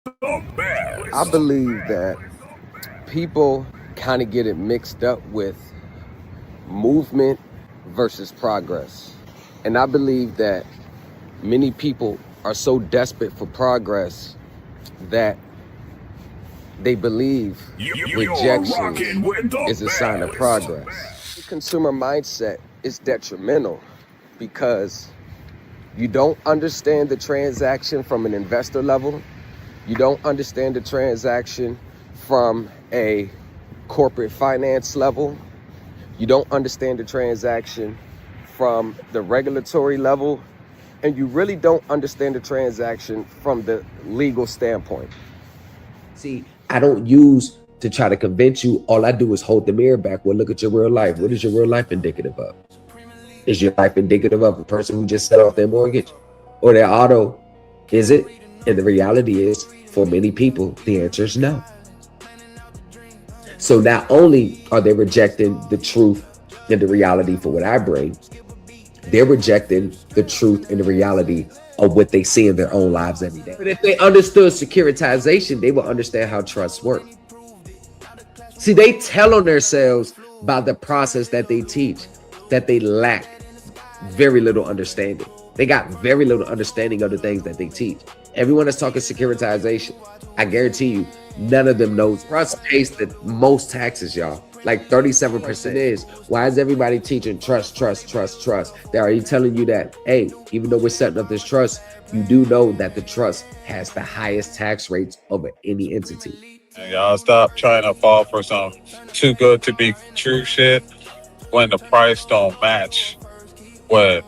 I believe that people kind of get it mixed up with movement versus progress. And I believe that many people are so desperate for progress that they believe rejection is a sign of progress. The consumer mindset is detrimental because you don't understand the transaction from an investor level. You don't understand the transaction from a corporate finance level. You don't understand the transaction from the regulatory level. And you really don't understand the transaction from the legal standpoint. See, I don't use to try to convince you. All I do is hold the mirror back. Well, look at your real life. What is your real life indicative of? Is your life indicative of a person who just set off their mortgage or their auto? Is it? And the reality is, for many people, the answer is no. So not only are they rejecting the truth and the reality for what I bring, they're rejecting the truth and the reality of what they see in their own lives every day. But if they understood securitization, they will understand how trusts work. See, they tell on themselves by the process that they teach that they lack very little understanding. They got very little understanding of the things that they teach. Everyone that's talking securitization, I guarantee you, none of them knows. Trust pays the most taxes, y'all. Like 37% is. Why is everybody teaching trust? They're already telling you that, hey, even though we're setting up this trust, you do know that the trust has the highest tax rates over any entity. And y'all stop trying to fall for some too good to be true shit when the price don't match what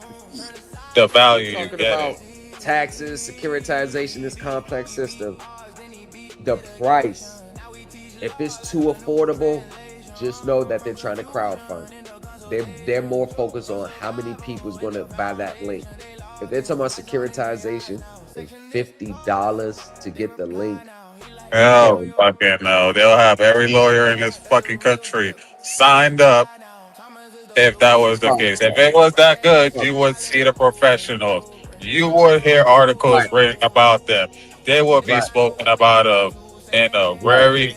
the value you get. Taxes, securitization, this complex system. The price, if it's too affordable, just know that they're trying to crowdfund. They're more focused on how many people is going to buy that link. If they're talking about securitization, like $50 to get the link. Hell, fucking no. They'll have every lawyer in this fucking country signed up if that was the case. If it was that good, you would see the professionals. You would hear articles written about them. They would be spoken about in a very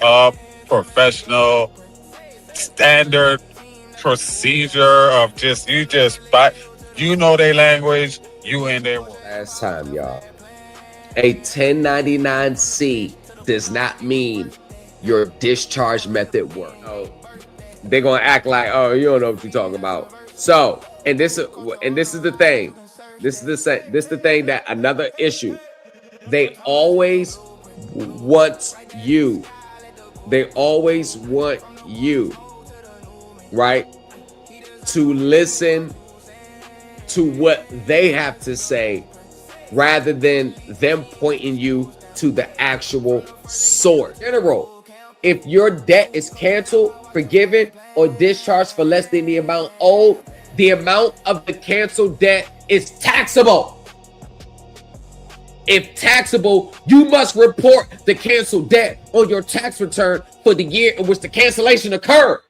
professional standard procedure of you know their language, you in their world. Last time, y'all. A 1099-C does not mean your discharge method work. Oh, they're gonna act like, oh, you don't know what you're talking about. So, and this is the thing. This is the thing that another issue. They always want you. They always want you, right, to listen to what they have to say rather than them pointing you to the actual source. In general, if your debt is canceled, forgiven, or discharged for less than the amount owed, the amount of the canceled debt is taxable. If taxable, you must report the canceled debt on your tax return for the year in which the cancellation occurred.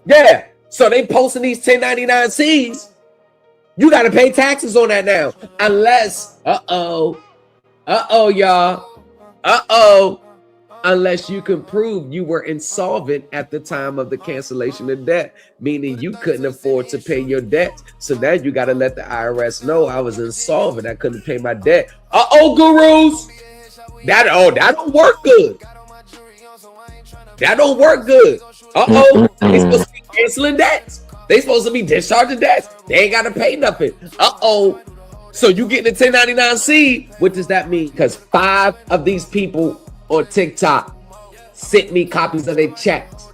Yeah, so they posting these 1099-Cs. You got to pay taxes on that now. Unless, y'all. Unless you can prove you were insolvent at the time of the cancellation of debt, meaning you couldn't afford to pay your debt. So now you got to let the IRS know I was insolvent. I couldn't pay my debt. Gurus. That don't work good. That don't work good. They supposed to be canceling debts. They supposed to be discharging debts. They ain't got to pay nothing. So you get the 1099-C. What does that mean? Because 5 of these people on TikTok sent me copies of their checks.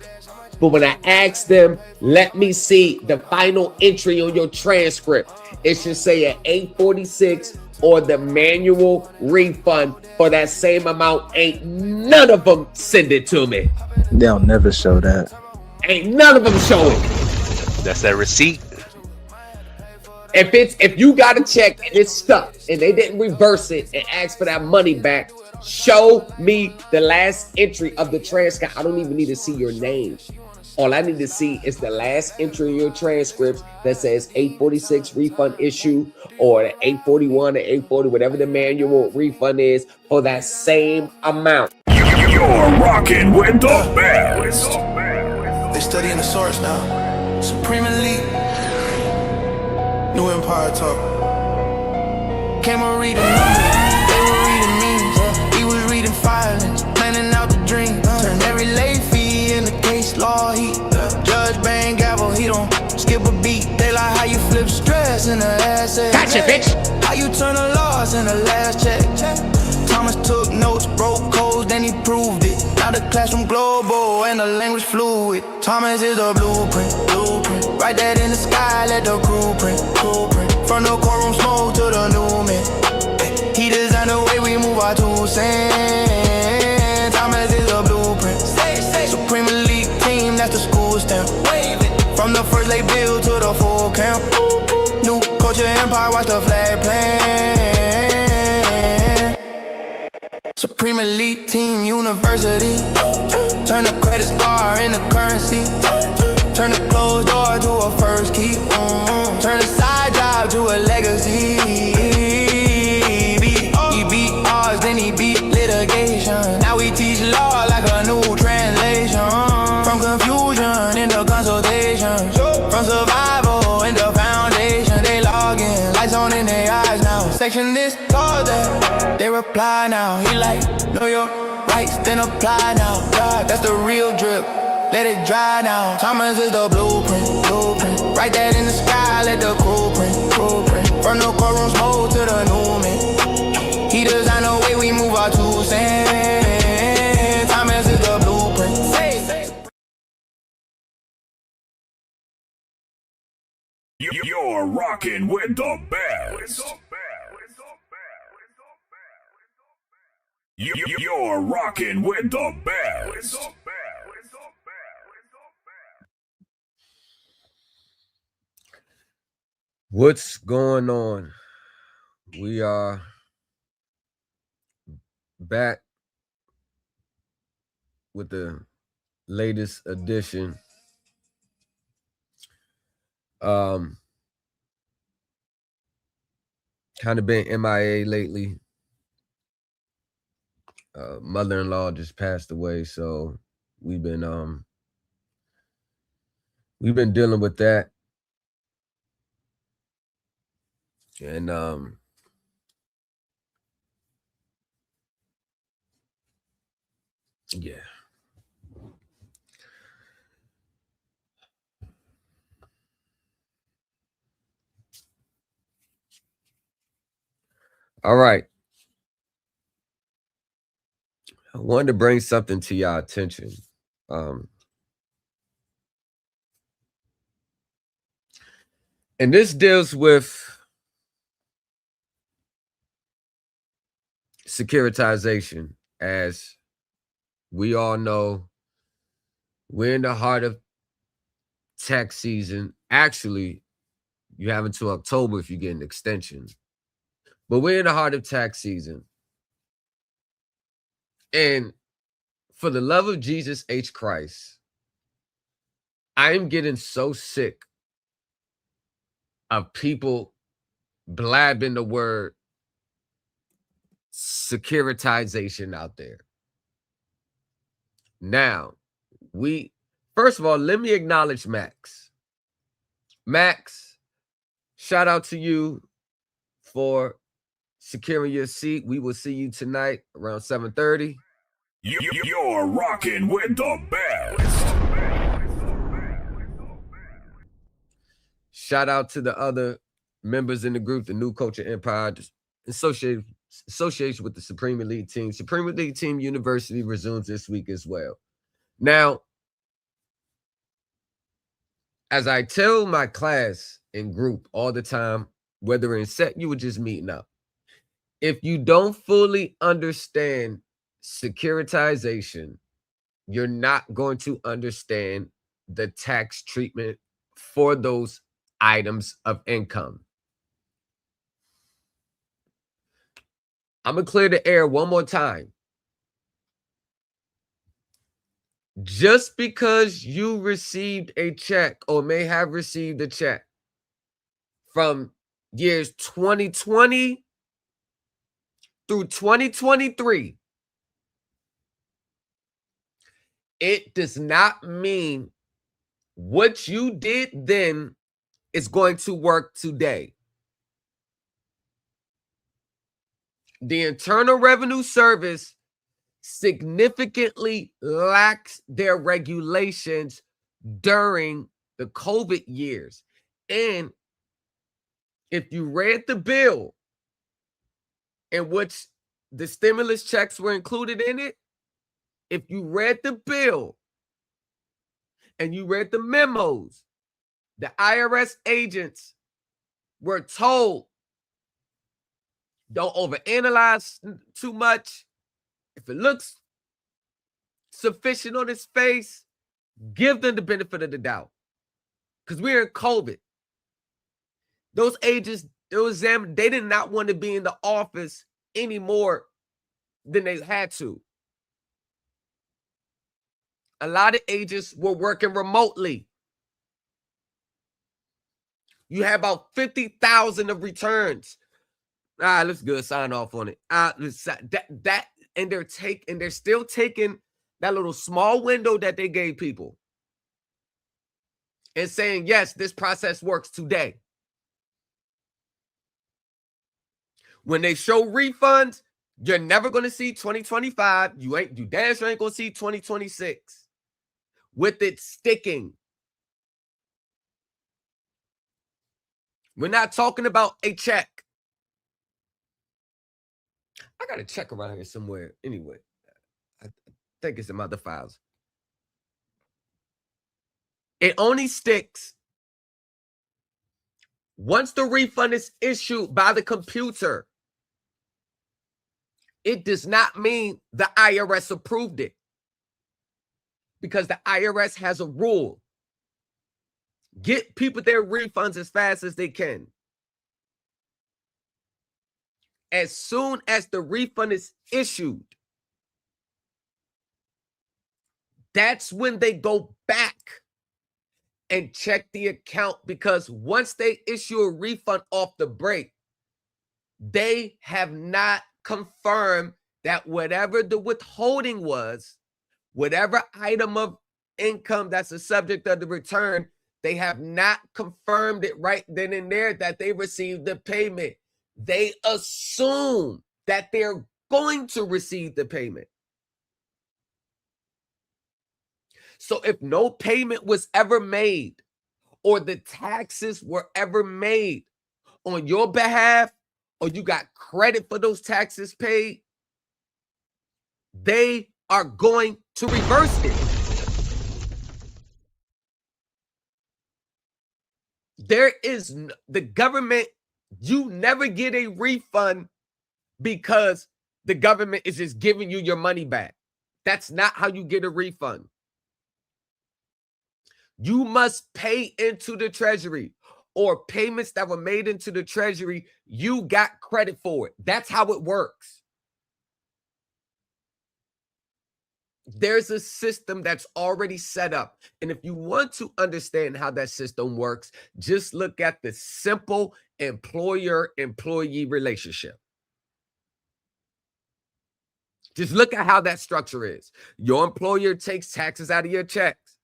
But when I asked them, let me see the final entry on your transcript, it should say an 846 or the manual refund for that same amount. Ain't none of them send it to me. They'll never show that. Ain't none of them show it. That's that receipt. If you got a check and it's stuck and they didn't reverse it and ask for that money back, show me the last entry of the transcript. I don't even need to see your name. All I need to see is the last entry in your transcripts that says 846 refund issue, or the 841 or 840, whatever the manual refund is, for that same amount. You're rocking with the best. They studying the source now. Supreme Elite. New Empire Talk. Came on reading numbers, they were reading memes. He was reading filings, planning out the dream. Turn every late fee in the case law heat. Judge bang gavel, he don't skip a beat. They like how you flip stress in the asset. Gotcha, bitch. How you turn a loss in the last check. Thomas took notes, broke codes, then he proved it. Now the classroom global and the language fluid. Thomas is the blueprint. Write that in the sky, let the crew print. From the courtroom smoke to the new man. He designed the way we move our 2 cents. Thomas is the blueprint. Supreme Elite team, that's the school stamp. From the first lay bill to the full camp. New culture empire, watch the flag plan. Supreme Elite team, university. Turn the credit star into currency. Turn the closed door to a first key. Turn the side job to a legacy. He beat odds, then he beat litigation. Now we teach law like a new translation. From confusion into consultation. From survival into foundation. They log in, lights on in their eyes now. Section this, call that. They reply now. He like, know your rights, then apply now. God, that's the real drip. Let it dry now. Thomas is the blueprint. Write that in the sky, let the crew print. From the courtroom smoke to the new man. He designed the way we move our 2 cents. Thomas is the blueprint. You're rocking with the best. You're rocking with the best. What's going on? We are back with the latest edition. Kind of been MIA lately. Mother-in-law just passed away, so we've been dealing with that. And yeah. All right. I wanted to bring something to your attention. And this deals with securitization. As we all know, we're in the heart of tax season. Actually, you have until October if you get an extension. But we're in the heart of tax season. And for the love of Jesus H. Christ, I am getting so sick of people blabbing the word securitization out there. Now, first of all, let me acknowledge Max. Max, shout out to you for securing your seat. We will see you tonight around 7:30. You're rocking with the best. Shout out to the other members in the group, the New Culture Empire association with the Supreme Elite Team. Supreme Elite Team University resumes this week as well. Now, as I tell my class and group all the time, whether in set you were just meeting up, if you don't fully understand securitization, you're not going to understand the tax treatment for those items of income. I'm going to clear the air one more time. Just because you received a check or may have received a check from years 2020 through 2023, it does not mean what you did then is going to work today. The Internal Revenue Service significantly laxed their regulations during the COVID years. And if you read the bill in which the stimulus checks were included in it, if you read the bill and you read the memos, the IRS agents were told, don't overanalyze too much. If it looks sufficient on its face, give them the benefit of the doubt. Because we're in COVID. Those agents, they did not want to be in the office any more than they had to. A lot of agents were working remotely. You have about 50,000 of returns. Let's good. Sign off on it. And they're still taking that little small window that they gave people and saying, yes, this process works today. When they show refunds, you're never going to see 2025. You damn sure ain't going to see 2026 with it sticking. We're not talking about a check. I got a check around here somewhere. Anyway, I think it's in my other files. It only sticks once the refund is issued by the computer. It does not mean the IRS approved it, because the IRS has a rule. Get people their refunds as fast as they can. As soon as the refund is issued, that's when they go back and check the account, because once they issue a refund off the break, they have not confirmed that whatever the withholding was, whatever item of income that's the subject of the return, they have not confirmed it right then and there that they received the payment. They assume that they're going to receive the payment. So if no payment was ever made, or the taxes were ever made on your behalf, or you got credit for those taxes paid, they are going to reverse it. There is the government, you never get a refund because the government is just giving you your money back. That's not how you get a refund. You must pay into the treasury, or payments that were made into the treasury, you got credit for it. That's how it works. There's a system that's already set up. And if you want to understand how that system works, just look at the simple employer-employee relationship. Just look at how that structure is. Your employer takes taxes out of your checks,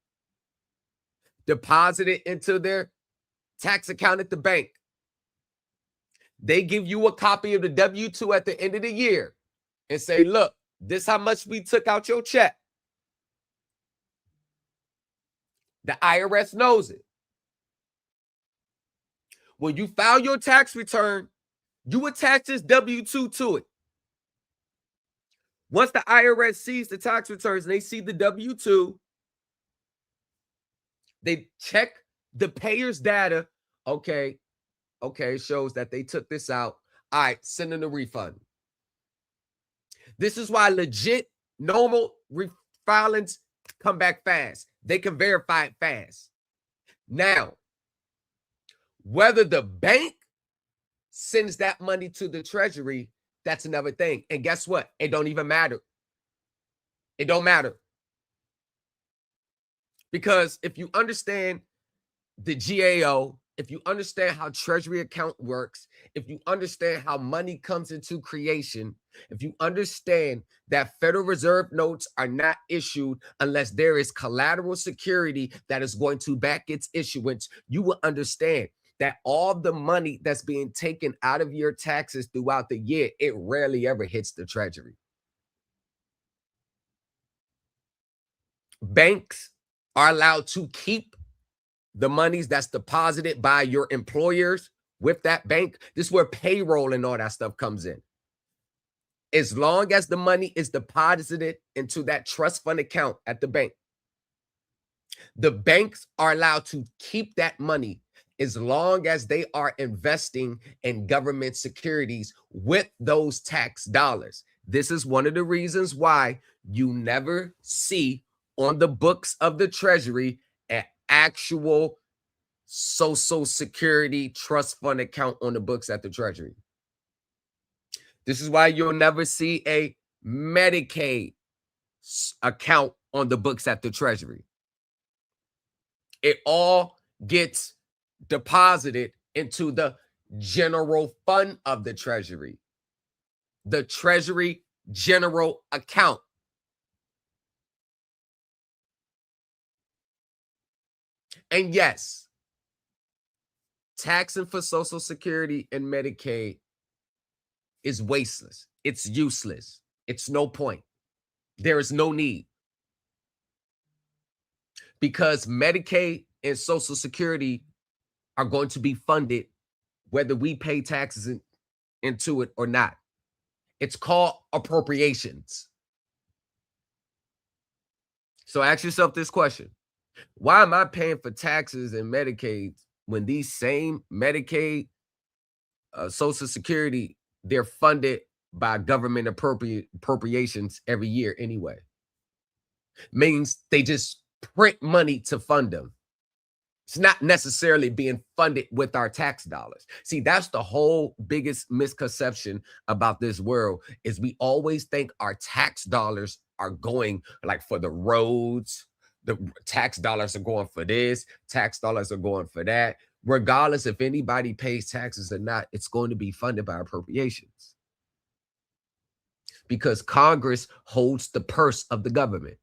deposit it into their tax account at the bank. They give you a copy of the W-2 at the end of the year and say, look, this how much we took out your check. The IRS knows it. When you file your tax return, you attach this W-2 to it. Once the IRS sees the tax returns and they see the W-2, they check the payer's data. Okay, shows that they took this out. All right, send in a refund. This is why legit, normal refilings come back fast. They can verify it fast. Now, whether the bank sends that money to the treasury, that's another thing. And guess what? It don't even matter. It don't matter. Because if you understand the GAO, if you understand how Treasury account works, if you understand how money comes into creation, if you understand that Federal Reserve notes are not issued unless there is collateral security that is going to back its issuance, you will understand that all the money that's being taken out of your taxes throughout the year, it rarely ever hits the Treasury. Banks are allowed to keep the monies that's deposited by your employers with that bank. This is where payroll and all that stuff comes in. As long as the money is deposited into that trust fund account at the bank, the banks are allowed to keep that money as long as they are investing in government securities with those tax dollars. This is one of the reasons why you never see on the books of the Treasury an actual Social Security trust fund account on the books at the Treasury. This is why you'll never see a Medicaid account on the books at the Treasury. It all gets deposited into the general fund of the Treasury, the Treasury general account. And yes, taxing for Social Security and Medicaid is wasteless. It's useless. It's no point. There is no need. Because Medicaid and Social Security are going to be funded whether we pay taxes into it or not. It's called appropriations. So ask yourself this question. Why am I paying for taxes and Medicaid when these same Medicaid, Social Security, they're funded by government appropriations every year anyway? Means they just print money to fund them. It's not necessarily being funded with our tax dollars. See, that's the whole biggest misconception about this world is we always think our tax dollars are going like for the roads, the tax dollars are going for this, tax dollars are going for that. Regardless if anybody pays taxes or not, it's going to be funded by appropriations. Because Congress holds the purse of the government.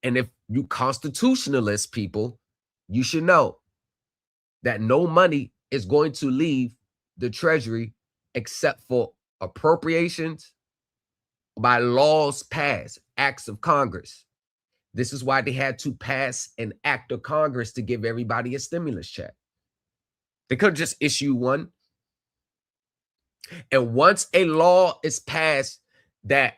And if you constitutionalist people, you should know that no money is going to leave the Treasury except for appropriations by laws passed, acts of Congress. This is why they had to pass an act of Congress to give everybody a stimulus check. They could just issue one. And once a law is passed that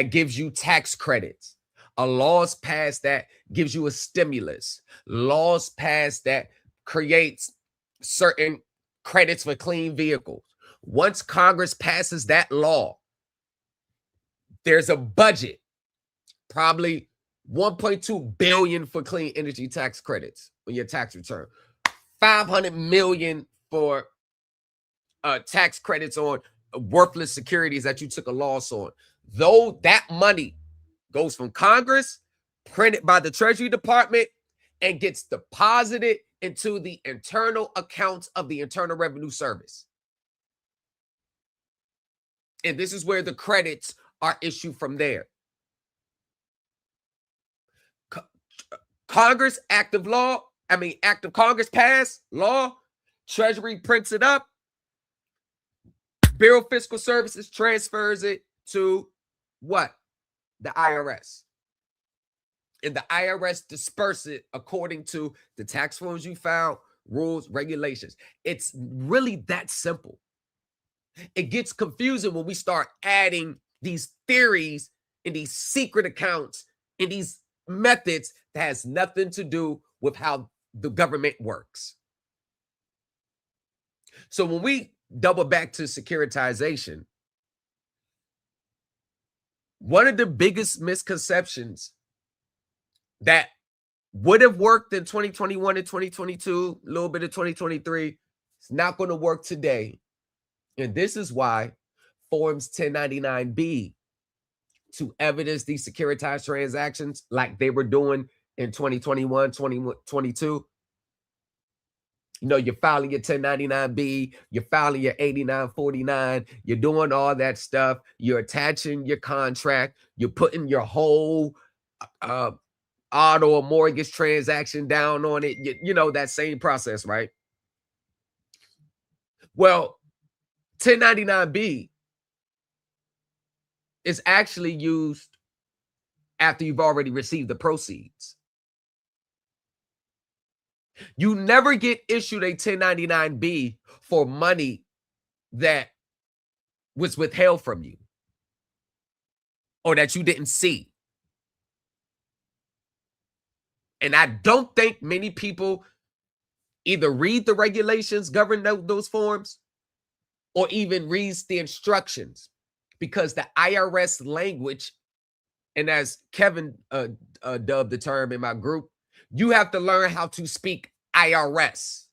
gives you tax credits, a law's passed that gives you a stimulus, laws passed that creates certain credits for clean vehicles. Once Congress passes that law, there's a budget, probably $1.2 billion for clean energy tax credits on your tax return, $500 million for tax credits on worthless securities that you took a loss on. Though that money goes from Congress, printed by the Treasury Department, and gets deposited into the internal accounts of the Internal Revenue Service. And this is where the credits are issued from there. Congress, act of Congress passed law, Treasury prints it up, Bureau of Fiscal Services transfers it to what? The IRS. And the IRS disperse it according to the tax forms you filed, rules, regulations. It's really that simple. It gets confusing when we start adding these theories and these secret accounts and these methods that has nothing to do with how the government works. So when we double back to securitization, one of the biggest misconceptions that would have worked in 2021 and 2022, a little bit of 2023, it's not going to work today. And this is why Forms 1099B to evidence these securitized transactions like they were doing in 2021, 2022. You know, you're filing your 1099B, you're filing your 8949, you're doing all that stuff, you're attaching your contract, you're putting your whole auto or mortgage transaction down on it. You know, that same process, right? Well, 1099B is actually used after you've already received the proceeds. You never get issued a 1099B for money that was withheld from you or that you didn't see. And I don't think many people either read the regulations governing those forms or even reads the instructions, because the IRS language, and as Kevin dubbed the term in my group, you have to learn how to speak IRS.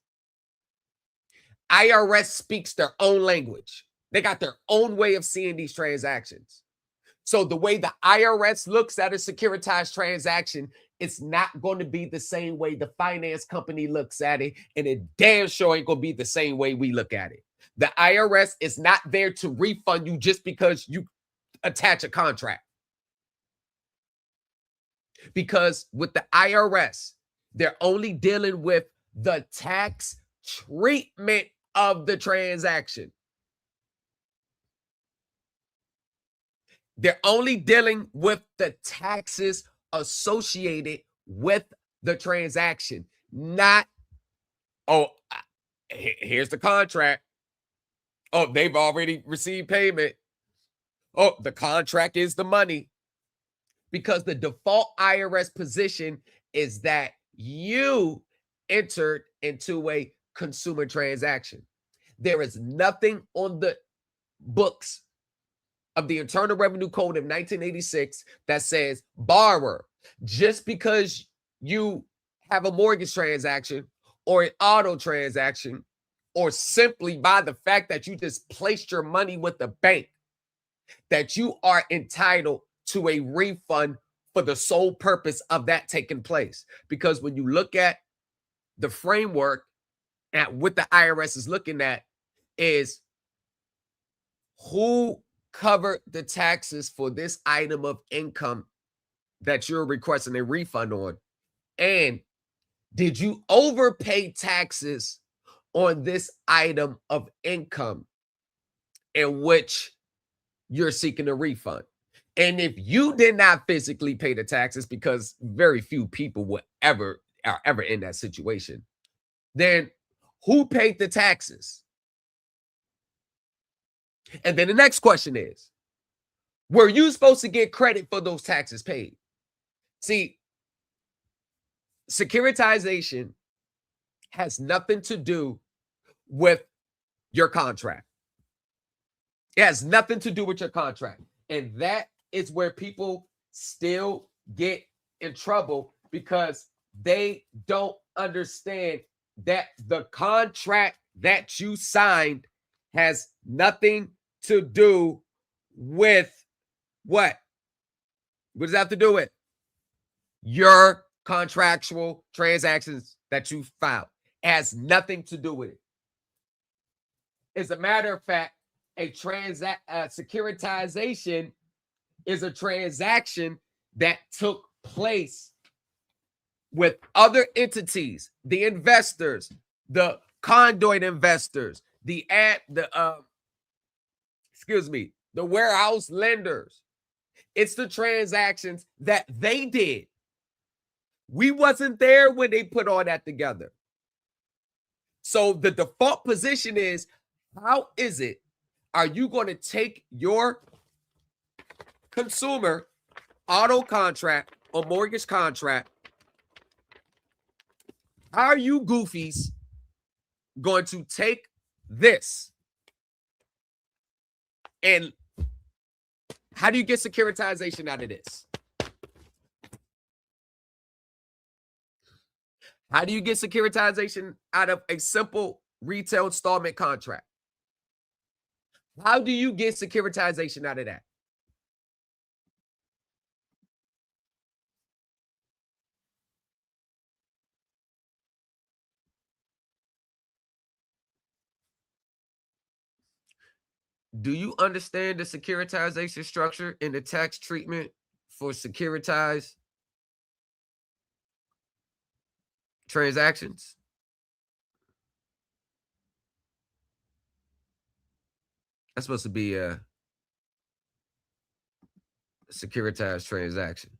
IRS speaks their own language. They got their own way of seeing these transactions. So the way the IRS looks at a securitized transaction, it's not going to be the same way the finance company looks at it, and it damn sure ain't going to be the same way we look at it. The IRS is not there to refund you just because you attach a contract. Because with the IRS, they're only dealing with the tax treatment of the transaction. They're only dealing with the taxes associated with the transaction, not, oh, here's the contract. Oh, they've already received payment. Oh, the contract is the money. Because the default IRS position is that you entered into a consumer transaction. There is nothing on the books of the Internal Revenue Code of 1986 that says, borrower, just because you have a mortgage transaction or an auto transaction, or simply by the fact that you just placed your money with the bank, that you are entitled to a refund for the sole purpose of that taking place. Because when you look at the framework and what the IRS is looking at is who covered the taxes for this item of income that you're requesting a refund on, and did you overpay taxes on this item of income in which you're seeking a refund. And if you did not physically pay the taxes, because very few people are ever in that situation, then who paid the taxes? And then the next question is, were you supposed to get credit for those taxes paid? See, securitization has nothing to do with your contract. It has nothing to do with your contract. And that is where people still get in trouble, because they don't understand that the contract that you signed has nothing to do with what? What does that have to do with? Your contractual transactions that you filed. It has nothing to do with it. As a matter of fact, a securitization is a transaction that took place with other entities, the investors, the conduit investors, the warehouse lenders. It's the transactions that they did. We wasn't there when they put all that together. So the default position is, how is it? Are you going to take your consumer auto contract or mortgage contract? How are you goofies going to take this? And how do you get securitization out of this? How do you get securitization out of a simple retail installment contract? How do you get securitization out of that? Do you understand the securitization structure and the tax treatment for securitized transactions? That's supposed to be a securitized transaction.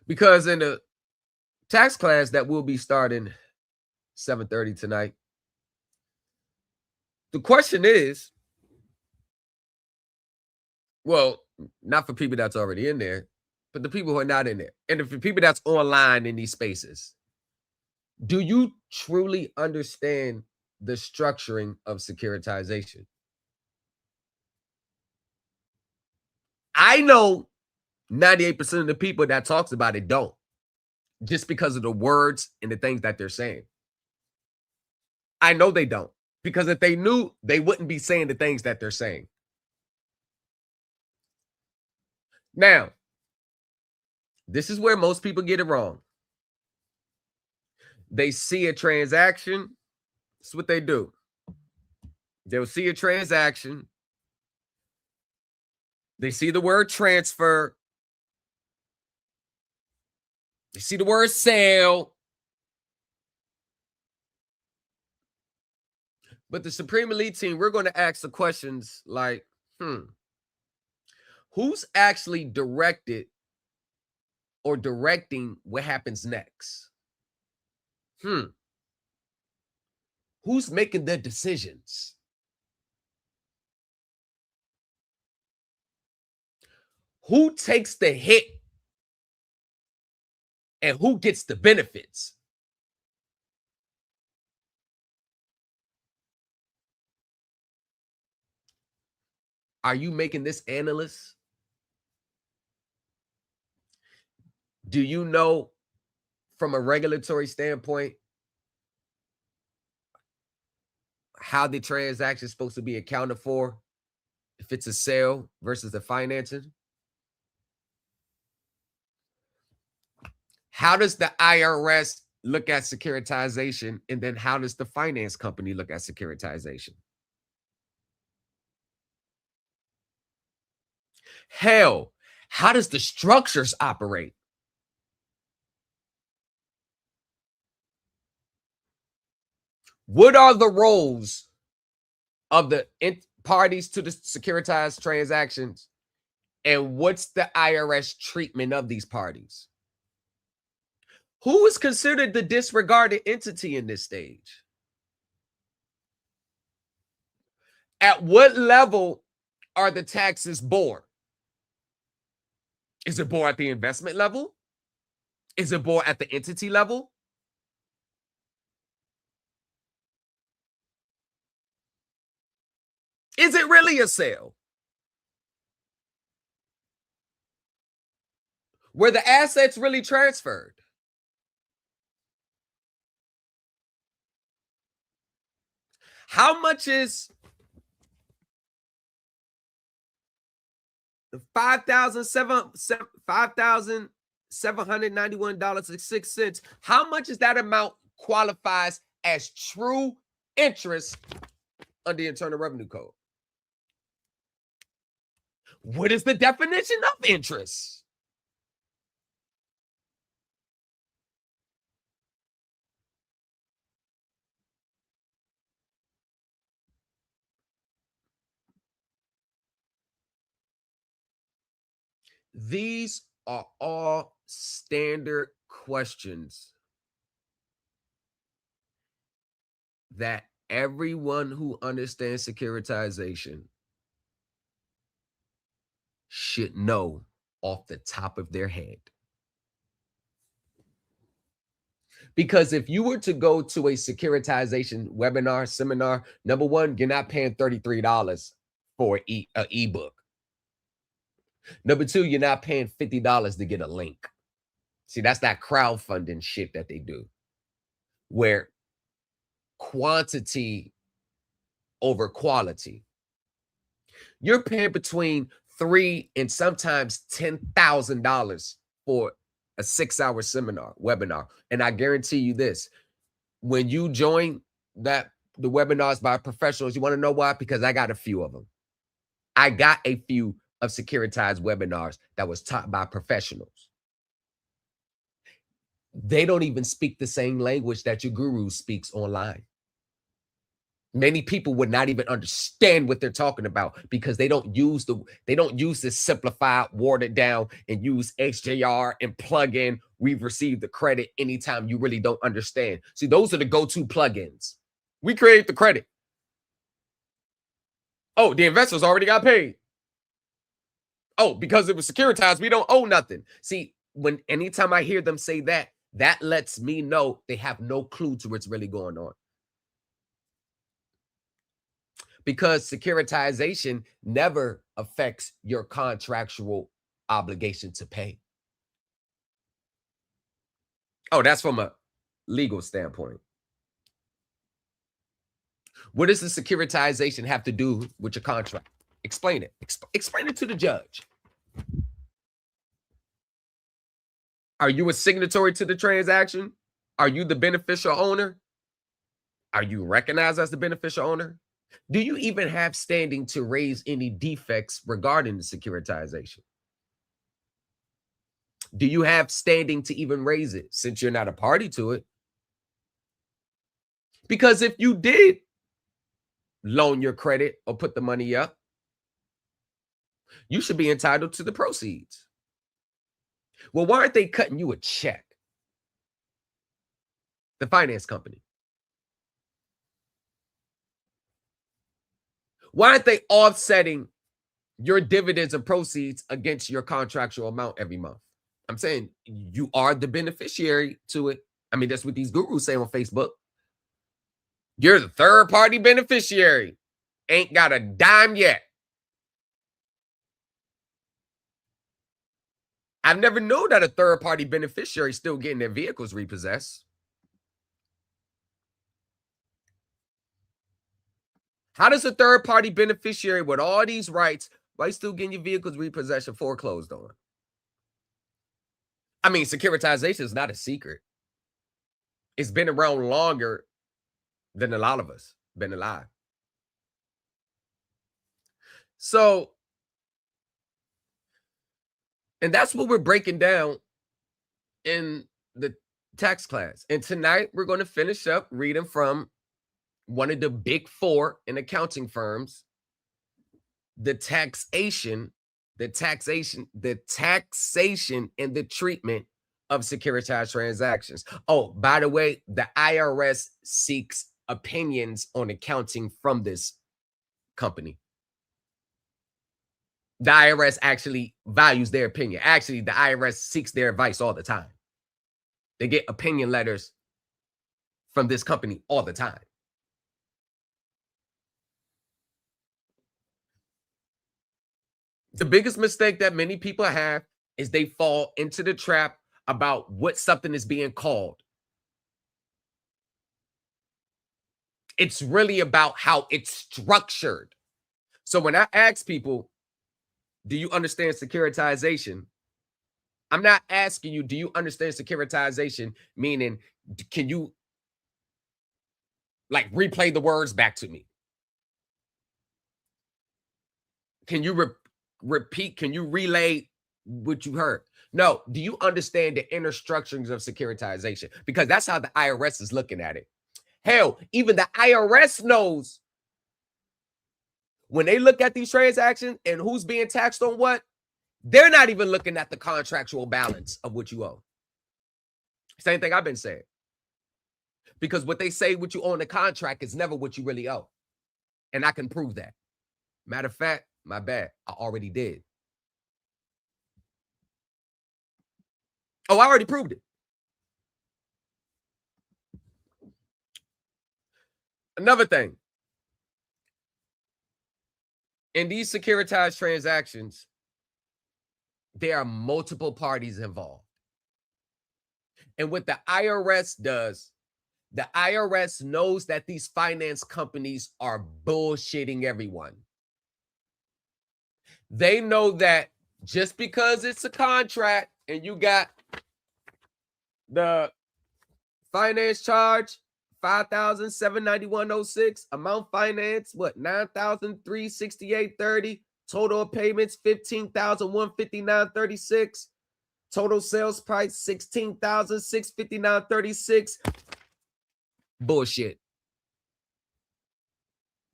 Because in the tax class that will be starting 7:30 tonight, the question is, well, not for people that's already in there, but the people who are not in there. And for people that's online in these spaces, do you truly understand the structuring of securitization? I know 98% of the people that talks about it don't, just because of the words and the things that they're saying. I know they don't, because if they knew, they wouldn't be saying the things that they're saying. Now, this is where most people get it wrong. They see a transaction. That's what they do. They'll see a transaction. They see the word transfer. They see the word sale. But the Supreme Elite team, we're going to ask the questions like, who's actually directed or directing what happens next? Who's making the decisions? Who takes the hit and who gets the benefits? Are you making this analyst? Do you know from a regulatory standpoint how the transaction is supposed to be accounted for if it's a sale versus a financing? How does the IRS look at securitization? And then how does the finance company look at securitization? Hell, how does the structures operate? What are the roles of the parties to the securitized transactions? And what's the IRS treatment of these parties? Who is considered the disregarded entity in this stage? At what level are the taxes borne? Is it borne at the investment level? Is it borne at the entity level? Is it really a sale? Were the assets really transferred? How much is $5,791.06? How much is that amount qualifies as true interest under the Internal Revenue Code? What is the definition of interest? These are all standard questions that everyone who understands securitization should know off the top of their head. Because if you were to go to a securitization webinar, seminar, number one, you're not paying $33 for an ebook. Number two, you're not paying $50 to get a link. See, that's that crowdfunding shit that they do, where quantity over quality. You're paying between $3,000 and sometimes $10,000 for a 6-hour webinar. And I guarantee you this, when you join the webinars by professionals, you want to know why? Because I got a few of them. I got a few of securitized webinars that was taught by professionals. They don't even speak the same language that your guru speaks online. Many people would not even understand what they're talking about because they don't use this simplified, watered down, and use XJR and plug in. We've received the credit anytime you really don't understand. See, those are the go-to plugins. We create the credit. Oh, the investors already got paid. Oh, because it was securitized, we don't owe nothing. See, anytime I hear them say that, that lets me know they have no clue to what's really going on. Because securitization never affects your contractual obligation to pay. Oh, that's from a legal standpoint. What does the securitization have to do with your contract? Explain it. Explain it to the judge. Are you a signatory to the transaction? Are you the beneficial owner? Are you recognized as the beneficial owner? Do you even have standing to raise any defects regarding the securitization? Do you have standing to even raise it since you're not a party to it? Because if you did loan your credit or put the money up, you should be entitled to the proceeds. Well, why aren't they cutting you a check? The finance company. Why aren't they offsetting your dividends and proceeds against your contractual amount every month? I'm saying you are the beneficiary to it. I mean, that's what these gurus say on Facebook. You're the third-party beneficiary. Ain't got a dime yet. I've never known that a third-party beneficiary is still getting their vehicles repossessed. How does a third-party beneficiary with all these rights, why you still getting your vehicles repossessed and foreclosed on? I mean, securitization is not a secret. It's been around longer than a lot of us been alive. So, and that's what we're breaking down in the tax class. And tonight we're going to finish up reading from one of the big four in accounting firms, the taxation and the treatment of securitized transactions. Oh, by the way, the IRS seeks opinions on accounting from this company. The IRS actually values their opinion. Actually, the IRS seeks their advice all the time. They get opinion letters from this company all the time. The biggest mistake that many people have is they fall into the trap about what something is being called. It's really about how it's structured. So when I ask people, do you understand securitization? I'm not asking you, do you understand securitization? Meaning, can you like replay the words back to me? Can you repeat? Can you relay what you heard? No. Do you understand the inner structurings of securitization? Because that's how the IRS is looking at it. Hell, even the IRS knows when they look at these transactions and who's being taxed on what, they're not even looking at the contractual balance of what you owe. Same thing I've been saying. Because what they say what you owe in the contract is never what you really owe. And I can prove that. Matter of fact, my bad, I already did. Oh, I already proved it. Another thing. In these securitized transactions, there are multiple parties involved. And what the IRS does, the IRS knows that these finance companies are bullshitting everyone. They know that just because it's a contract and you got The finance charge, $5,791.06. Amount finance, what, $9,368.30. Total payments, $15,159.36. Total sales price, $16,659.36. Bullshit.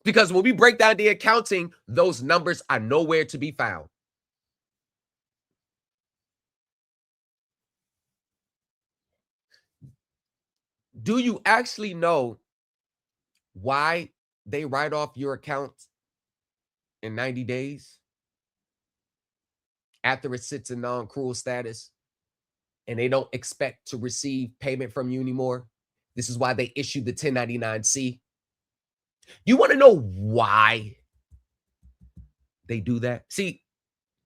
Because when we break down the accounting, those numbers are nowhere to be found. Do you actually know why they write off your account in 90 days after it sits in non-accrual status and they don't expect to receive payment from you anymore? This is why they issue the 1099-C. You want to know why they do that? See,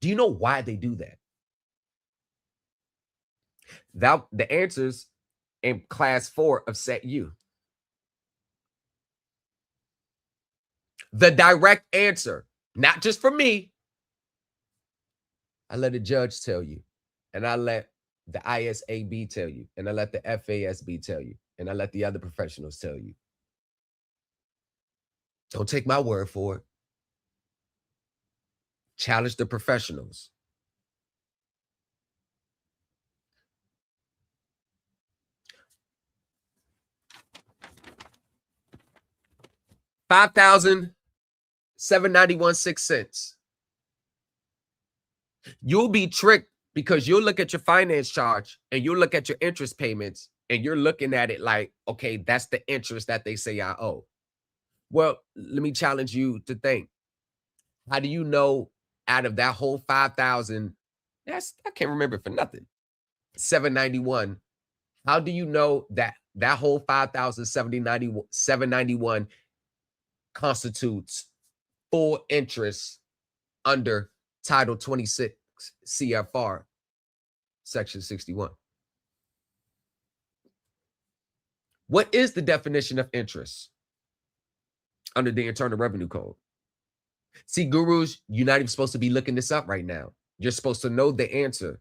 do you know why they do that? The answers in class 4 of set U. The direct answer, not just for me. I let the judge tell you, and I let the ISAB tell you, and I let the FASB tell you, and I let the other professionals tell you. Don't take my word for it. Challenge the professionals. $5,791.06. You'll be tricked because you'll look at your finance charge and you'll look at your interest payments and you're looking at it like, okay, that's the interest that they say I owe. Well, let me challenge you to think. How do you know out of that whole 5,000, I can't remember for nothing, 791, how do you know that that whole 5,791 constitutes full interest under Title 26 CFR Section 61? What is the definition of interest under the Internal Revenue Code? See, gurus, you're not even supposed to be looking this up right now. You're supposed to know the answer,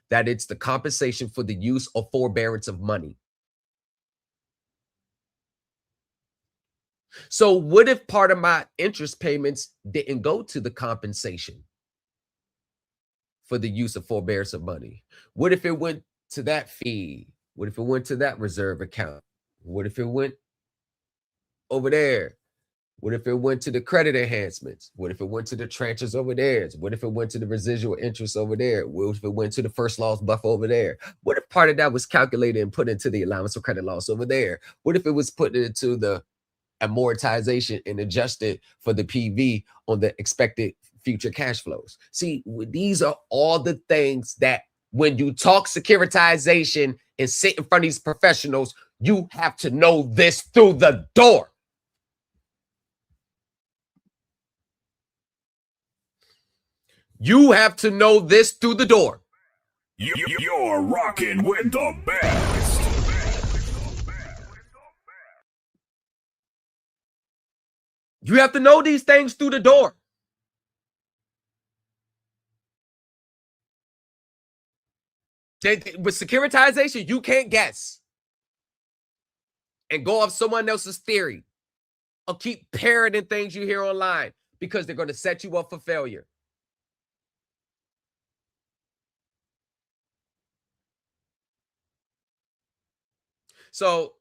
that it's the compensation for the use or forbearance of money. So what if part of my interest payments didn't go to the compensation for the use of forbearance of money? What if it went to that fee? What if it went to that reserve account? What if it went over there? What if it went to the credit enhancements? What if it went to the tranches over there? What if it went to the residual interest over there? What if it went to the first loss buffer over there? What if part of that was calculated and put into the allowance for credit loss over there? What if it was put into the amortization and adjusted for the PV on the expected future cash flows? See, these are all the things that when you talk securitization and sit in front of these professionals, you have to know this through the door. You have to know this through the door. You're rocking with the best. You have to know these things through the door. With securitization, you can't guess and go off someone else's theory or keep parroting things you hear online because they're going to set you up for failure. So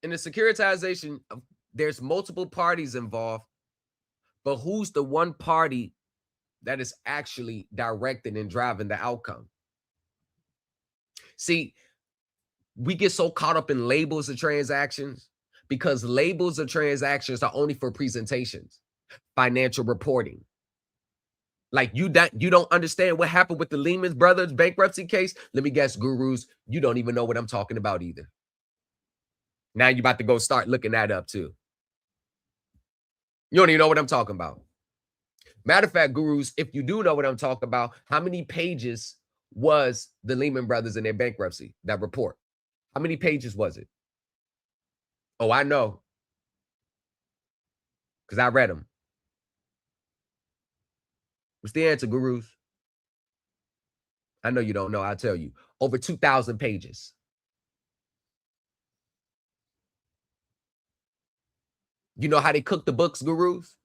in the securitization, there's multiple parties involved, but who's the one party that is actually directing and driving the outcome? See, we get so caught up in labels of transactions because labels of transactions are only for presentations, financial reporting. Like you don't understand what happened with the Lehman Brothers bankruptcy case. Let me guess, gurus, you don't even know what I'm talking about either. Now you're about to go start looking that up too. You don't even know what I'm talking about. Matter of fact, gurus, if you do know what I'm talking about, how many pages was the Lehman Brothers in their bankruptcy, that report? How many pages was it? Oh, I know. Because I read them. What's the answer, gurus? I know you don't know. I'll tell you. Over 2,000 pages. You know how they cook the books, gurus?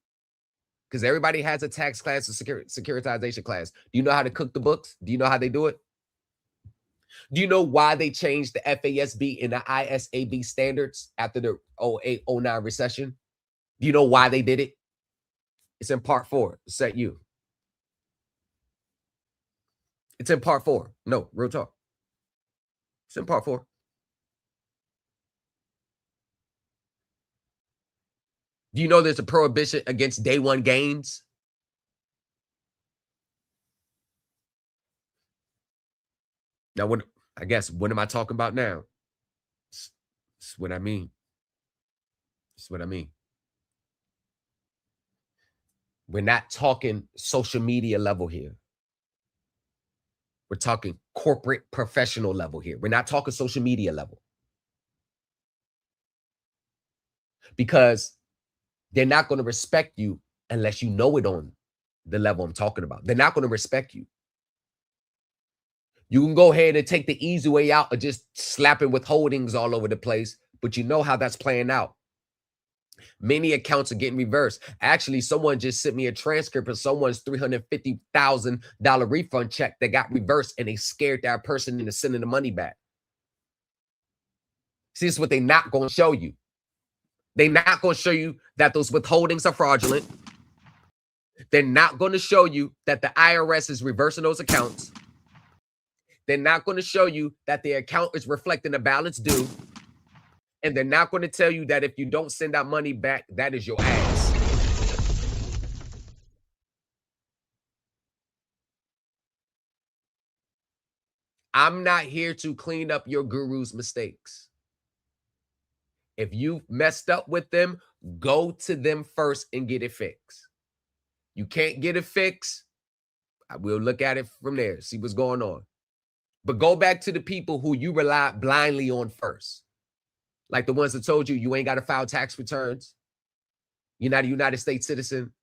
Because everybody has a tax class or securitization class. Do you know how to cook the books? Do you know how they do it? Do you know why they changed the FASB and the ISAB standards after the 08-09 recession? Do you know why they did it? It's in part 4. Set you. It's in part 4. No, real talk. It's in part 4. Do you know there's a prohibition against day one gains? Now, what am I talking about now? It's what I mean. It's what I mean. We're not talking social media level here. We're talking corporate professional level here. We're not talking social media level. Because they're not going to respect you unless you know it on the level I'm talking about. They're not going to respect you. You can go ahead and take the easy way out of just slapping withholdings all over the place, but you know how that's playing out. Many accounts are getting reversed. Actually, someone just sent me a transcript of someone's $350,000 refund check that got reversed, and they scared that person into sending the money back. See, this is what they're not going to show you. They're not going to show you that those withholdings are fraudulent. They're not going to show you that the IRS is reversing those accounts. They're not going to show you that the account is reflecting a balance due. And they're not going to tell you that if you don't send that money back, that is your ass. I'm not here to clean up your guru's mistakes. If you messed up with them, go to them first and get it fixed. You can't get it fixed, I will look at it from there, see what's going on. But go back to the people who you rely blindly on first. Like the ones that told you you ain't got to file tax returns. You're not a United States citizen.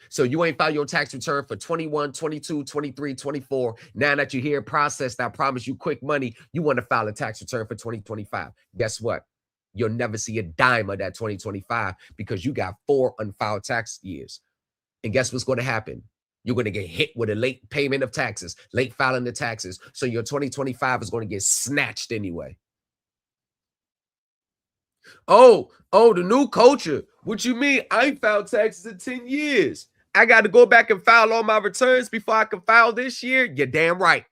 So you ain't filed your tax return for 21, 22, 23, 24. Now that you're here processed, I promise you quick money, you want to file a tax return for 2025. Guess what? You'll never see a dime of that 2025 because you got 4 unfiled tax years. And guess what's going to happen? You're going to get hit with a late payment of taxes, late filing the taxes. So your 2025 is going to get snatched anyway. Oh, the new culture. What you mean? I ain't filed taxes in 10 years. I got to go back and file all my returns before I can file this year? You're damn right.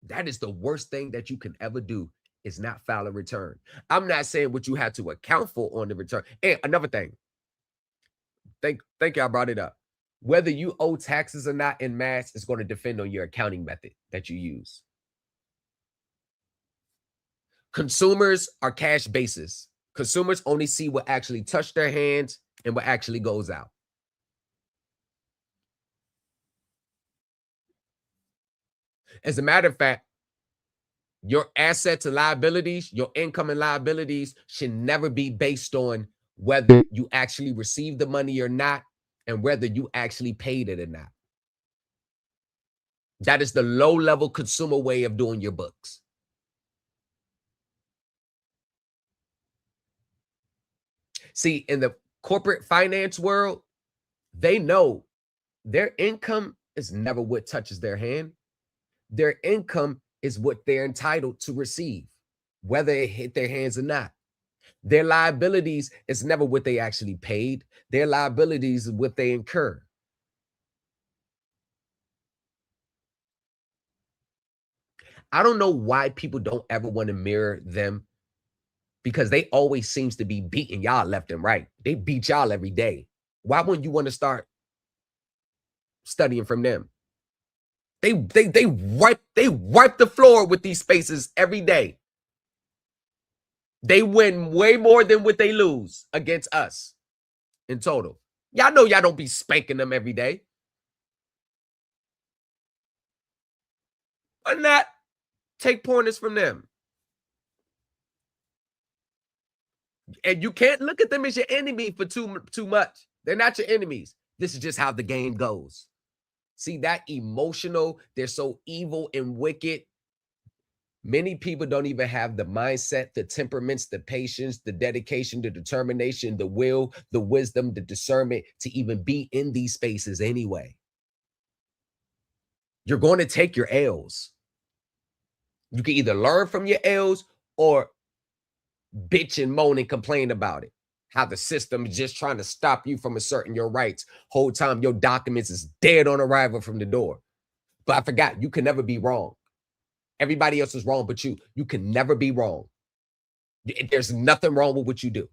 That is the worst thing that you can ever do, is not file a return. I'm not saying what you have to account for on the return. And another thing, thank you, I brought it up. Whether you owe taxes or not in mass is going to depend on your accounting method that you use. Consumers are cash basis. Consumers only see what actually touched their hands and what actually goes out. As a matter of fact, your assets and liabilities, your income and liabilities should never be based on whether you actually received the money or not, and whether you actually paid it or not. That is the low-level consumer way of doing your books. See, in the corporate finance world, they know their income is never what touches their hand. Their income is what they're entitled to receive, whether it hit their hands or not. Their liabilities is never what they actually paid. Their liabilities is what they incur. I don't know why people don't ever want to mirror them, because they always seems to be beating y'all left and right. They beat y'all every day. Why wouldn't you want to start studying from them? They wipe the floor with these spaces every day. They win way more than what they lose against us in total. Y'all know y'all don't be spanking them every day. Why not take pointers from them? And you can't look at them as your enemy for too much. They're not your enemies. This is just how the game goes. See, that emotional, they're so evil and wicked. Many people don't even have the mindset, the temperaments, the patience, the dedication, the determination, the will, the wisdom, the discernment to even be in these spaces anyway. You're going to take your L's. You can either learn from your L's or bitch and moan and complain about it. How the system is just trying to stop you from asserting your rights. Whole time your documents is dead on arrival from the door. But I forgot, you can never be wrong. Everybody else is wrong but you. You can never be wrong. There's nothing wrong with what you do.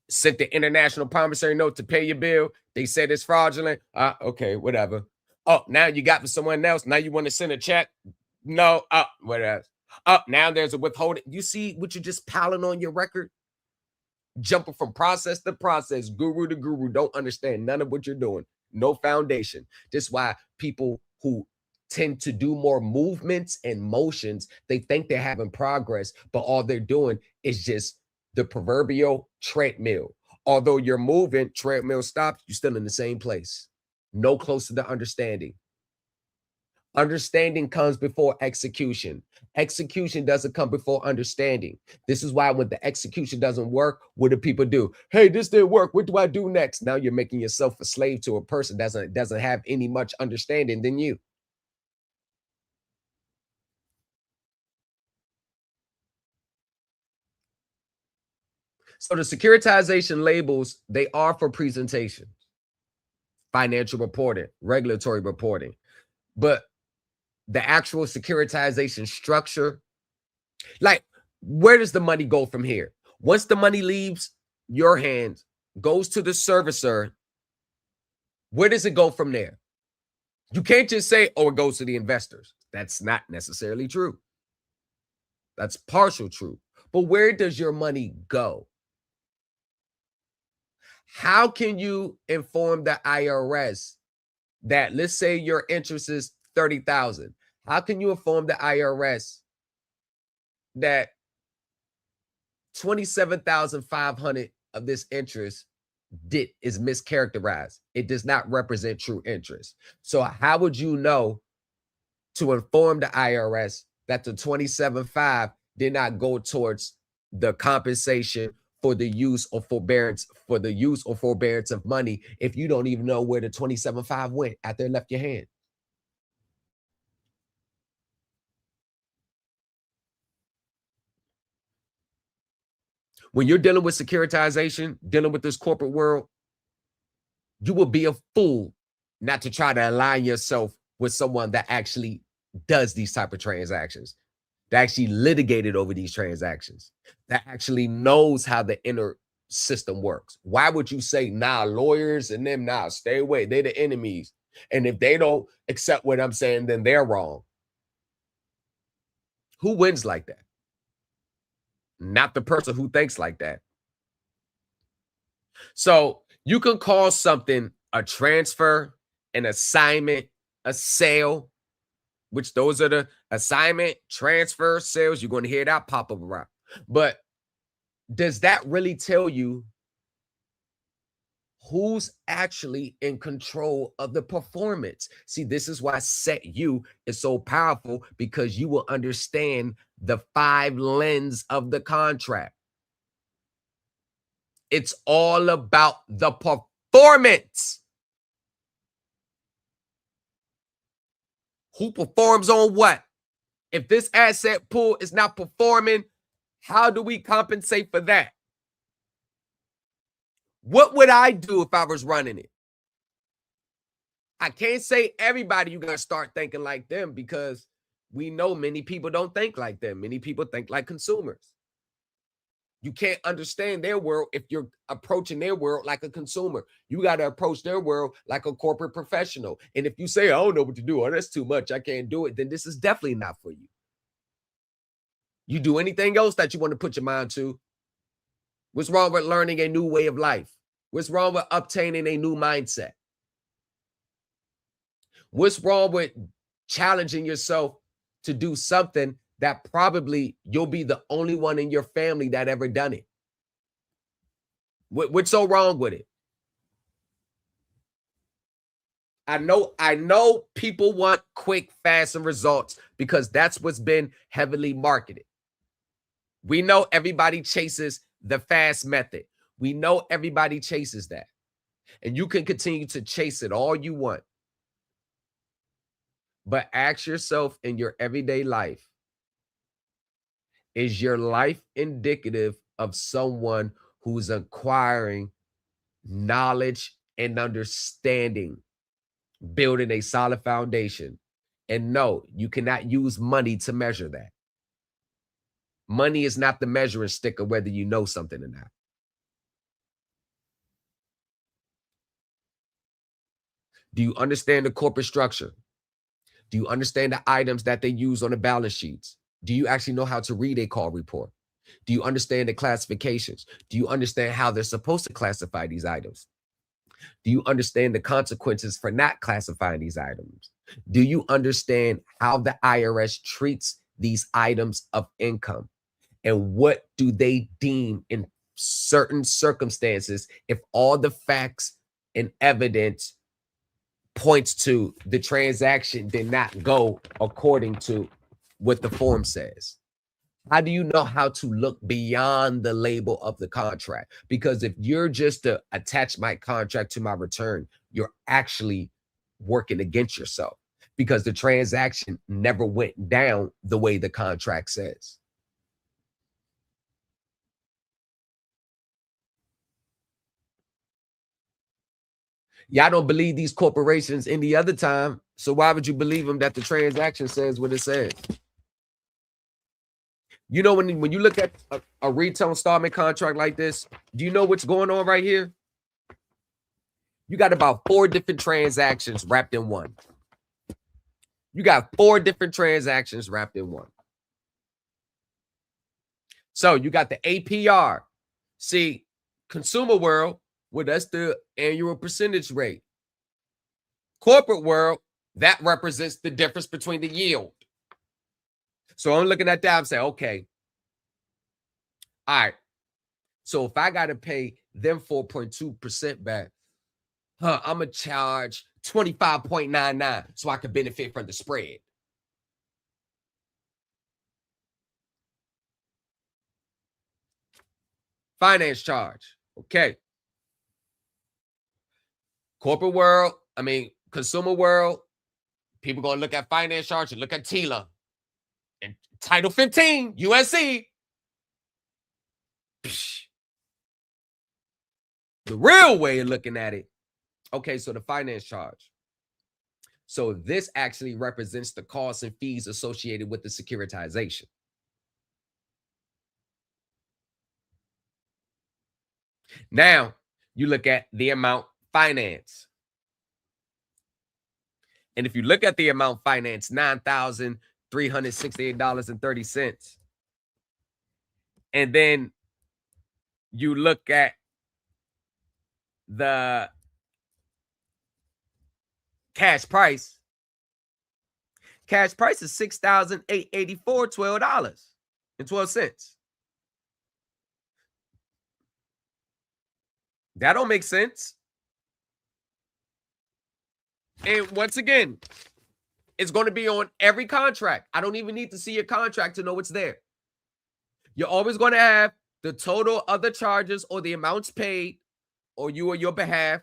Sent the international promissory note to pay your bill. They said it's fraudulent. Okay, whatever. Oh, now you got for someone else. Now you want to send a check? No. Whatever. Now there's a withholding. You see what you're just piling on your record? Jumping from process to process, guru to guru, don't understand none of what you're doing. No foundation. This is why people who tend to do more movements and motions, they think they're having progress, but all they're doing is just the proverbial treadmill. Although you're moving, treadmill stops, you're still in the same place. No closer to understanding. Understanding comes before execution. Execution doesn't come before understanding. This is why when the execution doesn't work, what do people do? Hey, this didn't work. What do I do next? Now you're making yourself a slave to a person that doesn't have any much understanding than you. So the securitization labels, they are for presentation, financial reporting, regulatory reporting. But the actual securitization structure, like, where does the money go from here? Once the money leaves your hands, goes to the servicer, where does it go from there? You can't just say, oh, it goes to the investors. That's not necessarily true. That's partial true. But where does your money go? How can you inform the IRS that, let's say your interest is $30,000? How can you inform the IRS that $27,500 of this interest is mischaracterized? It does not represent true interest. So how would you know to inform the IRS that the $27,500 did not go towards the compensation for the use or forbearance of money if you don't even know where the $27,500 went after it left your hand? When you're dealing with securitization, dealing with this corporate world, you will be a fool not to try to align yourself with someone that actually does these type of transactions, that actually litigated over these transactions, that actually knows how the inner system works. Why would you say, nah, lawyers and them, nah, stay away, they're the enemies, and if they don't accept what I'm saying, then they're wrong? Who wins like that? Not the person who thinks like that. So you can call something a transfer, an assignment, a sale, which those are the assignment, transfer, sales. You're going to hear that pop up around. But does that really tell you who's actually in control of the performance? See, this is why Set You is so powerful, because you will understand the 5 lens of the contract. It's all about the performance. Who performs on what? If this asset pool is not performing, how do we compensate for that? What would I do if I was running it? I can't say everybody you got to start thinking like them, because we know many people don't think like them. Many people think like consumers. You can't understand their world if you're approaching their world like a consumer. You got to approach their world like a corporate professional. And if you say, I don't know what to do, or that's too much, I can't do it, then this is definitely not for you. You do anything else that you want to put your mind to. What's wrong with learning a new way of life? What's wrong with obtaining a new mindset? What's wrong with challenging yourself to do something that probably you'll be the only one in your family that ever done it. What's so wrong with it? I know people want quick, fast, and results because that's what's been heavily marketed. We know everybody chases the fast method. We know everybody chases that. And you can continue to chase it all you want. But ask yourself in your everyday life, is your life indicative of someone who's acquiring knowledge and understanding, building a solid foundation? And no, you cannot use money to measure that. Money is not the measuring stick of whether you know something or not. Do you understand the corporate structure? Do you understand the items that they use on the balance sheets? Do you actually know how to read a call report? Do you understand the classifications? Do you understand how they're supposed to classify these items? Do you understand the consequences for not classifying these items? Do you understand how the IRS treats these items of income? And what do they deem in certain circumstances if all the facts and evidence points to the transaction did not go according to what the form says? How do you know how to look beyond the label of the contract? Because if you're just to attach my contract to my return, you're actually working against yourself because the transaction never went down the way the contract says. Y'all don't believe these corporations any other time, so why would you believe them that the transaction says what it says? You know, when you look at a retail installment contract like this, do you know what's going on right here? You got about 4 different transactions wrapped in one. You got 4 different transactions wrapped in one. So you got the APR. See, consumer world, well, that's the annual percentage rate. Corporate world, that represents the difference between the yield. So I'm looking at that, I'm saying, okay, all right. So if I got to pay them 4.2% back, I'm going to charge 25.99 so I can benefit from the spread. Finance charge. Okay. Corporate world, consumer world, people going to look at finance charge and look at TILA. And Title 15, USC. Psh. The real way of looking at it, okay, so the finance charge. So this actually represents the costs and fees associated with the securitization. Now, you look at the amount financed. And if you look at the amount financed, $9,368.30. And then you look at the cash price. Cash price is $6,884, $12.12. That don't make sense. And once again, it's going to be on every contract. I don't even need to see your contract to know it's there. You're always going to have the total of the charges or the amounts paid or you or your behalf.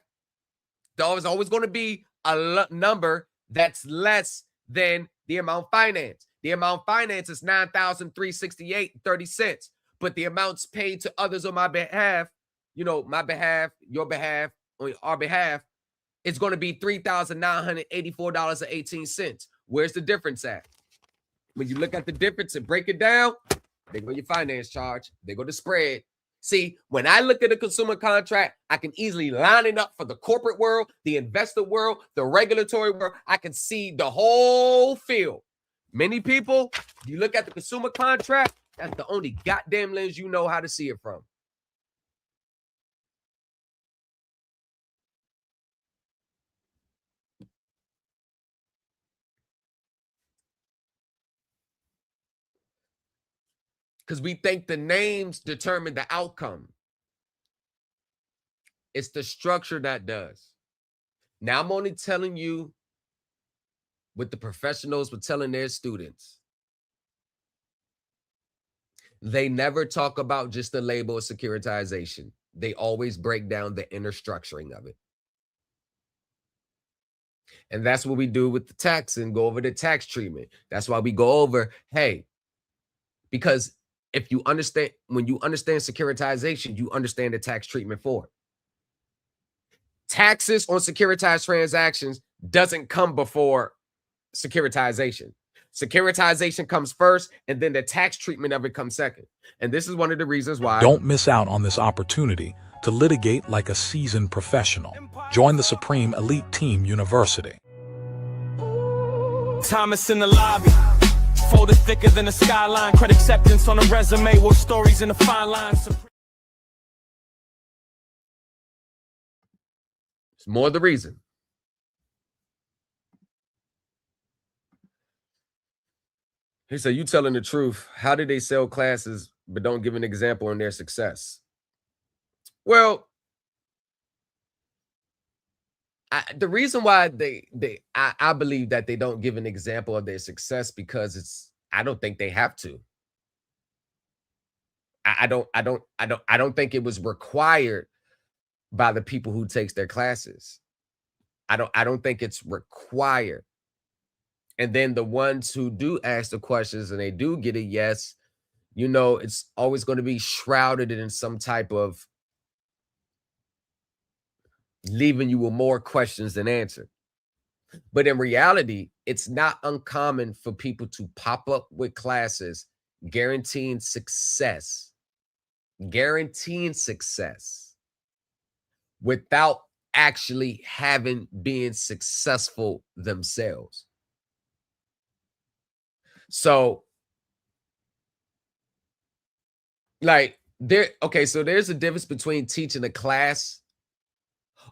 There's always going to be a number that's less than the amount financed. The amount financed is $9,368.30. But the amounts paid to others on my behalf, my behalf, your behalf, on our behalf, it's going to be $3,984.18. Where's the difference at? When you look at the difference and break it down, they go your finance charge, they go the spread. See, when I look at a consumer contract, I can easily line it up for the corporate world, the investor world, the regulatory world. I can see the whole field. Many people, you look at the consumer contract, that's the only goddamn lens you know how to see it from. because we think the names determine the outcome. It's the structure that does. Now, I'm only telling you what the professionals were telling their students. They never talk about just the label of securitization. They always break down the inner structuring of it. And that's what we do with the tax and go over the tax treatment. That's why we go over, hey, because if you understand, when you understand securitization, you understand the tax treatment for it. Taxes on securitized transactions doesn't come before securitization. Securitization comes first, and then the tax treatment of it comes second. And this is one of the reasons why. Don't miss out on this opportunity to litigate like a seasoned professional. Join the Supreme Elite Team University. Thomas in the lobby, folded thicker than a skyline. Credit acceptance on a resume, war stories in the fine lines. It's more the reason. He said, you telling the truth. How did they sell classes but don't give an example on their success? Well, the reason why I believe that they don't give an example of their success because I don't think they have to. I don't think it was required by the people who takes their classes. I don't think it's required. And then the ones who do ask the questions and they do get a yes, you know, it's always going to be shrouded in some type of leaving you with more questions than answer. But in reality, it's not uncommon for people to pop up with classes guaranteeing success without actually having been successful themselves. So like so there's a difference between teaching a class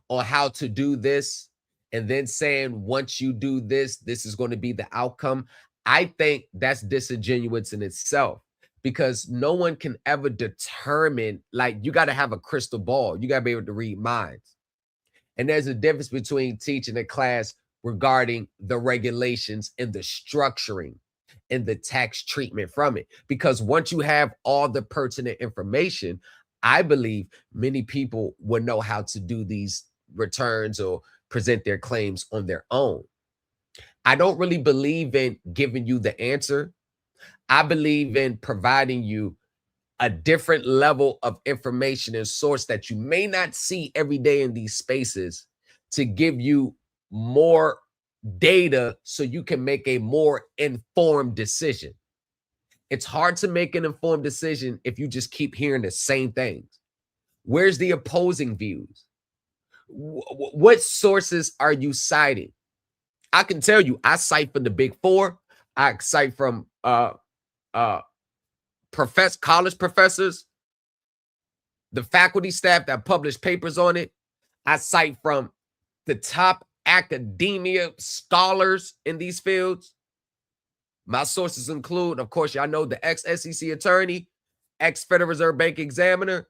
on how to do this and then saying once you do this, this is going to be the outcome. I think that's disingenuous in itself because no one can ever determine, like you got to have a crystal ball. You got to be able to read minds. And there's a difference between teaching a class regarding the regulations and the structuring and the tax treatment from it. Because once you have all the pertinent information, I believe many people will know how to do these returns or present their claims on their own. I don't really believe in giving you the answer. I believe in providing you a different level of information and source that you may not see every day in these spaces to give you more data so you can make a more informed decision. It's hard to make an informed decision if you just keep hearing the same things. Where's the opposing views? What sources are you citing? I can tell you, I cite from the Big Four. I cite from college professors, the faculty staff that publish papers on it. I cite from the top academia scholars in these fields. My sources include, of course, y'all know the ex-SEC attorney, ex-Federal Reserve Bank examiner.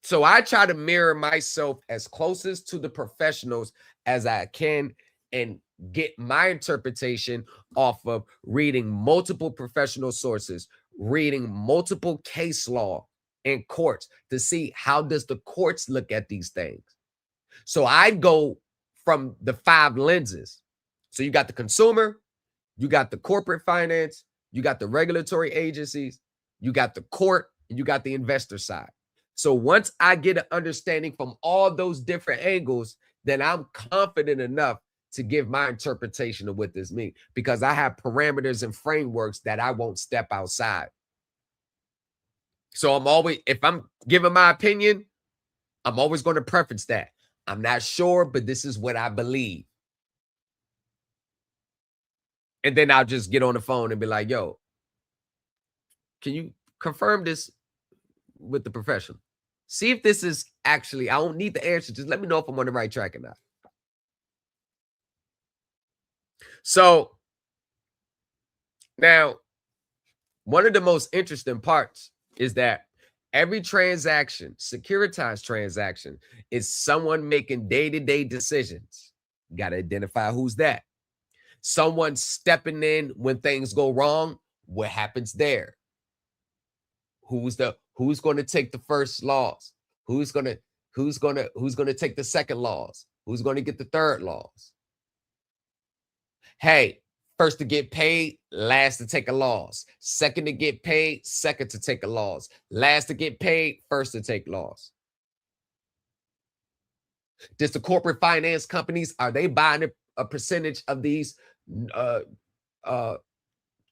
So I try to mirror myself as closest to the professionals as I can and get my interpretation off of reading multiple professional sources, reading multiple case law in courts to see how does the courts look at these things. So I go from the 5 lenses. So you got the consumer, you got the corporate finance, you got the regulatory agencies, you got the court, and you got the investor side. So once I get an understanding from all those different angles, then I'm confident enough to give my interpretation of what this means because I have parameters and frameworks that I won't step outside. So I'm always, if I'm giving my opinion, I'm always going to preference that. I'm not sure, but this is what I believe. And then I'll just get on the phone and be like, yo, can you confirm this with the professional? See if this is actually, I don't need the answer. Just let me know if I'm on the right track or not. So now One of the most interesting parts is that every transaction, securitized transaction, is someone making day-to-day decisions. You got to identify who's that. Someone stepping in when things go wrong. What happens there? Who's going to take the first loss? Who's going to take the second loss? Who's going to get the third loss? Hey, first to get paid, last to take a loss. Second to get paid, second to take a loss. Last to get paid, first to take loss. Does the corporate finance companies, are they buying a percentage of these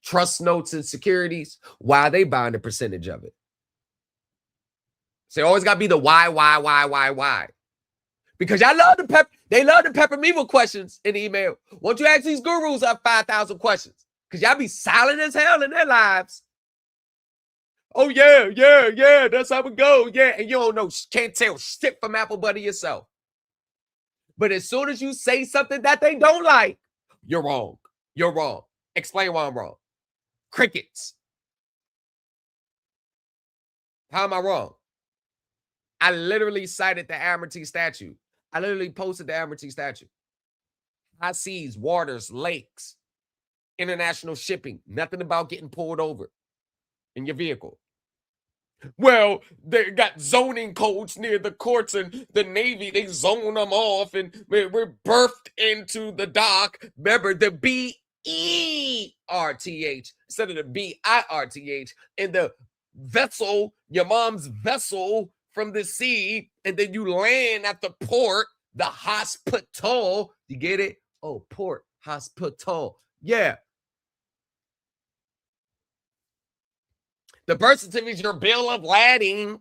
trust notes and securities? Why are they buying a percentage of it? So it always got to be the why. Because y'all love they love to pepper me with questions in the email. Won't you ask these gurus up 5,000 questions? Because y'all be silent as hell in their lives. Oh, yeah, that's how it go. Yeah, and you don't know, can't tell shit from apple butter yourself. But as soon as you say something that they don't like, you're wrong. You're wrong. Explain why I'm wrong. Crickets. How am I wrong? I literally cited the Amity statute. I literally posted the Amity statute. High seas, waters, lakes, international shipping. Nothing about getting pulled over in your vehicle. Well, they got zoning codes near the courts and the Navy. They zone them off and we're birthed into the dock. Remember, the B-E-R-T-H instead of the B-I-R-T-H. And the vessel, your mom's vessel from the sea, and then you land at the port, the hospital. You get it? Oh, port, hospital. Yeah. The birth certificate is your bill of lading.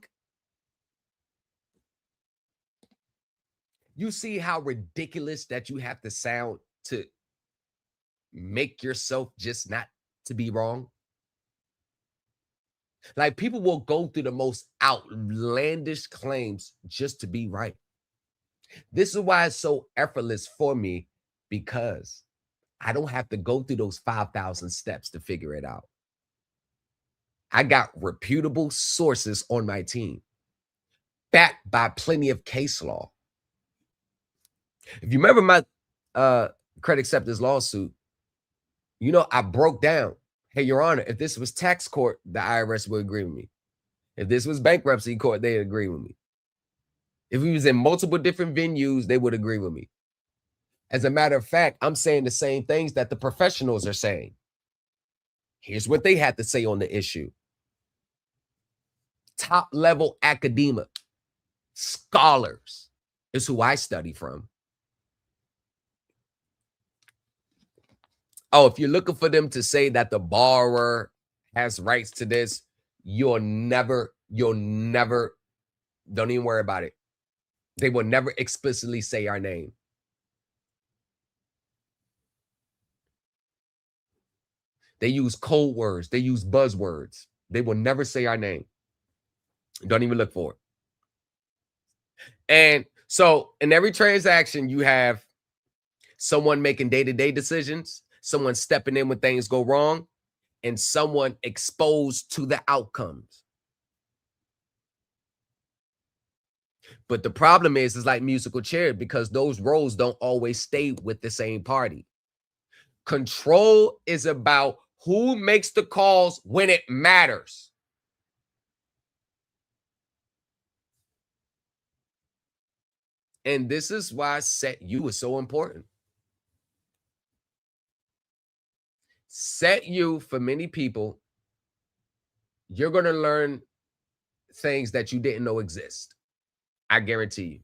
You see how ridiculous that you have to sound to make yourself just not to be wrong? Like, people will go through the most outlandish claims just to be right. This is why it's so effortless for me, because I don't have to go through those 5,000 steps to figure it out. I got reputable sources on my team, backed by plenty of case law. If you remember my credit acceptance lawsuit, you know, I broke down, hey, Your Honor, if this was tax court, the IRS would agree with me. If this was bankruptcy court, they'd agree with me. If we was in multiple different venues, they would agree with me. As a matter of fact, I'm saying the same things that the professionals are saying. Here's what they had to say on the issue. Top level academia, scholars is who I study from. Oh, if you're looking for them to say that the borrower has rights to this, you'll never, don't even worry about it. They will never explicitly say our name. They use code words. They use buzzwords. They will never say our name. Don't even look for it. And so in every transaction, you have someone making day-to-day decisions, someone stepping in when things go wrong, and someone exposed to the outcomes. But the problem is like musical chair, because those roles don't always stay with the same party. Control is about who makes the calls when it matters. And this is why set you is so important. Set you, for many people, you're going to learn things that you didn't know exist. I guarantee you.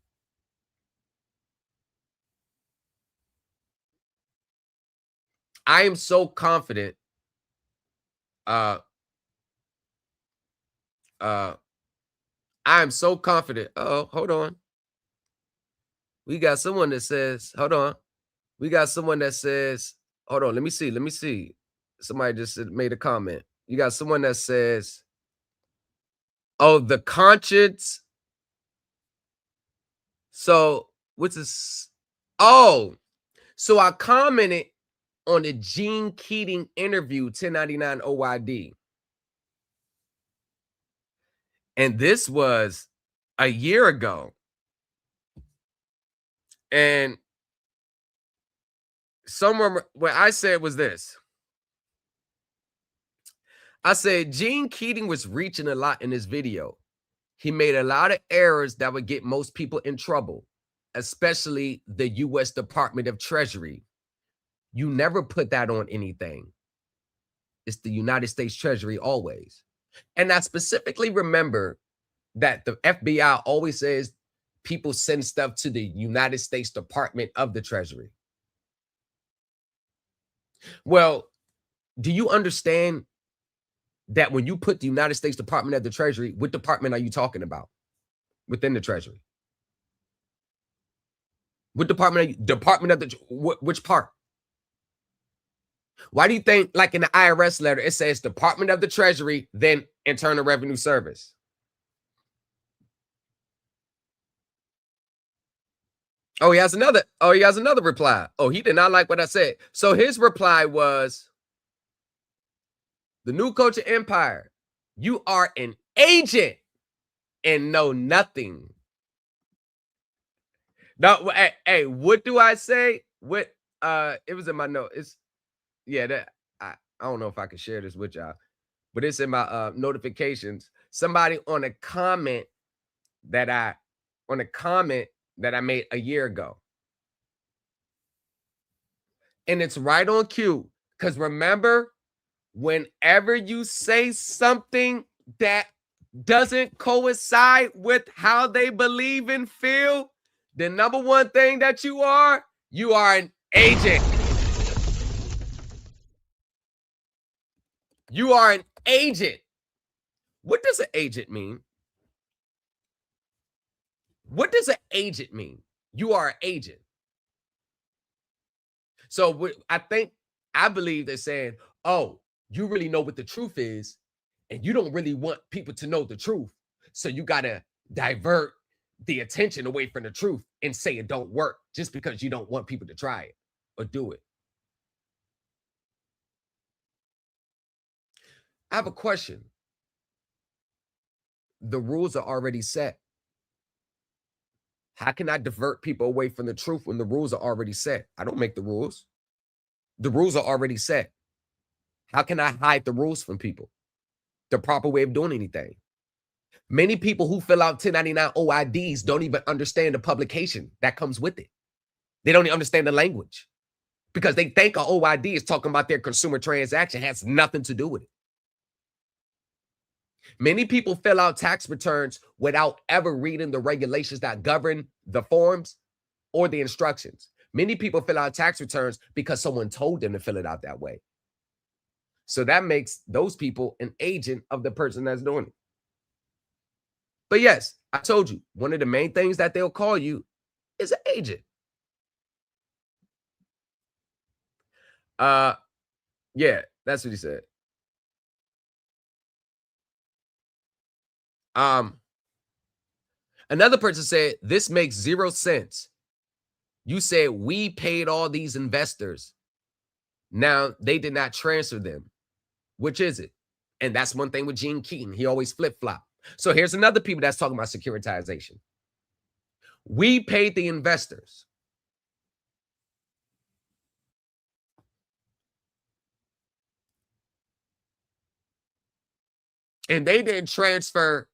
I am so confident. I am so confident. Oh, hold on. We got someone that says, hold on. We got someone that says, hold on. Let me see. Somebody just made a comment. You got someone that says, oh, the conscience. So, what's this? Oh, so I commented on the Gene Keating interview, 1099 OYD. And this was a year ago. And somewhere what I said was this. I said Gene Keating was reaching a lot in this video. He made a lot of errors that would get most people in trouble, especially the U.S. Department of Treasury. You never put that on anything. It's the United States Treasury always. And I specifically remember that the FBI always says people send stuff to the United States Department of the Treasury. Well, do you understand that when you put the United States Department of the Treasury, what department are you talking about within the Treasury? What department are you? Department of the which part? Why do you think, like in the IRS letter, it says Department of the Treasury, then Internal Revenue Service? Oh, he has another reply. Oh, he did not like what I said. So his reply was, the new coach of Empire, you are an agent and know nothing. No, hey, what do I say? What it was in my note. It's that I don't know if I can share this with y'all, but it's in my notifications. Somebody on a comment that I made a year ago. And it's right on cue. Because remember, whenever you say something that doesn't coincide with how they believe and feel, the number one thing that you are an agent. You are an agent. What does an agent mean? What does an agent mean? You are an agent. So I believe they're saying, oh, you really know what the truth is, and you don't really want people to know the truth. So you got to divert the attention away from the truth and say it don't work just because you don't want people to try it or do it. I have a question. The rules are already set. How can I divert people away from the truth when the rules are already set? I don't make the rules. The rules are already set. How can I hide the rules from people? The proper way of doing anything. Many people who fill out 1099 OIDs don't even understand the publication that comes with it. They don't even understand the language because they think an OID is talking about their consumer transaction. It has nothing to do with it. Many people fill out tax returns without ever reading the regulations that govern the forms or the instructions. Many people fill out tax returns because someone told them to fill it out that way. So that makes those people an agent of the person that's doing it. But yes, I told you, one of the main things that they'll call you is an agent. Yeah, that's what he said. Another person said, this makes 0 sense. You said we paid all these investors. Now they did not transfer them. Which is it? And that's one thing with Gene Keating. He always flip-flop. So here's another people that's talking about securitization. We paid the investors. And they didn't transfer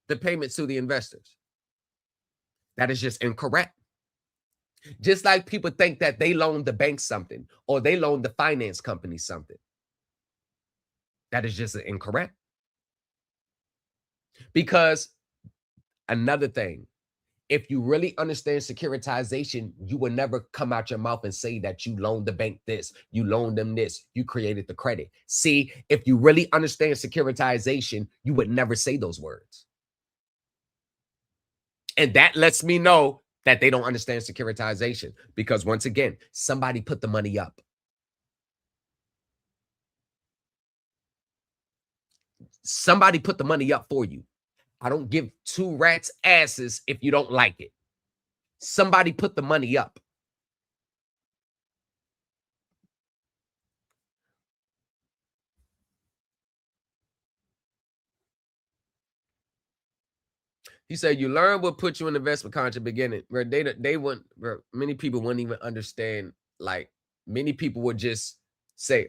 the payments to the investors. That is just incorrect. Just like people think that they loaned the bank something or they loaned the finance company something. That is just incorrect. Because another thing, if you really understand securitization, you will never come out your mouth and say that you loaned the bank this, you loaned them this, you created the credit. See, if you really understand securitization, you would never say those words. And that lets me know that they don't understand securitization because once again, somebody put the money up. Somebody put the money up for you. I don't give two rats asses if you don't like it. Somebody put the money up. He said you learn what put you in investment contract beginning, where they wouldn't, where many people wouldn't even understand. Like many people would just say,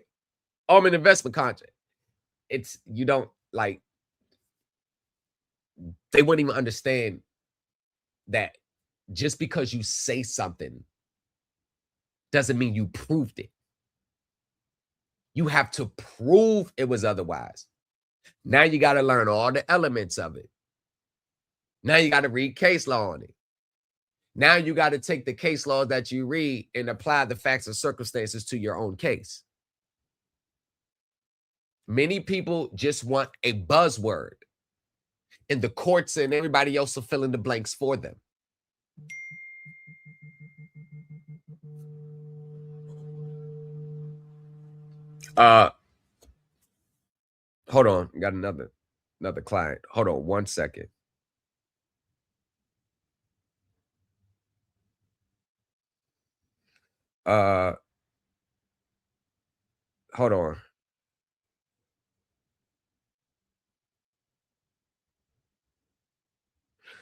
"Oh, I'm an investment contract." It's you don't like. They wouldn't even understand that just because you say something doesn't mean you proved it. You have to prove it was otherwise. Now you got to learn all the elements of it. Now you got to read case law on it. Now you got to take the case law that you read and apply the facts and circumstances to your own case. Many people just want a buzzword, and the courts and everybody else will fill in the blanks for them. Hold on. Got another client. Hold on 1 second. Hold on.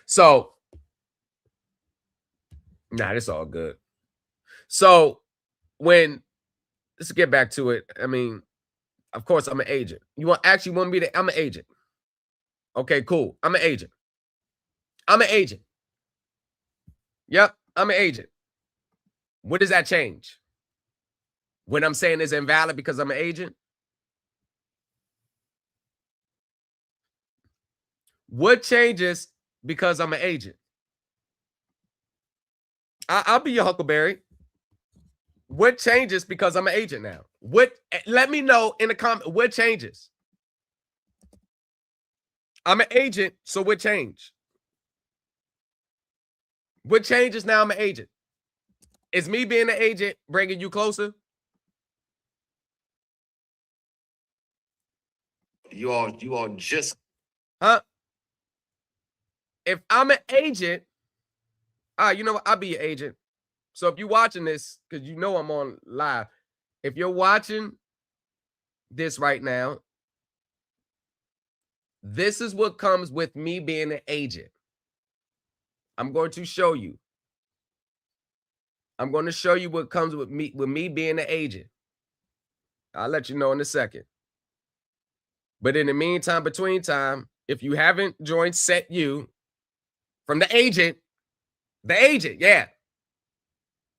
So, nah, it's all good. So, let's get back to it. I mean, of course, I'm an agent. You want me to? I'm an agent. Okay, cool. I'm an agent. I'm an agent. Yep, I'm an agent. What does that change? When I'm saying it's invalid because I'm an agent? What changes because I'm an agent? I'll be your Huckleberry. What changes because I'm an agent now? Let me know in the comment. What changes? I'm an agent, so what changed? What changes now I'm an agent? Is me being an agent bringing you closer? You all just... Huh? If I'm an agent, you know what? I'll be your agent. So if you're watching this, because you know I'm on live, if you're watching this right now, this is what comes with me being an agent. I'm going to show you. I'm going to show you what comes with me being an agent. I'll let you know in a second. But in the meantime, between time, if you haven't joined Set You from the agent, yeah.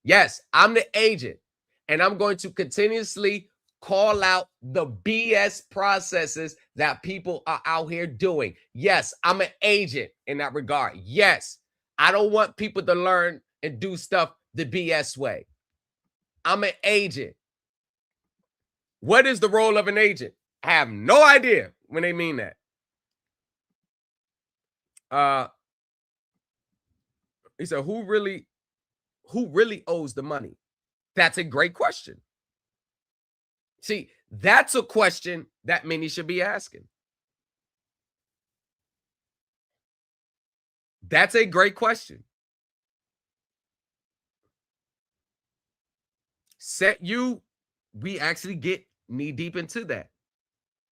Yes, I'm the agent. And I'm going to continuously call out the BS processes that people are out here doing. Yes, I'm an agent in that regard. Yes, I don't want people to learn and do stuff the BS way. I'm an agent. What is the role of an agent? I have no idea when they mean that. He said, who really owes the money? That's a great question. See, that's a question that many should be asking. That's a great question. Set You, we actually get knee deep into that.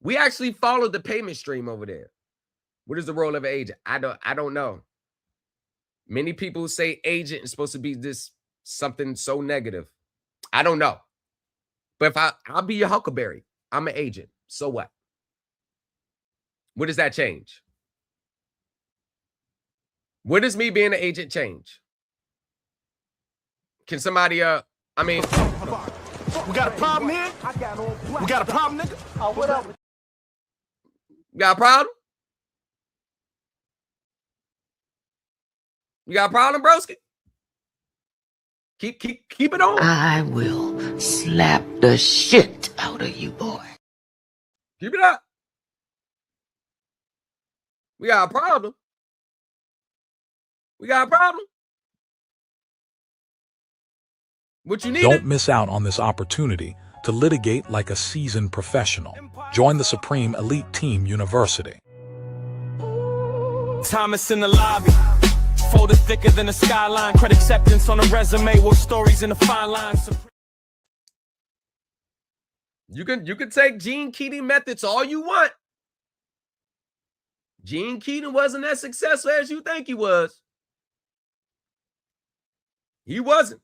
We actually follow the payment stream over there. What is the role of an agent? I don't know. Many people say agent is supposed to be this something so negative. I don't know. But if I'll be your Huckleberry. I'm an agent. So what? What does that change? What does me being an agent change? Can somebody I mean, We got a problem here? We got a problem, nigga? Oh, what up? you got a problem? You got a problem, broski? Keep it on. I will slap the shit out of you, boy. Keep it up. We got a problem. We got a problem. What you need? Don't miss out on this opportunity to litigate like a seasoned professional. Join the Supreme Elite Team University. Thomas in the lobby. Folded thicker than a skyline. Credit acceptance on a resume with stories in the fine lines. You can take Gene Keating methods all you want. Gene Keaton wasn't as successful as you think he was. He wasn't.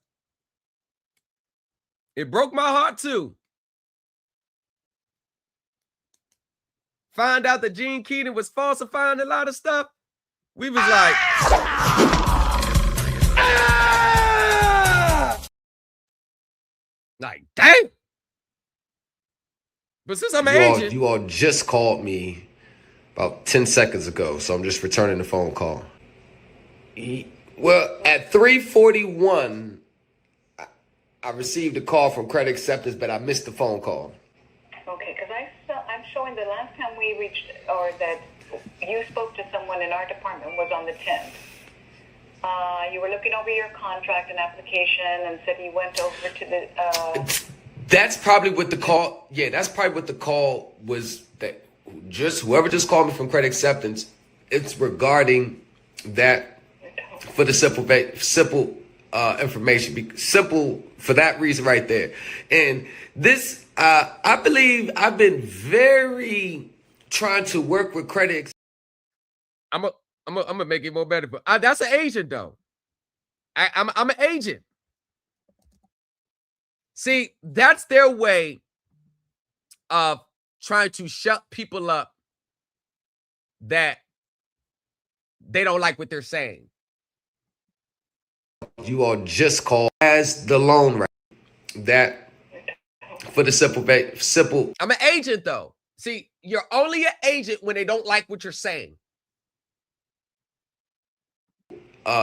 It broke my heart too. Find out that Gene Keaton was falsifying a lot of stuff. We was like, like, dang. But since I'm an agent, you all just called me about 10 seconds ago, so I'm just returning the phone call. Well, at 3:41, I received a call from Credit Acceptance, but I missed the phone call. Okay, because I'm showing the last time we reached, or that you spoke to someone in our department was on the 10th. You were looking over your contract and application and said you went over to the... That's probably what the call, yeah, that's probably what the call was, that just whoever just called me from Credit Acceptance, it's regarding that for the simple information, simple for that reason right there. And this, I believe I've been very trying to work with credit. I'm gonna make it more better. But that's an agent though. I'm an agent. See, that's their way of trying to shut people up that they don't like what they're saying. You all just called as the loan right that for the simple. I'm an agent though. See, you're only an agent when they don't like what you're saying.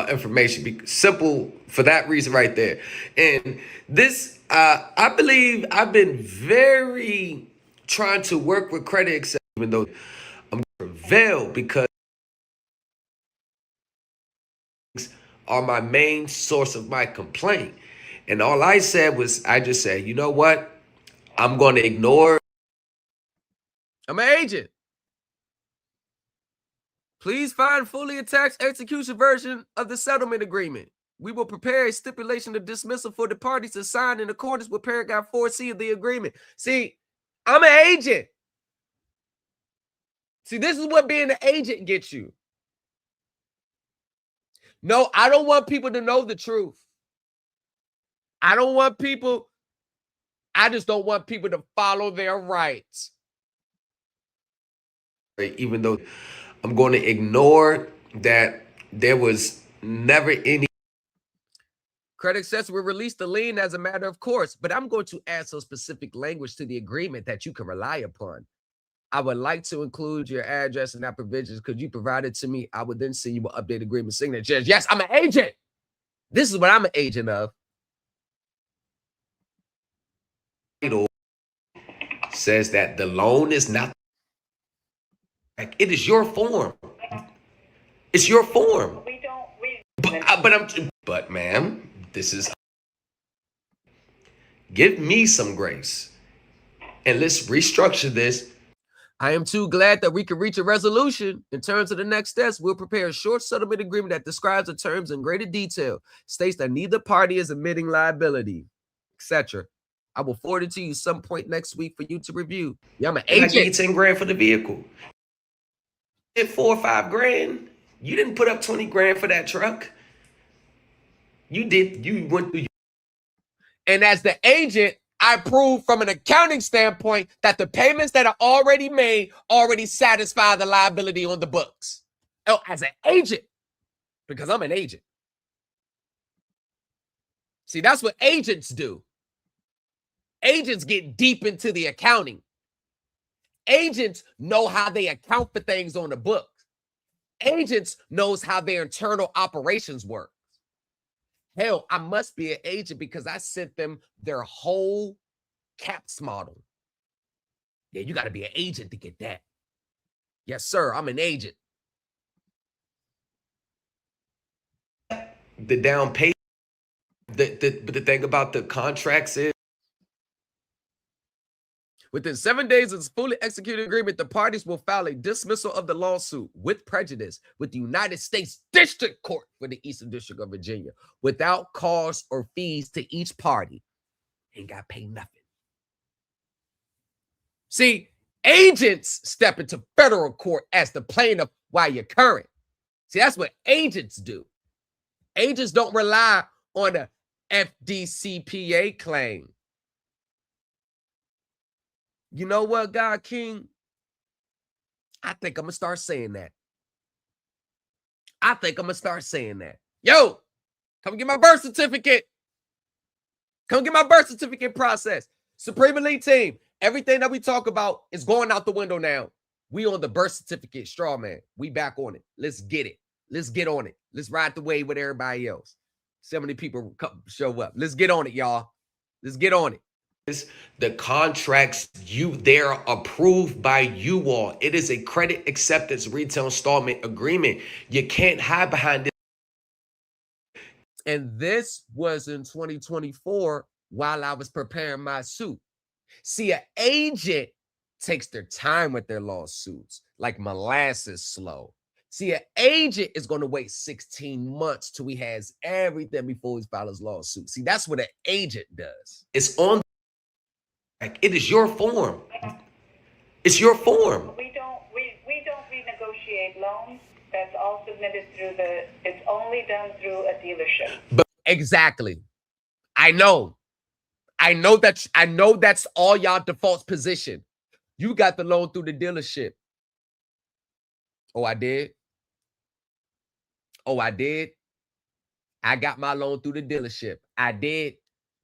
Information simple for that reason right there. And this, I believe I've been very trying to work with Credit Acceptance, even though I'm going to prevail, because are my main source of my complaint. And all I said was, I just said, you know what? I'm going to ignore. I'm an agent. Please find fully attached execution version of the settlement agreement. We will prepare a stipulation of dismissal for the parties to sign in accordance with paragraph 4C of the agreement. See, I'm an agent. See, this is what being an agent gets you. No, I don't want people to know the truth. I just don't want people to follow their rights. Even though I'm going to ignore that there was never any. Credit Acceptance will release the lien as a matter of course, but I'm going to add some specific language to the agreement that you can rely upon. I would like to include your address and that provisions. Could you provide it to me? I would then send you an updated agreement signature. Yes, I'm an agent. This is what I'm an agent of. Says that the loan is not, like, it is your form. It's your form. But ma'am, this is, give me some grace and let's restructure this. I am too glad that we can reach a resolution. In terms of the next steps, we'll prepare a short settlement agreement that describes the terms in greater detail, states that neither party is admitting liability, etc. I will forward it to you some point next week for you to review. Yeah, I'm an agent. I gave you 10 grand for the vehicle. Did 4 or 5 grand. You didn't put up 20 grand for that truck. You did. You went through. And as the agent, I prove from an accounting standpoint that the payments that are already made already satisfy the liability on the books. Oh, as an agent, because I'm an agent. See, that's what agents do. Agents get deep into the accounting. Agents know how they account for things on the books. Agents knows how their internal operations work. Hell, I must be an agent because I sent them their whole CAPS model. Yeah, you got to be an agent to get that. Yes, sir, I'm an agent. The down payment. But the thing about the contracts is, within 7 days of this fully executed agreement, the parties will file a dismissal of the lawsuit with prejudice with the United States District Court for the Eastern District of Virginia without costs or fees to each party. Ain't got to pay nothing. See, agents step into federal court as the plaintiff while you're current. See, that's what agents do. Agents don't rely on a FDCPA claim. You know what, God King? I think I'm going to start saying that. Yo, come get my birth certificate. Come get my birth certificate process. Supreme Elite team, everything that we talk about is going out the window now. We on the birth certificate straw man. We back on it. Let's get it. Let's get on it. Let's ride the wave with everybody else. See how many people show up. Let's get on it, y'all. Let's get on it. The contracts, they're approved by you all. It is a credit acceptance retail installment agreement. You can't hide behind it. And this was in 2024 while I was preparing my suit. See, an agent takes their time with their lawsuits, like molasses slow. See, an agent is going to wait 16 months till he has everything before he files his lawsuit. See, that's what an agent does. It's on. It is your form. It's your form. We don't renegotiate loans. That's all submitted through it's only done through a dealership. But exactly. I know that's all y'all default position. You got the loan through the dealership. Oh, I did. I got my loan through the dealership. I did.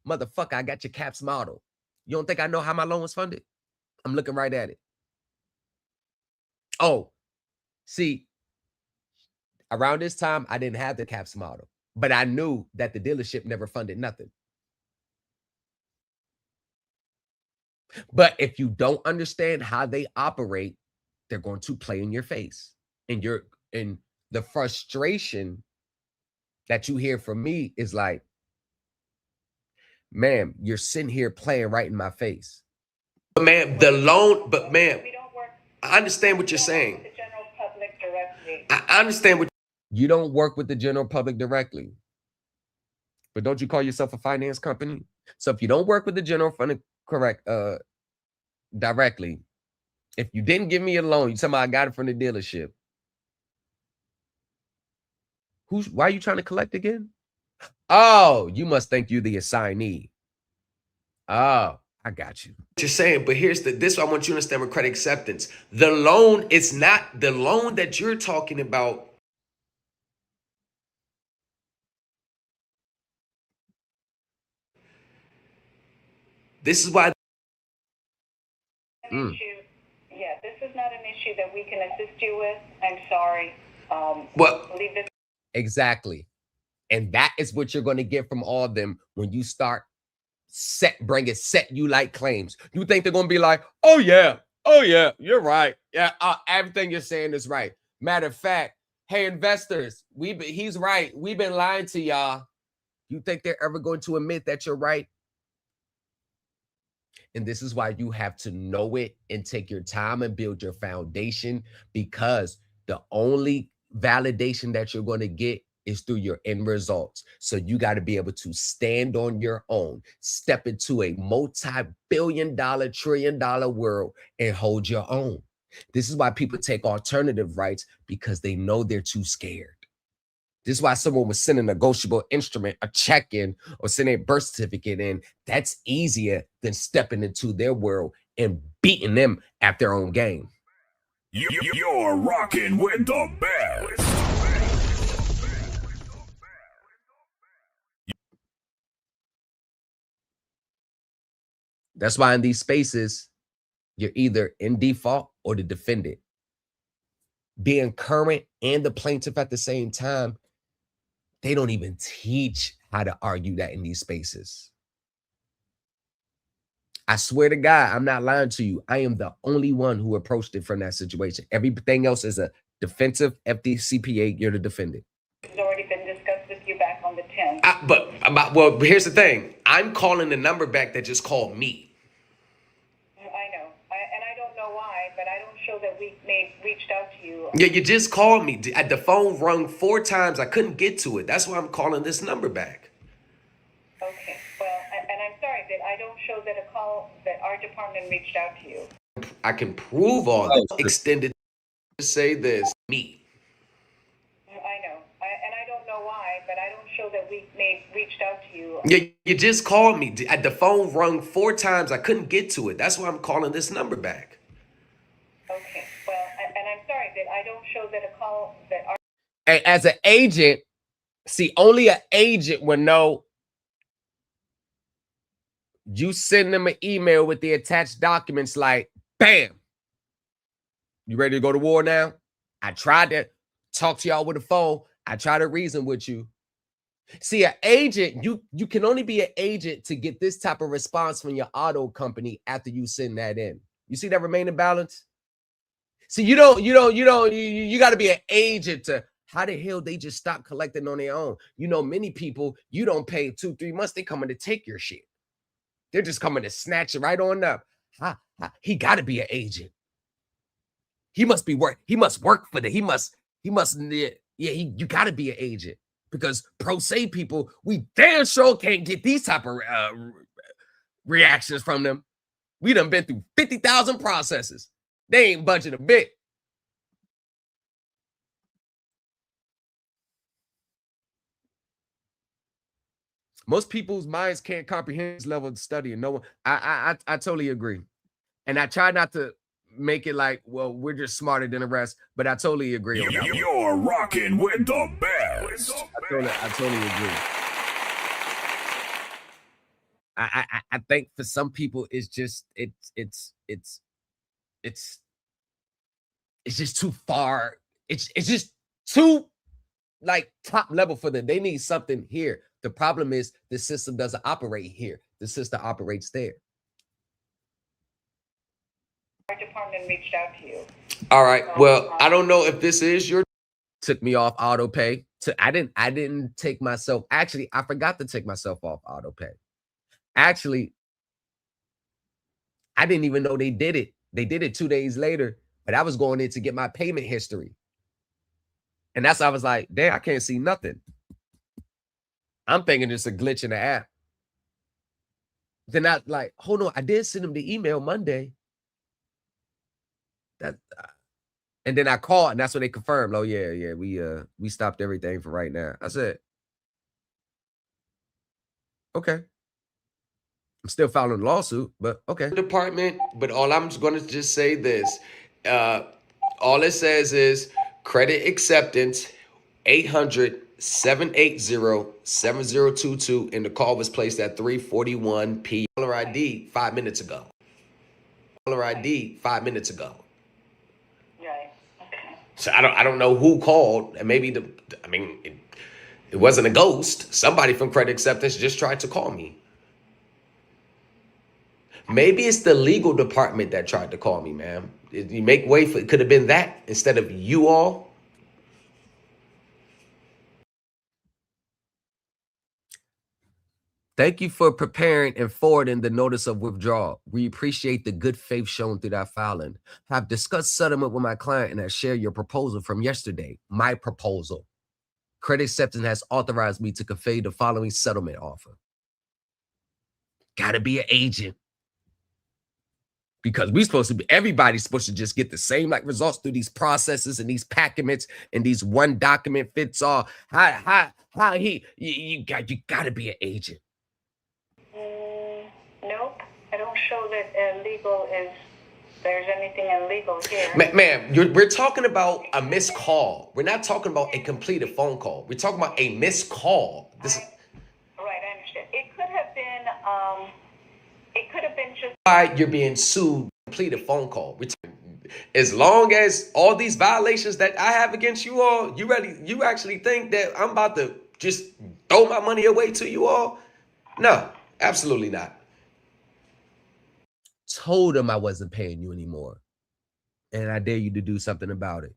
Motherfucker, I got your caps model. You don't think I know how my loan was funded? I'm looking right at it. Oh, see, around this time, I didn't have the caps model, but I knew that the dealership never funded nothing. But if you don't understand how they operate, they're going to play in your face. And the frustration that you hear from me is like, ma'am, you're sitting here playing right in my face. But ma'am, I understand what you're saying. The general public directly. I understand what you don't work with the general public directly. But don't you call yourself a finance company? So if you don't work with the general fund directly, if you didn't give me a loan, you somehow got it from the dealership. Why are you trying to collect again? Oh, you must think you're the assignee. Oh, I got you. What you're saying, but this I want you to understand with credit acceptance. The loan, it's not the loan that you're talking about. This is why. Yeah, this is not an issue that we can assist you with. I'm sorry. Leave this. Exactly. And that is what you're going to get from all of them when you start set you like claims. You think they're going to be like, oh yeah, you're right. Yeah, everything you're saying is right. Matter of fact, hey, investors, he's right. We've been lying to y'all. You think they're ever going to admit that you're right? And this is why you have to know it and take your time and build your foundation, because the only validation that you're going to get is through your end results. So you got to be able to stand on your own, step into a multi-billion-dollar, trillion-dollar world and hold your own. This is why people take alternative rights, because they know they're too scared. This is why someone was sending a negotiable instrument, a check-in, or sending a birth certificate in. That's easier than stepping into their world and beating them at their own game. You're rocking with the best. That's why in these spaces, you're either in default or the defendant. Being current and the plaintiff at the same time, they don't even teach how to argue that in these spaces. I swear to God, I'm not lying to you. I am the only one who approached it from that situation. Everything else is a defensive FDCPA. You're the defendant. It's already been discussed with you back on the 10th. But here's the thing. I'm calling the number back that just called me. I know. And I don't know why, but I don't show that we reached out to you. Yeah, you just called me. The phone rung 4 times. I couldn't get to it. That's why I'm calling this number back. Okay. Well, and I'm sorry that I don't show that our department reached out to you. I can prove all this extended. say this, me. I know, and I don't know why, but I don't show that we reached out to you. Yeah, you just called me. The phone rung 4 times. I couldn't get to it. That's why I'm calling this number back. Okay, well, and I'm sorry that I don't show that a call that our Hey, as an agent, see, only an agent would know. You send them an email with the attached documents like, bam, you ready to go to war now? I tried to talk to y'all with the phone. I try to reason with you. See, an agent, you can only be an agent to get this type of response from your auto company after you send that in. You see that remaining balance? See, you got to be an agent to, how the hell they just stop collecting on their own? You know, many people, you don't pay 2-3 months, they coming to take your shit. They're just coming to snatch it right on up. He got to be an agent. He must be work. He must work for the. He must. You got to be an agent because pro se people, we damn sure can't get these type of reactions from them. We done been through 50,000 processes. They ain't budging a bit. Most people's minds can't comprehend this level of study, and no one. I totally agree, and I try not to make it like, well, we're just smarter than the rest, but I totally agree on that one. You're rocking with the best. I totally agree. I think for some people it's just it's just too far. It's just too like top level for them. They need something here. The problem is the system doesn't operate here. The system operates there. our department reached out to you. All right. Well, I don't know if this is your. Took me off auto pay. I didn't take myself. Actually, I forgot to take myself off auto pay. Actually, I didn't even know they did it. They did it 2 days later, but I was going in to get my payment history. And that's why I was like, damn, I can't see nothing. I'm thinking it's a glitch in the app. Then I like, hold on, I did send them the email Monday. And then I called, and that's when they confirmed. Oh, yeah, we stopped everything for right now. I said, okay. I'm still filing a lawsuit, but okay. Department, but all I'm going to just say this. All it says is credit acceptance 800-780-7022, and the call was placed at 3:41 p.m. Caller ID 5 minutes ago. Caller ID 5 minutes ago. Right. Okay. So I don't know who called, and maybe it wasn't a ghost. Somebody from credit acceptance just tried to call me. Maybe it's the legal department that tried to call me, man. You make way for it. Could have been that instead of you all. Thank you for preparing and forwarding the notice of withdrawal. We appreciate the good faith shown through that filing. I've discussed settlement with my client and I share your proposal from yesterday. My proposal. Credit acceptance has authorized me to convey the following settlement offer. Gotta be an agent. Because everybody's supposed to just get the same like results through these processes and these packages and these one document fits all. You gotta be an agent. Nope, I don't show that there's anything illegal here. Ma'am, we're talking about a missed call. We're not talking about a completed phone call. We're talking about a missed call. Right, I understand. It could have been just why you're being sued. Completed phone call. As long as all these violations that I have against you all, you actually think that I'm about to just throw my money away to you all? No, absolutely not. Told them I wasn't paying you anymore. And I dare you to do something about it.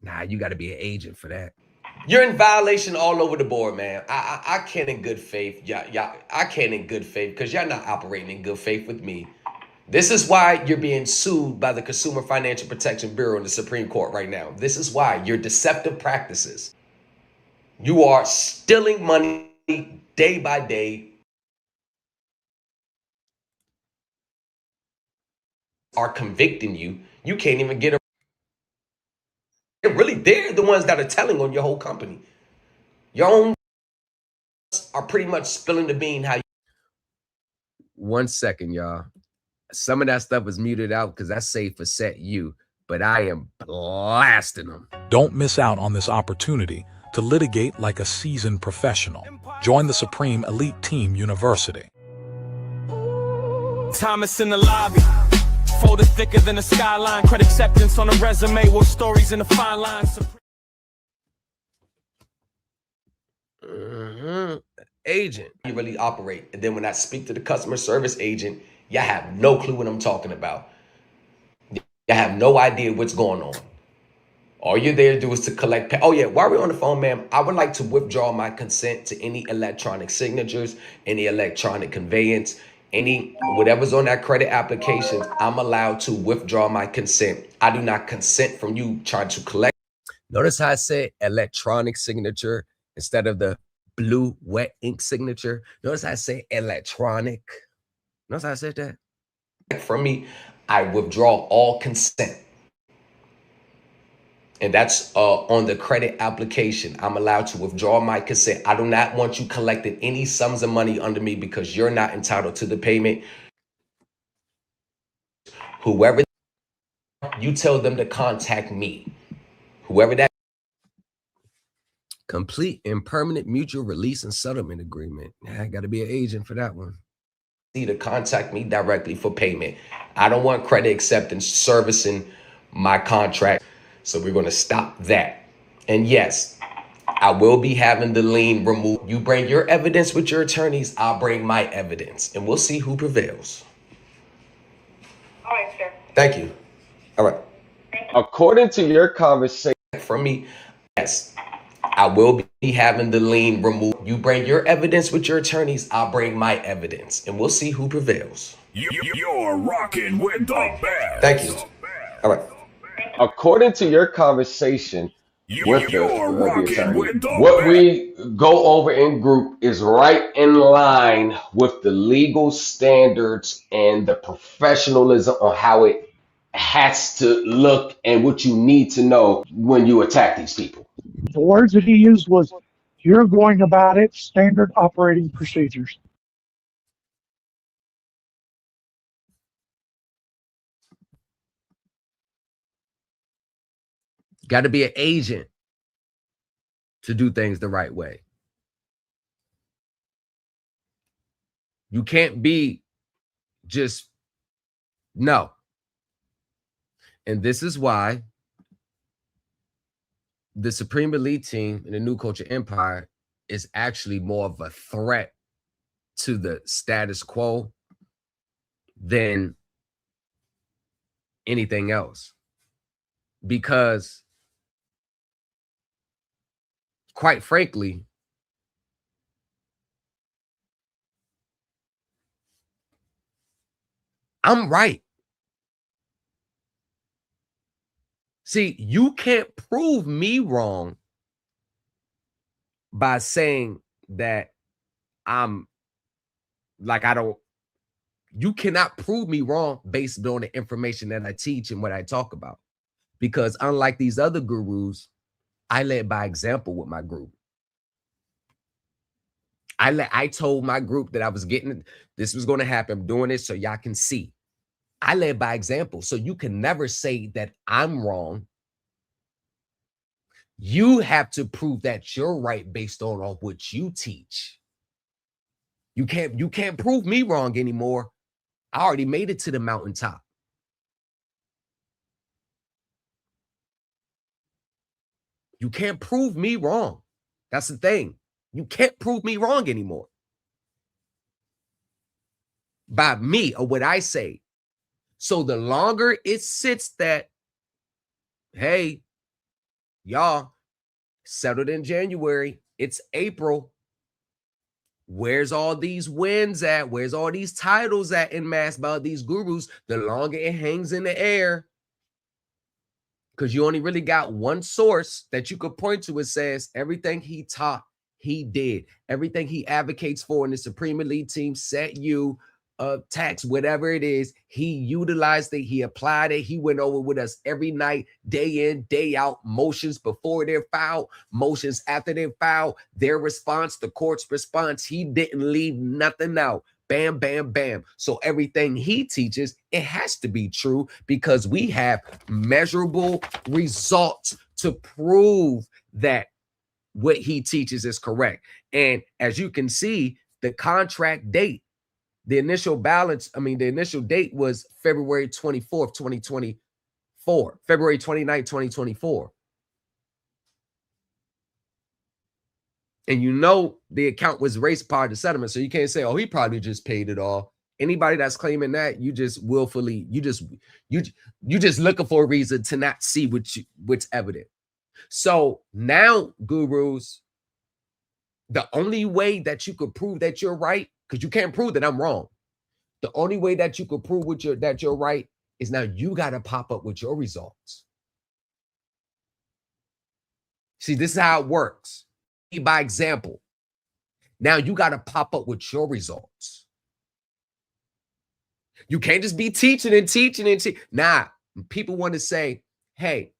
Nah, you got to be an agent for that. You're in violation all over the board, man. I can't in good faith. I can't in good faith because y'all not operating in good faith with me. This is why you're being sued by the Consumer Financial Protection Bureau in the Supreme Court right now. This is why your deceptive practices. You are stealing money day by day. Are convicting you. You can't even get a they're the ones that are telling on your whole company. Your own are pretty much spilling the bean how you. 1 second, y'all. Some of that stuff was muted out because that's safe for set you, but I am blasting them. Don't miss out on this opportunity to litigate like a seasoned professional. Join the Supreme Elite Team University. Thomas in the lobby, folded thicker than a skyline. Credit acceptance on a resume, war stories in the fine lines. Agent. You really operate. And then when I speak to the customer service agent, y'all have no clue what I'm talking about. Y'all have no idea what's going on. All you're there to do is to collect pay. Oh yeah, while we're on the phone, ma'am, I would like to withdraw my consent to any electronic signatures, any electronic conveyance, any whatever's on that credit application. I'm allowed to withdraw my consent. I do not consent from you trying to collect. Notice how I said electronic signature instead of the blue wet ink signature. Notice how I say electronic. Notice how I said that? From me. I withdraw all consent. And that's on the credit application. I'm allowed to withdraw my consent. I do not want you collecting any sums of money under me because you're not entitled to the payment. Whoever, you tell them to contact me. Whoever that. Complete and permanent mutual release and settlement agreement. I got to be an agent for that one. To contact me directly for payment. I don't want credit acceptance servicing my contract. So we're going to stop that. And yes, I will be having the lien removed. You bring your evidence with your attorneys. I'll bring my evidence and we'll see who prevails. All right, sir. Thank you. All right. According to your conversation from me, yes, I will be having the lien removed. You bring your evidence with your attorneys. I'll bring my evidence and we'll see who prevails. You're rocking with the best. Thank you. All right. according to your conversation with the attorney, with the what we go over in group is right in line with the legal standards and the professionalism on how it has to look and what you need to know when you attack these people. The words that he used was, "You're going about it standard operating procedures." Got to be an agent to do things the right way. You can't be just, no. And this is why the Supreme Elite Team in the New Culture Empire is actually more of a threat to the status quo than anything else. Because, quite frankly, I'm right. See, you can't prove me wrong by saying that I'm like, you cannot prove me wrong based on the information that I teach and what I talk about. Because unlike these other gurus, I led by example with my group. I told my group that I was getting, this was going to happen. I'm doing this so y'all can see. I led by example. So you can never say that I'm wrong. You have to prove that you're right based on what you teach. You can't prove me wrong anymore. I already made it to the mountaintop. You can't prove me wrong. That's the thing. You can't prove me wrong anymore. By me or what I say. So the longer it sits that, hey, y'all, settled in January, it's April. Where's all these wins at? Where's all these titles at in mass about these gurus? The longer it hangs in the air, because you only really got one source that you could point to. It says everything he taught, he did. Everything he advocates for in the Supreme Elite Team, set you, tax, whatever it is, he utilized it, he applied it, he went over with us every night, day in, day out, motions before they're filed, motions after they're filed, their response, the court's response, he didn't leave nothing out. Bam, bam, bam. So everything he teaches, it has to be true because we have measurable results to prove that what he teaches is correct. And as you can see, the contract date, the initial balance, the initial date was February 24th, 2024, February 29th, 2024. And you know the account was raised part of the settlement. So you can't say, oh, he probably just paid it all. Anybody that's claiming that, you just willfully, you just looking for a reason to not see what's evident. So now, gurus, the only way that you could prove that you're right, because you can't prove that I'm wrong. The only way that you could prove that you're right is now you got to pop up with your results. See, this is how it works. By example. Now you got to pop up with your results. You can't just be teaching and teaching and teaching. Nah, people want to say, hey,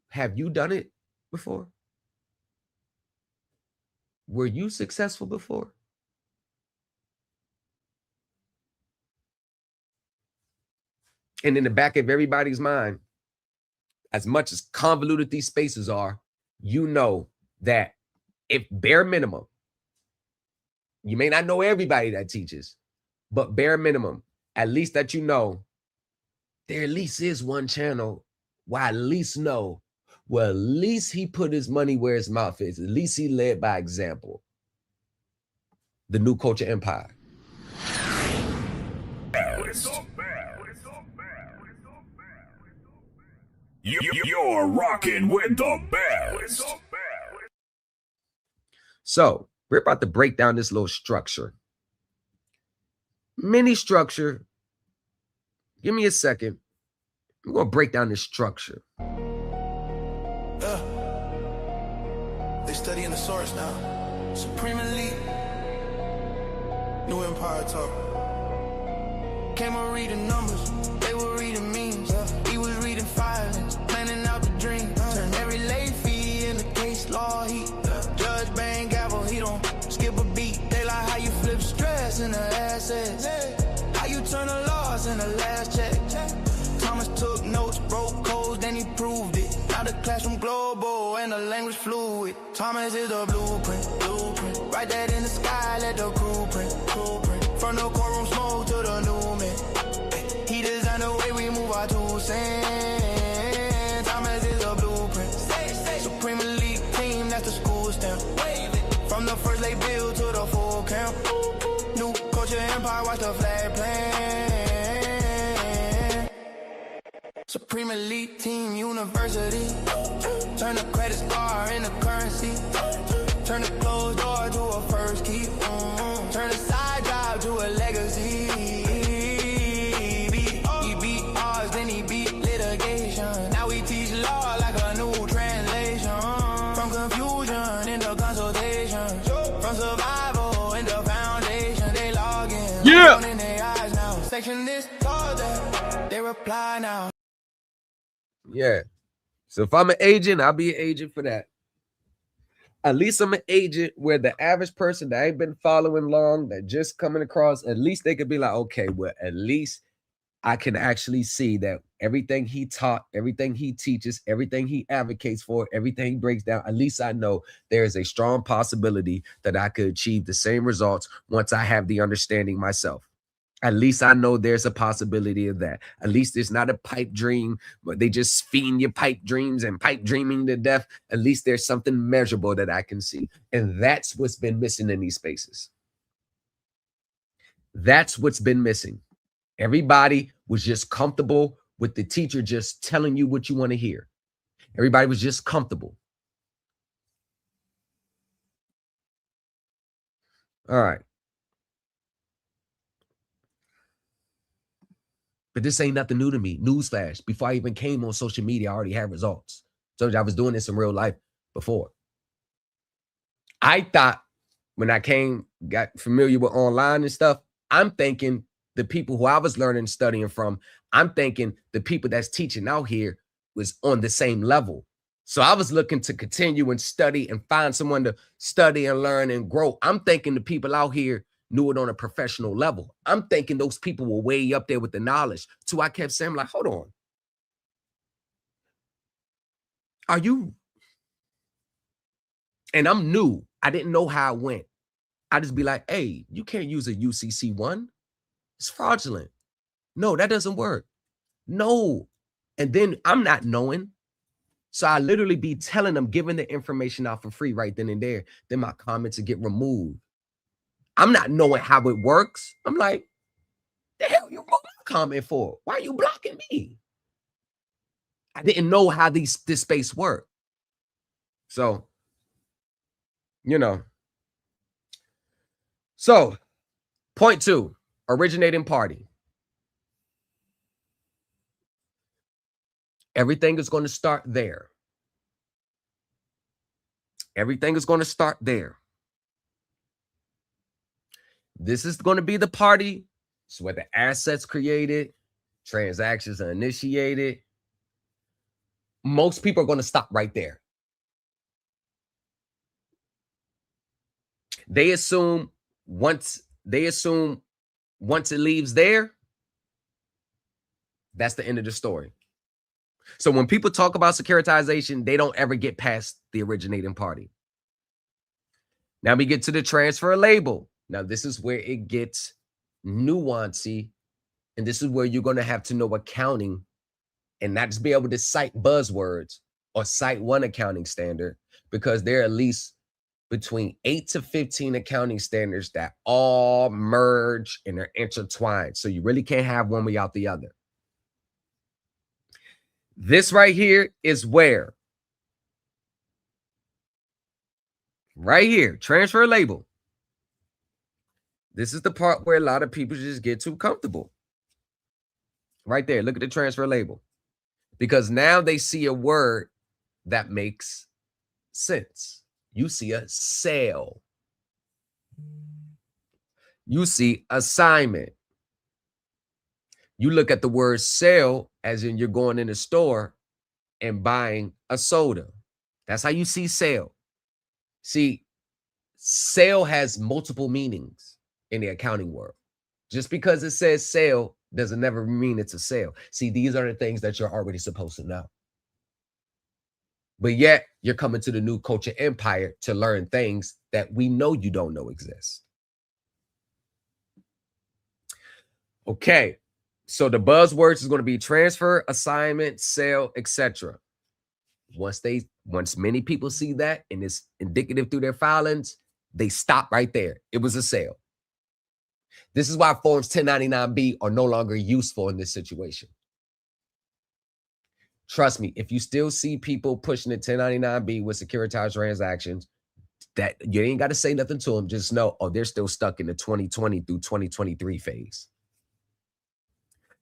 have you done it before? Were you successful before? And in the back of everybody's mind, as much as convoluted these spaces are, you know that if bare minimum, you may not know everybody that teaches, but bare minimum, at least that you know, there at least is one channel where I at least know, well, at least he put his money where his mouth is. At least he led by example. The New Culture Empire. You're rocking with the best. So we're about to break down this little structure. Mini structure. Give me a second. I'm going to break down this structure. They studying the source now. Supreme Elite. New Empire talk. Came on reading numbers. They were reading memes. He was reading filings. Planning out the dream. Turn every late fee in the case law heat. Judge bang gavel. He don't skip a beat. They like how you flip stress into assets. How you turn a loss in the last check. Thomas took notes, broke codes, then he proved it. Now the classroom global and the language fluid. Thomas is the blueprint. Write that in the sky, let the crew print. From the courtroom smoke to the new man. He designed the way we move our 2 cents. Thomas is the blueprint. Supreme Elite team, that's the school stamp. From the first lay bill to the full camp. New Culture Empire, watch the flag plan. Supreme Elite Team University. Turn the credit score into currency. Turn the closed door to a first key. Turn the side job to a legacy. He beat odds, then he beat litigation. Now we teach law like a new translation. From confusion into consultation. From survival into foundation. They log in. Yeah. In their eyes now. Section this, call that. They reply now. Yeah. So if I'm an agent, I'll be an agent for that. At least I'm an agent where the average person that ain't been following long, that just coming across, at least they could be like, okay, well, at least I can actually see that everything he taught, everything he teaches, everything he advocates for, everything he breaks down, at least I know there is a strong possibility that I could achieve the same results once I have the understanding myself. At least I know there's a possibility of that. At least it's not a pipe dream, but they just feeding you pipe dreams and pipe dreaming to death. At least there's something measurable that I can see. And that's what's been missing in these spaces. That's what's been missing. Everybody was just comfortable with the teacher just telling you what you want to hear. Everybody was just comfortable. All right. But this ain't nothing new to me. Newsflash. Before I even came on social media, I already had results. So I was doing this in real life before. I thought when I got familiar with online and stuff, I'm thinking the people who I was learning and studying from, I'm thinking the people that's teaching out here was on the same level. So I was looking to continue and study and find someone to study and learn and grow. I'm thinking the people out here knew it on a professional level. I'm thinking those people were way up there with the knowledge. So I kept saying, like, hold on. Are you? And I'm new. I didn't know how it went. I just be like, hey, you can't use a UCC1. It's fraudulent. No, that doesn't work. No. And then I'm not knowing. So I literally be telling them, giving the information out for free right then and there. Then my comments will get removed. I'm not knowing how it works. I'm like, the hell you wrote my comment for? Why are you blocking me? I didn't know how this space worked. So, you know. So, point 2, originating party. Everything is going to start there. Everything is going to start there. This is going to be the party. It's where the assets created, transactions are initiated. Most people are going to stop right there. They assume once it leaves there, that's the end of the story. So when people talk about securitization, they don't ever get past the originating party. Now we get to the transfer label. Now this is where it gets nuancy, and this is where you're going to have to know accounting and not just be able to cite buzzwords or cite one accounting standard, because there are at least between 8 to 15 accounting standards that all merge and are intertwined. So you really can't have one without the other. This right here is where, right here, transfer label. This is the part where a lot of people just get too comfortable. Right there, look at the transfer label. Because now they see a word that makes sense. You see a sale. You see assignment. You look at the word sale as in you're going in the store and buying a soda. That's how you see sale. See, sale has multiple meanings in the accounting world. Just because it says sale doesn't never mean it's a sale. See, these are the things that you're already supposed to know. But yet you're coming to the new culture empire to learn things that we know you don't know exist. Okay. So the buzzwords is going to be transfer, assignment, sale, etc. Once many people see that and it's indicative through their filings, they stop right there. It was a sale. This is why forms 1099B are no longer useful in this situation. Trust me, if you still see people pushing the 1099B with securitized transactions, that you ain't got to say nothing to them. Just know, oh, they're still stuck in the 2020 through 2023 phase.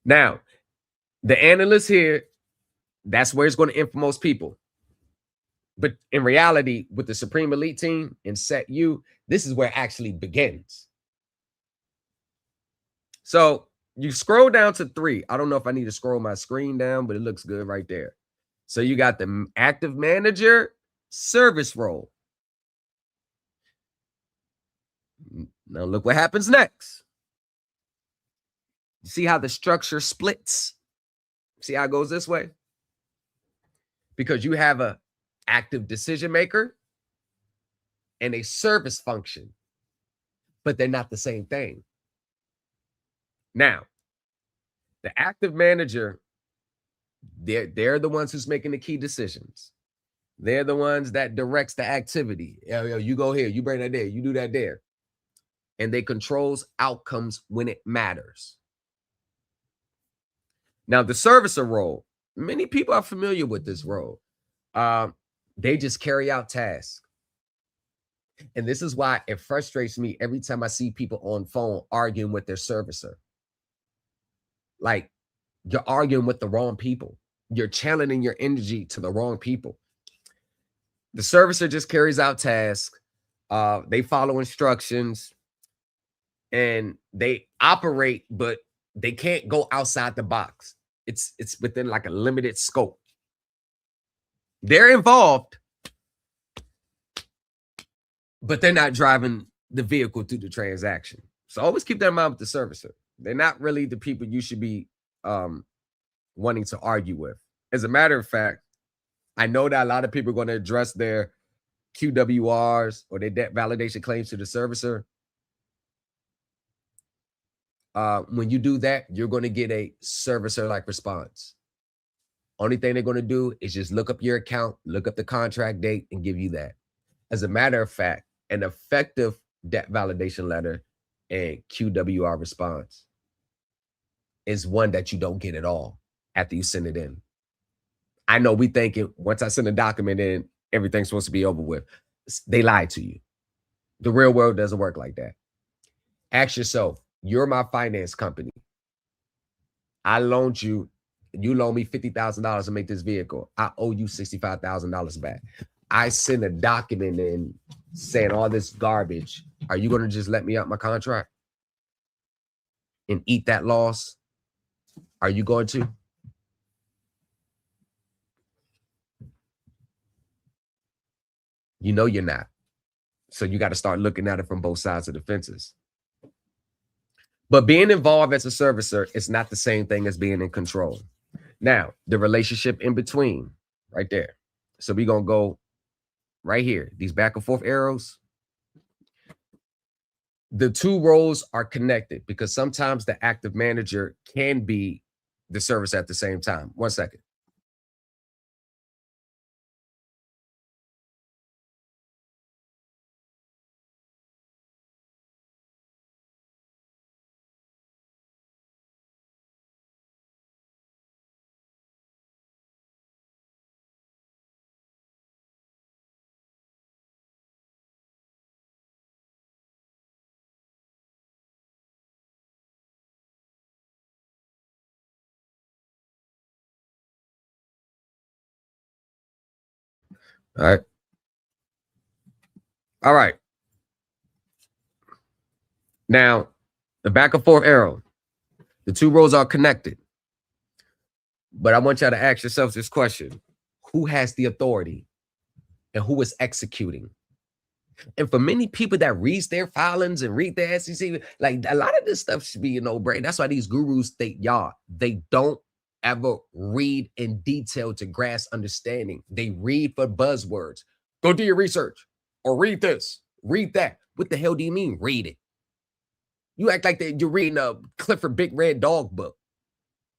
Now, the analyst here, that's where it's going to end for most people. But in reality, with the Supreme Elite team and Set U, this is where it actually begins. So you scroll down to 3. I don't know if I need to scroll my screen down, but it looks good right there. So you got the active manager service role. Now look what happens next. You see how the structure splits? See how it goes this way? Because you have a active decision maker and a service function, but they're not the same thing. Now, the active manager, they're the ones who's making the key decisions. They're the ones that directs the activity. Yo, you go here, you bring that there, you do that there. And they controls outcomes when it matters. Now, the servicer role, many people are familiar with this role. They just carry out tasks. And this is why it frustrates me every time I see people on phone arguing with their servicer. Like, you're arguing with the wrong people. You're channeling your energy to the wrong people. The servicer just carries out tasks. They follow instructions. and they operate, but they can't go outside the box. It's within like a limited scope. They're involved, but they're not driving the vehicle through the transaction. So always keep that in mind with the servicer. They're not really the people you should be wanting to argue with. As a matter of fact, I know that a lot of people are going to address their QWRs or their debt validation claims to the servicer. When you do that, you're going to get a servicer-like response. Only thing they're going to do is just look up your account, look up the contract date, and give you that. As a matter of fact, an effective debt validation letter and QWR response is one that you don't get at all after you send it in. I know we thinking once I send a document in, everything's supposed to be over with. They lied to you. The real world doesn't work like that. Ask yourself, you're my finance company. I loaned you, you loaned me $50,000 to make this vehicle. I owe you $65,000 back. I send a document in saying all this garbage. Are you going to just let me out my contract and eat that loss? Are you going to? You know you're not. So you got to start looking at it from both sides of the fences. But being involved as a servicer is not the same thing as being in control. Now, the relationship in between, right there. So we're going to go right here. These back and forth arrows. The two roles are connected because sometimes the active manager can be the servicer at the same time. 1 second. All right. All right. Now, the back and forth arrow, the two rows are connected. But I want y'all to ask yourselves this question. Who has the authority and who is executing? And for many people that reads their filings and read their SEC, like a lot of this stuff should be a no-brainer. That's why these gurus state, y'all, they don't ever read in detail to grasp understanding. They read for buzzwords. Go do your research or read this, read that. What the hell do you mean read it? You act like you're reading a Clifford Big Red Dog book.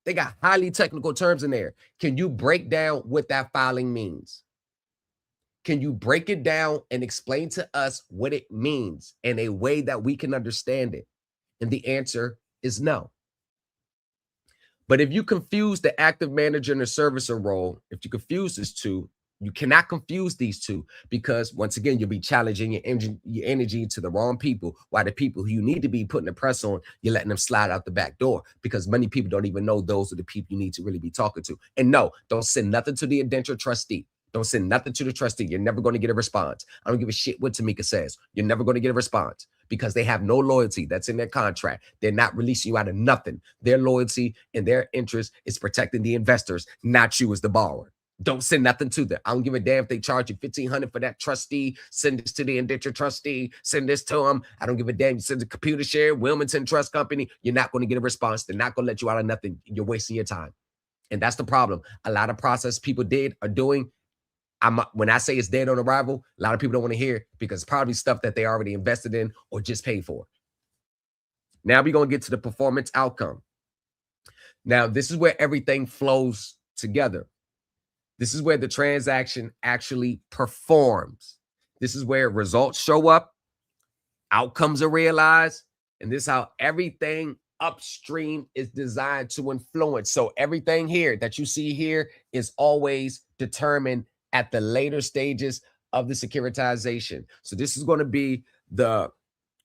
They got highly technical terms in there. Can you break down what that filing means? Can you break it down and explain to us what it means in a way that we can understand it? And the answer is no. But if you confuse the active manager and the servicer role, if you confuse these two, you cannot confuse these two because once again, you'll be challenging your energy to the wrong people, while the people who you need to be putting the press on, you're letting them slide out the back door because many people don't even know those are the people you need to really be talking to. And no, don't send nothing to the indenture trustee. Don't send nothing to the trustee. You're never going to get a response. I don't give a shit what Tamika says. You're never going to get a response because they have no loyalty. That's in their contract. They're not releasing you out of nothing. Their loyalty and their interest is protecting the investors, not you as the borrower. Don't send nothing to them. I don't give a damn if they charge you $1,500 for that trustee. Send this to the indenture trustee. Send this to them. I don't give a damn. You send the computer share, Wilmington Trust Company. You're not going to get a response. They're not going to let you out of nothing. You're wasting your time. And that's the problem. A lot of process people are doing. When I say it's dead on arrival, a lot of people don't want to hear it because it's probably stuff that they already invested in or just paid for. Now we're going to get to the performance outcome. Now, this is where everything flows together. This is where the transaction actually performs. This is where results show up, outcomes are realized, and this is how everything upstream is designed to influence. So everything here that you see here is always determined at the later stages of the securitization. So this is going to be the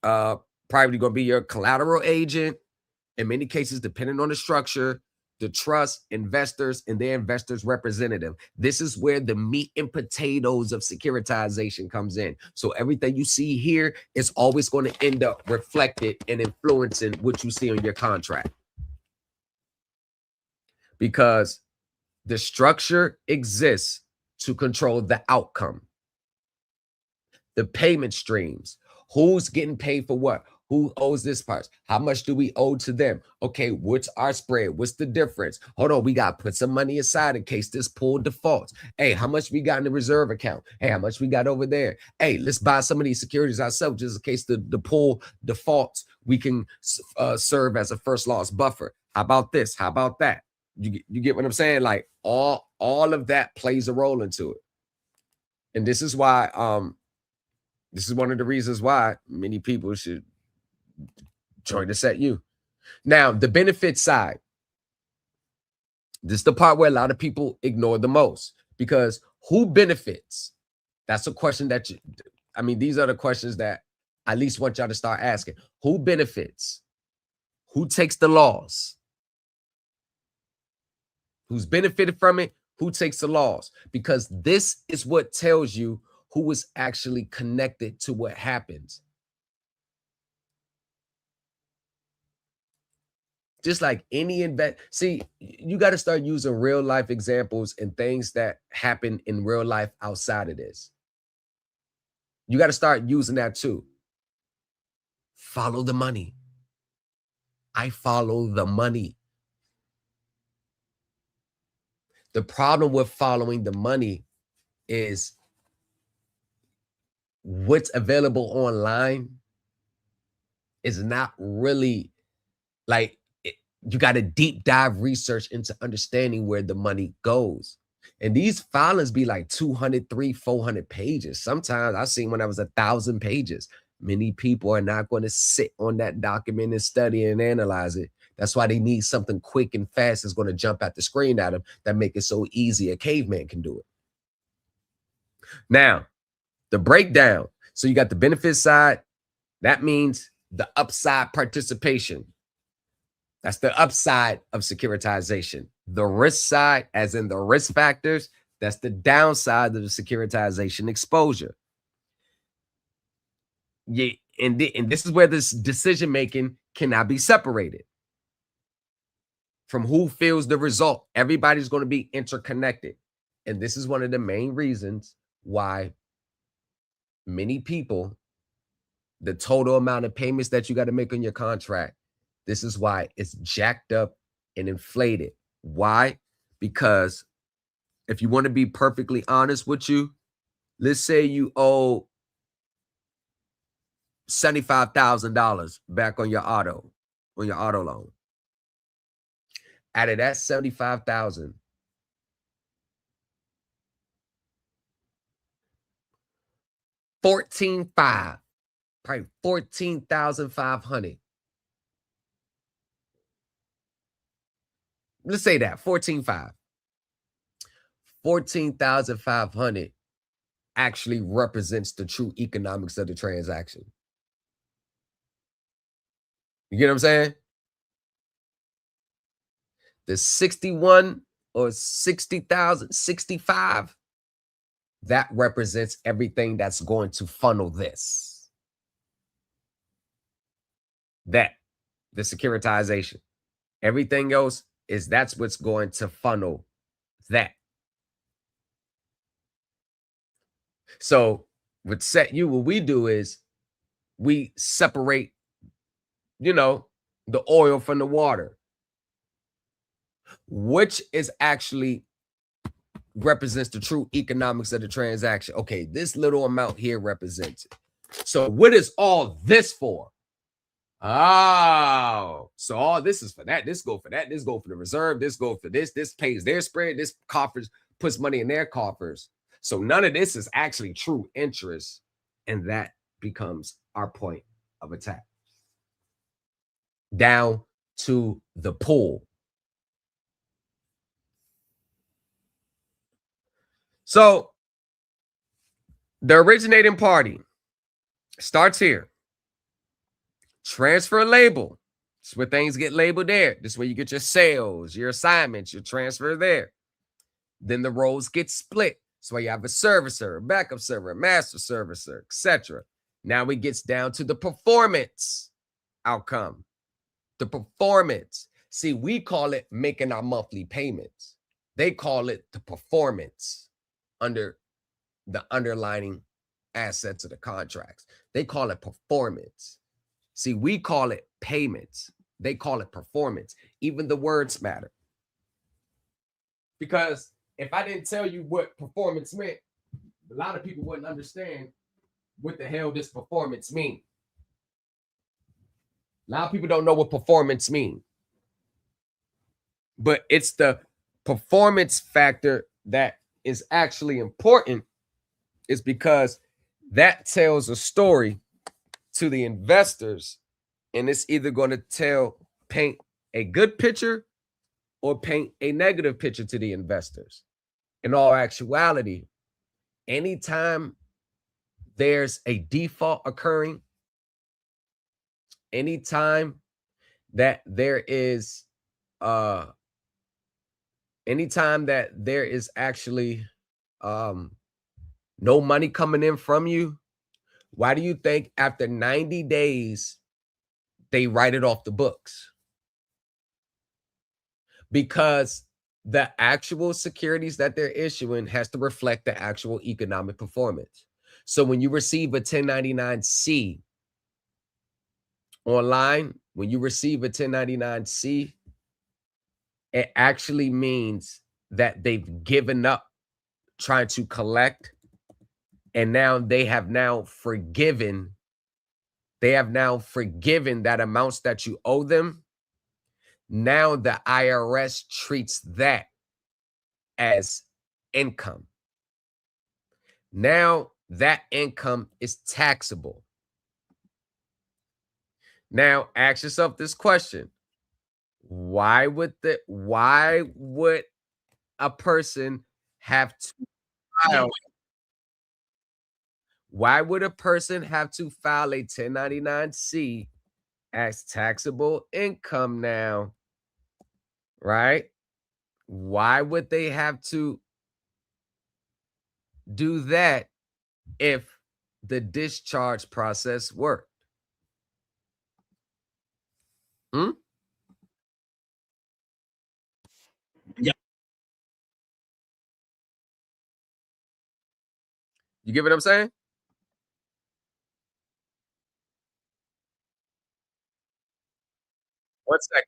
probably going to be your collateral agent. In many cases, depending on the structure, the trust, investors, and their investors representative. This is where the meat and potatoes of securitization comes in. So everything you see here is always going to end up reflected and influencing what you see on your contract. Because the structure exists to control the outcome, the payment streams, who's getting paid for what, who owes this part, how much do we owe to them? Okay, what's our spread? What's the difference? Hold on, we got to put some money aside in case this pool defaults. Hey, how much we got in the reserve account? Hey, how much we got over there? Hey, let's buy some of these securities ourselves just in case the pool defaults. We can serve as a first loss buffer. How about this? How about that? You get what I'm saying? Like all of that plays a role into it. And this is why this is one of the reasons why many people should join the Set U. Now, the benefit side. This is the part where a lot of people ignore the most, because who benefits? That's a question that these are the questions that I at least want y'all to start asking. Who benefits? Who takes the loss? Who's benefited from it? Who takes the loss? Because this is what tells you who is actually connected to what happens. Just like any see, you got to start using real life examples and things that happen in real life outside of this. You got to start using that too. Follow the money. I follow the money. The problem with following the money is what's available online is not really like you got to deep dive research into understanding where the money goes. And these filings be like 200, 300, 400 pages. Sometimes I've seen when I was 1,000 pages. Many people are not going to sit on that document and study and analyze it. That's why they need something quick and fast that's going to jump at the screen at them that make it so easy a caveman can do it. Now, the breakdown. So you got the benefit side. That means the upside participation. That's the upside of securitization. The risk side, as in the risk factors, that's the downside of the securitization exposure. Yeah, and this is where this decision-making cannot be separated from who feels the result. Everybody's going to be interconnected. And this is one of the main reasons why many people, the total amount of payments that you got to make on your contract, this is why it's jacked up and inflated. Why? Because if you want to be perfectly honest with you, let's say you owe $75,000 back on your auto loan. Out of that $75,000, probably $14,500. Let's say that $14,500. $14,500 actually represents the true economics of the transaction. You get what I'm saying? The 61 or 60,000, 65, that represents everything that's going to funnel this. That, the securitization. Everything else that's what's going to funnel that. So with Set U, what we do is we separate, the oil from the water, which is actually represents the true economics of the transaction. Okay, this little amount here represents it. So what is all this for? Oh, so all this is for that. This go for that. This go for the reserve. This go for this. This pays their spread. This coffers puts money in their coffers. So none of this is actually true interest. And that becomes our point of attack. Down to the pool. So the originating party starts here. Transfer label It's where things get labeled there. This is where you get your sales, your assignments, your transfer there. Then the roles get split. That's why you have a servicer, a backup server, a master servicer, etc. Now it gets down to the performance outcome. The performance. See, we call it making our monthly payments. They call it the performance under the underlining assets of the contracts. They call it performance. See, we call it payments. They call it performance. Even the words matter. Because if I didn't tell you what performance meant, a lot of people wouldn't understand what the hell this performance means. A lot of people don't know what performance means. But it's the performance factor that is actually important, is because that tells a story to the investors, and it's either going to paint a good picture or paint a negative picture to the investors. In all actuality, anytime there's a default occurring, anytime that there is actually no money coming in from you, why do you think after 90 days they write it off the books? Because the actual securities that they're issuing has to reflect the actual economic performance. So when you receive a 1099-C online, when you receive a 1099-C, it actually means that they've given up trying to collect, and now they have now forgiven that amounts that you owe them. Now the IRS treats that as income. Now that income is taxable. Now ask yourself this question. Why would a person have to file? Why would a person have to file a 1099-C as taxable income now? Right? Why would they have to do that if the discharge process worked? Yeah. You get what I'm saying? One second.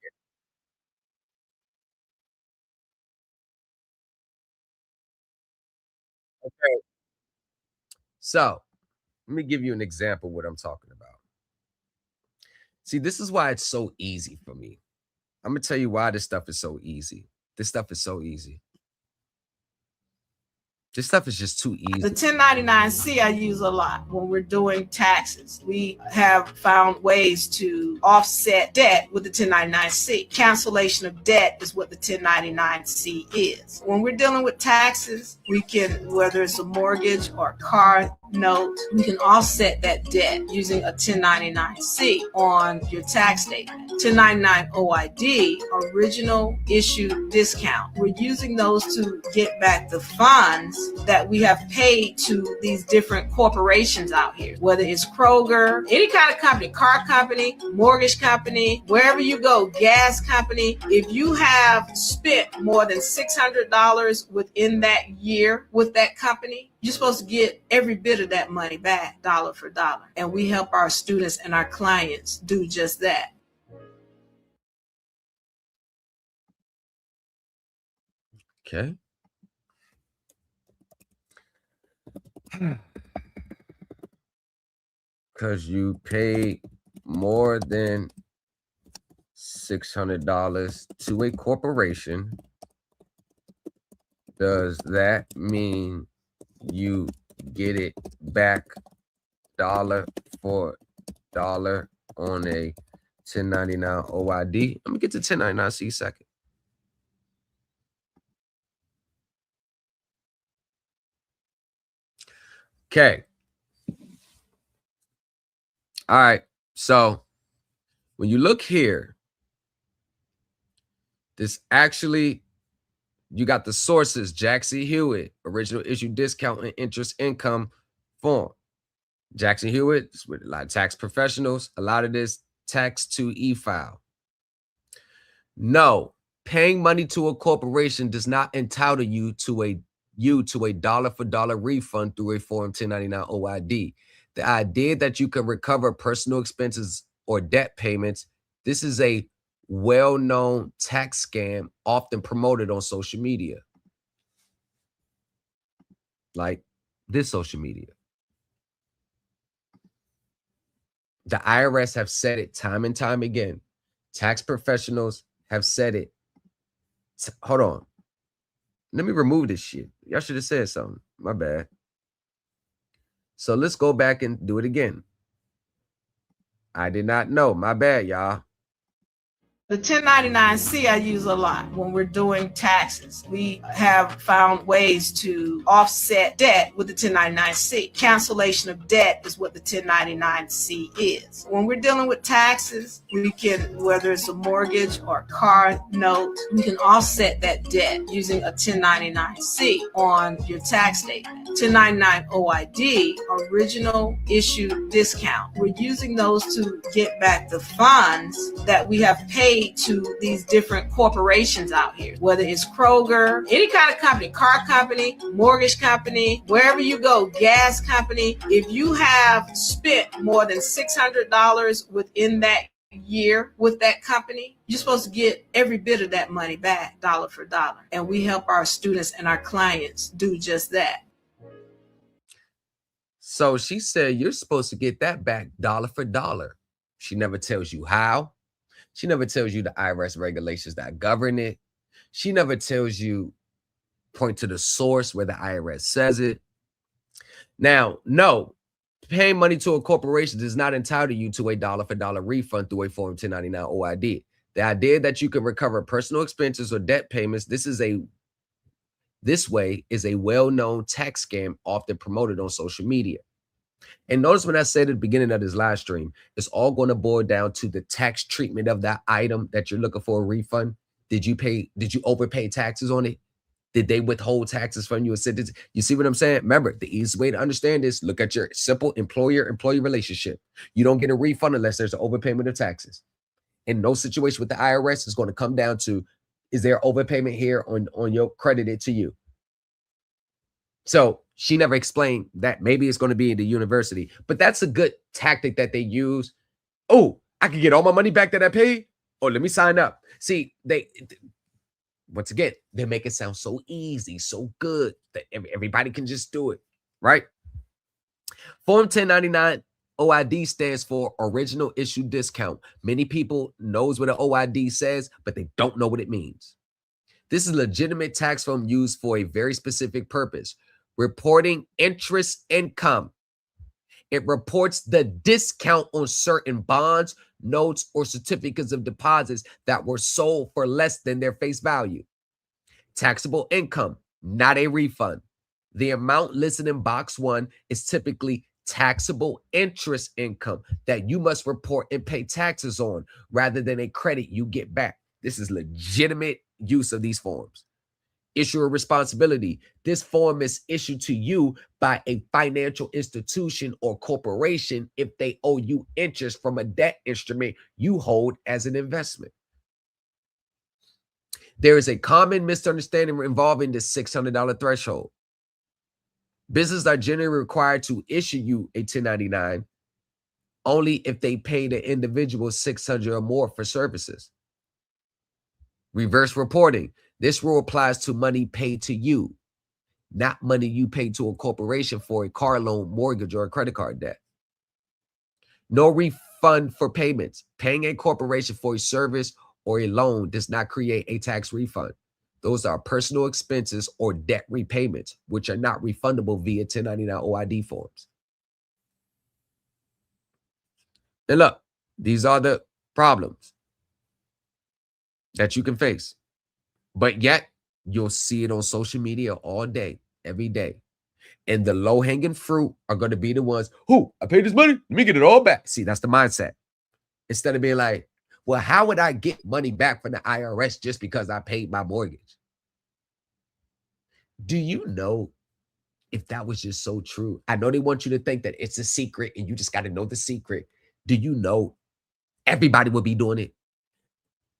Okay. So let me give you an example of what I'm talking about. See, this is why it's so easy for me. I'm going to tell you why this stuff is so easy. This stuff is so easy. This stuff is just too easy. The 1099-C I use a lot when we're doing taxes. We have found ways to offset debt with the 1099-C. Cancellation of debt is what the 1099-C is. When we're dealing with taxes, we can, whether it's a mortgage or a car note, we can offset that debt using a 1099-C on your tax statement. 1099 OID, original issue discount. We're using those to get back the funds that we have paid to these different corporations out here, whether it's Kroger, any kind of company, car company, mortgage company, wherever you go, gas company. If you have spent more than $600 within that year with that company, you're supposed to get every bit of that money back, dollar for dollar. And we help our students and our clients do just that. Okay. Because you paid more than $600 to a corporation, does that mean you get it back dollar for dollar on a 1099 OID? Let me get to 1099-C second. Okay. All right. So when you look here, This actually, you got the sources, Jackson Hewitt, original issue discount and interest income form. Jackson Hewitt, with a lot of tax professionals, a lot of this tax to e-file. No, paying money to a corporation does not entitle you to a dollar for dollar refund through a Form 1099 OID. The idea that you can recover personal expenses or debt payments, this is a well-known tax scam often promoted on social media. Like this social media. The IRS have said it time and time again. Tax professionals have said it. Hold on. Let me remove this shit. Y'all should have said something. My bad. So let's go back and do it again. I did not know. My bad, y'all. The 1099-C I use a lot when we're doing taxes. We have found ways to offset debt with the 1099-C. Cancellation of debt is what the 1099-C is. When we're dealing with taxes, we can, whether it's a mortgage or a car note, we can offset that debt using a 1099-C on your tax statement. 1099 OID, original issue discount. We're using those to get back the funds that we have paid to these different corporations out here, whether it's Kroger, any kind of company, car company, mortgage company, wherever you go, gas company. If you have spent more than $600 within that year with that company, you're supposed to get every bit of that money back, dollar for dollar. And we help our students and our clients do just that. So she said you're supposed to get that back dollar for dollar. She never tells you how. She never tells you the IRS regulations that govern it. She never tells you, point to the source where the IRS says it. Now, no, paying money to a corporation does not entitle you to a dollar for dollar refund through a Form 1099 OID. The idea that you can recover personal expenses or debt payments, this way is a well-known tax scam often promoted on social media. And notice when I said at the beginning of this live stream, it's all going to boil down to the tax treatment of that item that you're looking for a refund. Did you overpay taxes on it? Did they withhold taxes from you? You see what I'm saying? Remember, the easiest way to understand this, look at your simple employer-employee relationship. You don't get a refund unless there's an overpayment of taxes. In no situation with the IRS, it's going to come down to, is there overpayment here on your credited to you? So she never explained that. Maybe it's going to be in the university, but that's a good tactic that they use. Oh, I can get all my money back that I paid. Oh, let me sign up. See, once again, they make it sound so easy, so good that everybody can just do it, right? Form 1099 OID stands for original issue discount. Many people knows what an OID says, but they don't know what it means. This is a legitimate tax form used for a very specific purpose. Reporting interest income. It reports the discount on certain bonds, notes, or certificates of deposits that were sold for less than their face value. Taxable income, not a refund. The amount listed in box 1 is typically taxable interest income that you must report and pay taxes on rather than a credit you get back. This is legitimate use of these forms. Issuer responsibility. This form is issued to you by a financial institution or corporation if they owe you interest from a debt instrument you hold as an investment. There is a common misunderstanding involving the $600 threshold. Businesses are generally required to issue you a 1099 only if they pay the individual $600 or more for services. Reverse reporting. This rule applies to money paid to you, not money you pay to a corporation for a car loan, mortgage, or a credit card debt. No refund for payments. Paying a corporation for a service or a loan does not create a tax refund. Those are personal expenses or debt repayments, which are not refundable via 1099 OID forms. And look, these are the problems that you can face. But yet, you'll see it on social media all day, every day. And the low-hanging fruit are going to be the ones, I paid this money, let me get it all back. See, that's the mindset. Instead of being like, Well, how would I get money back from the IRS just because I paid my mortgage? Do you know if that was just so true? I know they want you to think that it's a secret and you just got to know the secret. Do you know everybody would be doing it?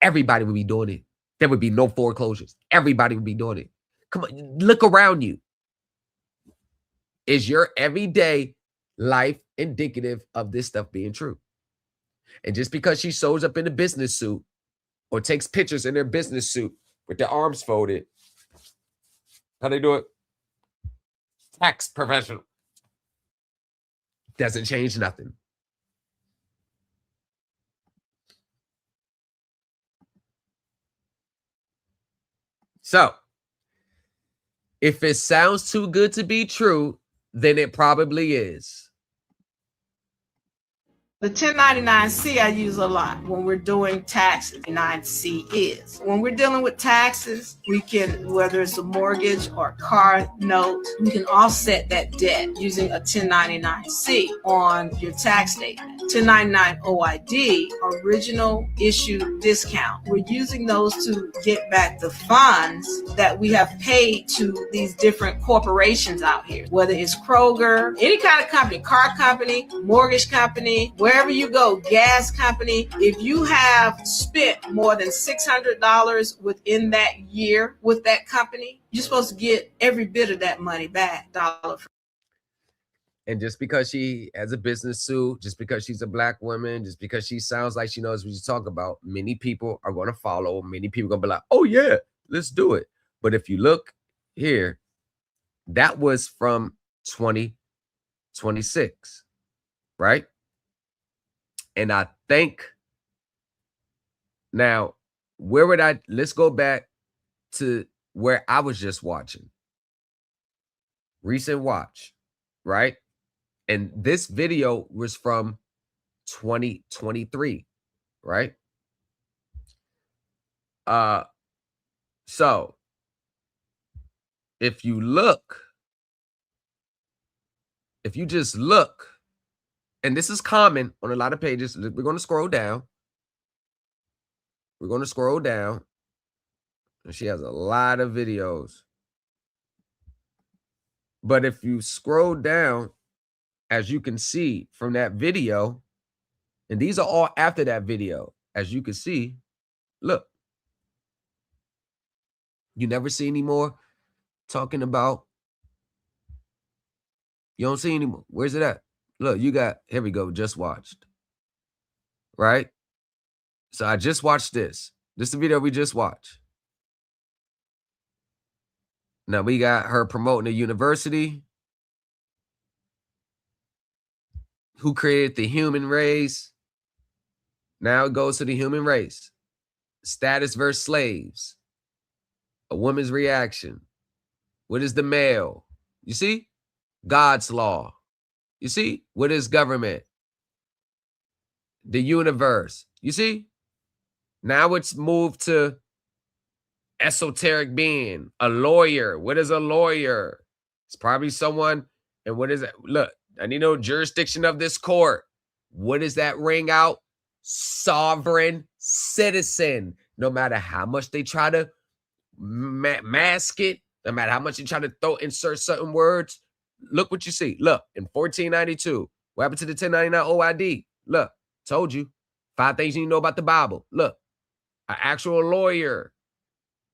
Everybody would be doing it. There would be no foreclosures. Everybody would be doing it. Come on, look around you. Is your everyday life indicative of this stuff being true? And just because she shows up in a business suit or takes pictures in their business suit with their arms folded, how they do it? Tax professional. Doesn't change nothing. So, if it sounds too good to be true, then it probably is. The 1099-C I use a lot when we're doing taxes. 1099-C is. When we're dealing with taxes, we can, whether it's a mortgage or car note, we can offset that debt using a 1099-C on your tax statement. 1099 OID, original issue discount. We're using those to get back the funds that we have paid to these different corporations out here, whether it's Kroger, any kind of company, car company, mortgage company, wherever you go, gas company. If you have spent more than $600 within that year with that company, you're supposed to get every bit of that money back, dollar for. And just because she has a business suit, just because she's a black woman, just because she sounds like she knows what she's talking about, many people are going to follow. Many people are going to be like, oh yeah, let's do it. But if you look here, that was from 2026, right? And I think now, let's go back to where I was just watching. Recent watch, right? And this video was from 2023, right? So if you just look, and this is common on a lot of pages, we're going to scroll down. We're going to scroll down. And she has a lot of videos. But if you scroll down, as you can see from that video, and these are all after that video, as you can see, look, you never see any more talking about, you don't see anymore. Where's it at? Look, you got, here we go, just watched, right? So I just watched this. This is the video we just watched. Now we got her promoting a university. Who created the human race? Now it goes to the human race. Status versus slaves. A woman's reaction. What is the male? You see? God's law. You see? What is government? The universe. You see? Now it's moved to esoteric being. A lawyer. What is a lawyer? It's probably someone. And what is it? Look, I need to know jurisdiction of this court. What does that ring out? Sovereign citizen. No matter how much they try to mask it, no matter how much you try to insert certain words, look what you see. Look, in 1492, what happened to the 1099 OID? Look, told you. 5 things you need to know about the Bible. Look, an actual lawyer.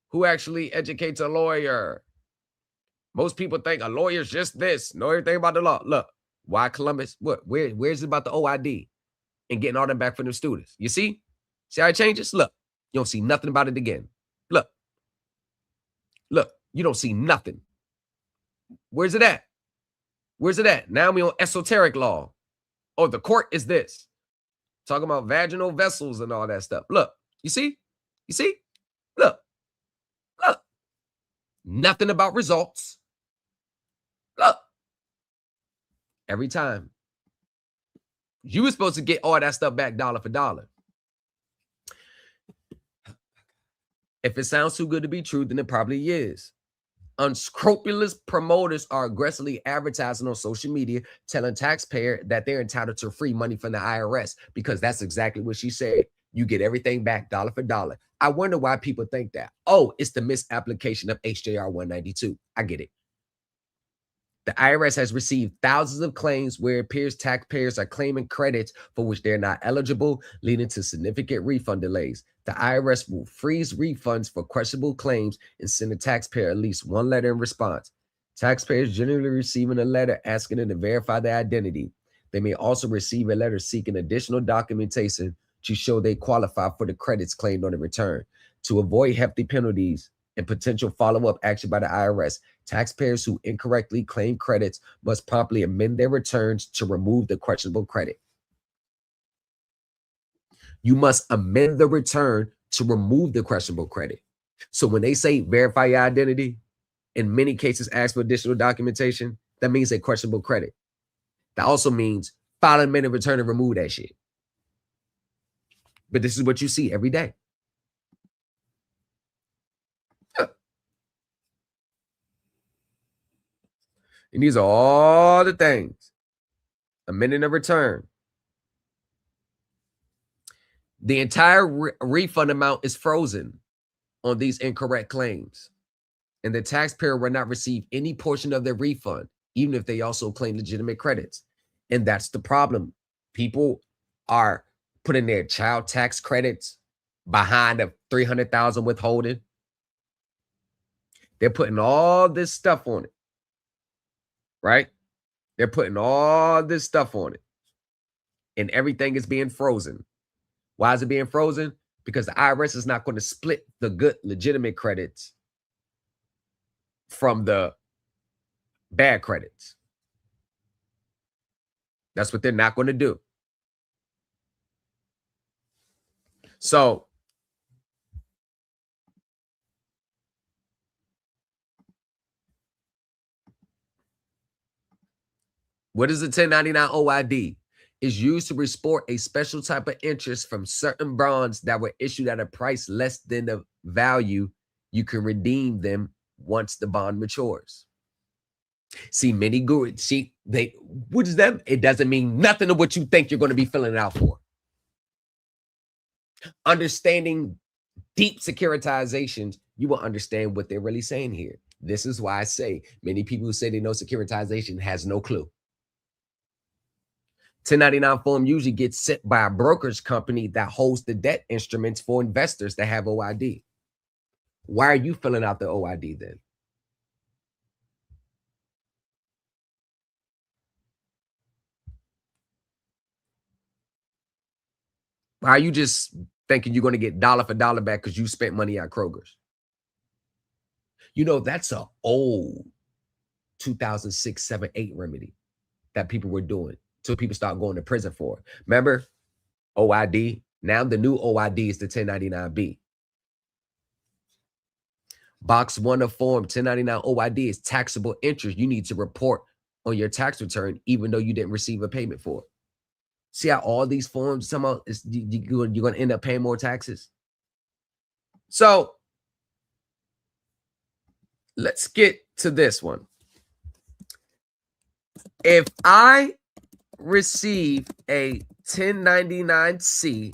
Who actually educates a lawyer? Most people think a lawyer's just this, know everything about the law. Look, why Columbus? What? Where's it about the OID and getting all them back from them students? You see? See how it changes? Look, you don't see nothing about it again. Look, you don't see nothing. Where's it at? Where's it at? Now we on esoteric law. Oh, the court is this. Talking about vaginal vessels and all that stuff. Look, you see? You see? Look. Nothing about results. Look. Every time. You were supposed to get all that stuff back dollar for dollar. If it sounds too good to be true, then it probably is. Unscrupulous promoters are aggressively advertising on social media, telling taxpayers that they're entitled to free money from the IRS, because that's exactly what she said. You get everything back dollar for dollar. I wonder why people think that. Oh, it's the misapplication of HJR 192. I get it. The IRS has received thousands of claims where it appears taxpayers are claiming credits for which they're not eligible, leading to significant refund delays. The IRS will freeze refunds for questionable claims and send the taxpayer at least one letter in response. Taxpayers generally receiving a letter asking them to verify their identity. They may also receive a letter seeking additional documentation to show they qualify for the credits claimed on the return. To avoid hefty penalties and potential follow-up action by the IRS, taxpayers who incorrectly claim credits must promptly amend their returns to remove the questionable credit. You must amend the return to remove the questionable credit. So when they say verify your identity, in many cases ask for additional documentation, that means a questionable credit. That also means file an amended return and remove that shit. But this is what you see every day. And these are all the things. Amending a return. The entire refund amount is frozen on these incorrect claims. And the taxpayer will not receive any portion of their refund, even if they also claim legitimate credits. And that's the problem. People are putting their child tax credits behind a $300,000 withholding. They're putting all this stuff on it, right? They're putting all this stuff on it. And everything is being frozen. Why is it being frozen? Because the IRS is not going to split the good, legitimate credits from the bad credits. That's what they're not going to do. So, what is the 1099 OID? Is used to restore a special type of interest from certain bonds that were issued at a price less than the value. You can redeem them once the bond matures. See, many gurus, what is that? It doesn't mean nothing to what you think you're going to be filling it out for. Understanding deep securitizations, you will understand what they're really saying here. This is why I say many people who say they know securitization has no clue. 1099 form usually gets sent by a brokerage company that holds the debt instruments for investors that have OID. Why are you filling out the OID then? Why are you just thinking you're going to get dollar for dollar back because you spent money at Kroger's? You know, that's an old 2006, 7, 8 remedy that people were doing. So people start going to prison for it. Remember OID? Now the new OID is the 1099B. Box 1 of form 1099 OID is taxable interest you need to report on your tax return, even though you didn't receive a payment for it. See how all these forms, somehow you're going to end up paying more taxes. So let's get to this one. If I receive a 1099-C,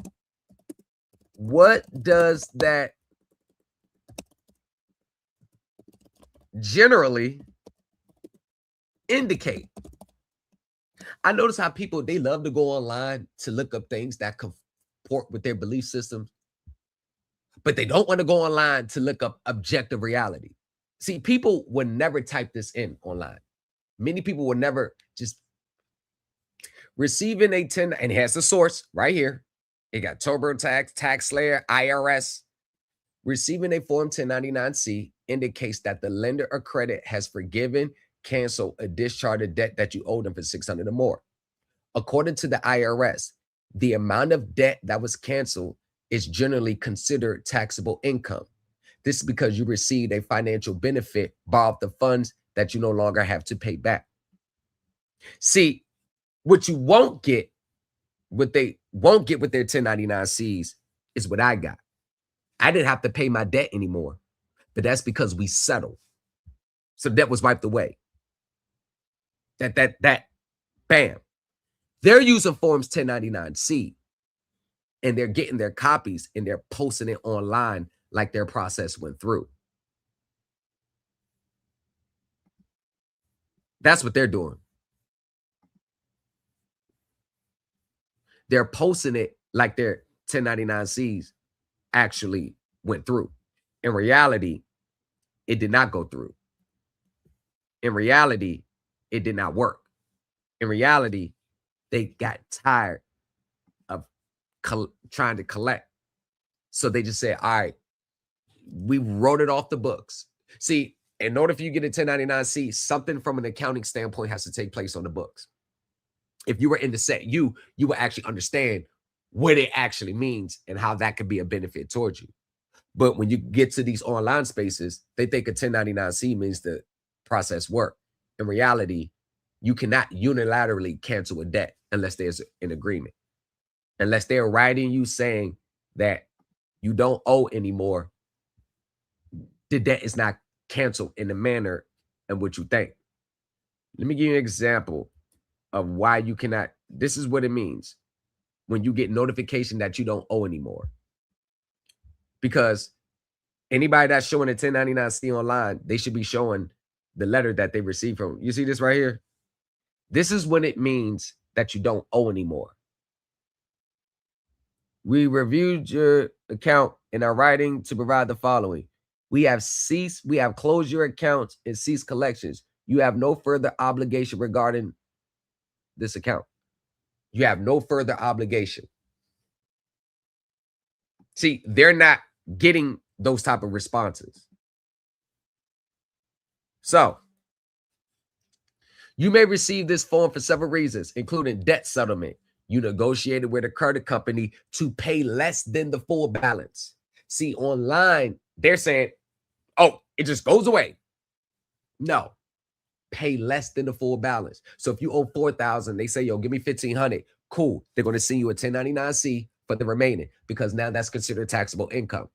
what does that generally indicate? I notice how people, they love to go online to look up things that comport with their belief systems, but they don't want to go online to look up objective reality. See, people would never type this in online. Many people would never just receiving a 10, and it has the source right here. It got TurboTax, TaxSlayer, IRS. Receiving a Form 1099-C indicates that the lender or credit has forgiven, canceled, or discharged a debt that you owed them for $600 or more. According to the IRS, the amount of debt that was canceled is generally considered taxable income. This is because you received a financial benefit, borrowed the funds that you no longer have to pay back. See, what you won't get, what they won't get with their 1099-Cs is what I got. I didn't have to pay my debt anymore, but that's because we settled. So debt was wiped away. Bam. They're using Forms 1099-C and they're getting their copies and they're posting it online like their process went through. That's what they're doing. They're posting it like their 1099-Cs actually went through. In reality, it did not go through. In reality, it did not work. In reality, they got tired of trying to collect. So they just said, all right, we wrote it off the books. See, in order for you to get a 1099-C, something from an accounting standpoint has to take place on the books. If you were in the set, you will actually understand what it actually means and how that could be a benefit towards you. But when you get to these online spaces, they think a 1099-C means the process work. In reality, you cannot unilaterally cancel a debt unless there's an agreement. Unless they're writing you saying that you don't owe anymore, the debt is not canceled in the manner in which you think. Let me give you an example of why you cannot. This is what it means when you get notification that you don't owe anymore. Because anybody that's showing a 1099-C online, they should be showing the letter that they received from. You see this right here? This is when it means that you don't owe anymore. We reviewed your account and are writing to provide the following. We have closed your accounts and ceased collections. You have no further obligation regarding this account. You have no further obligation. See, they're not getting those type of responses. So, you may receive this form for several reasons, including debt settlement. You negotiated with a credit company to pay less than the full balance. See, online, they're saying, oh, it just goes away. No, pay less than the full balance. So if you owe $4,000, they say, yo, give me $1,500. Cool. They're going to send you a 1099-C for the remaining because now that's considered taxable income.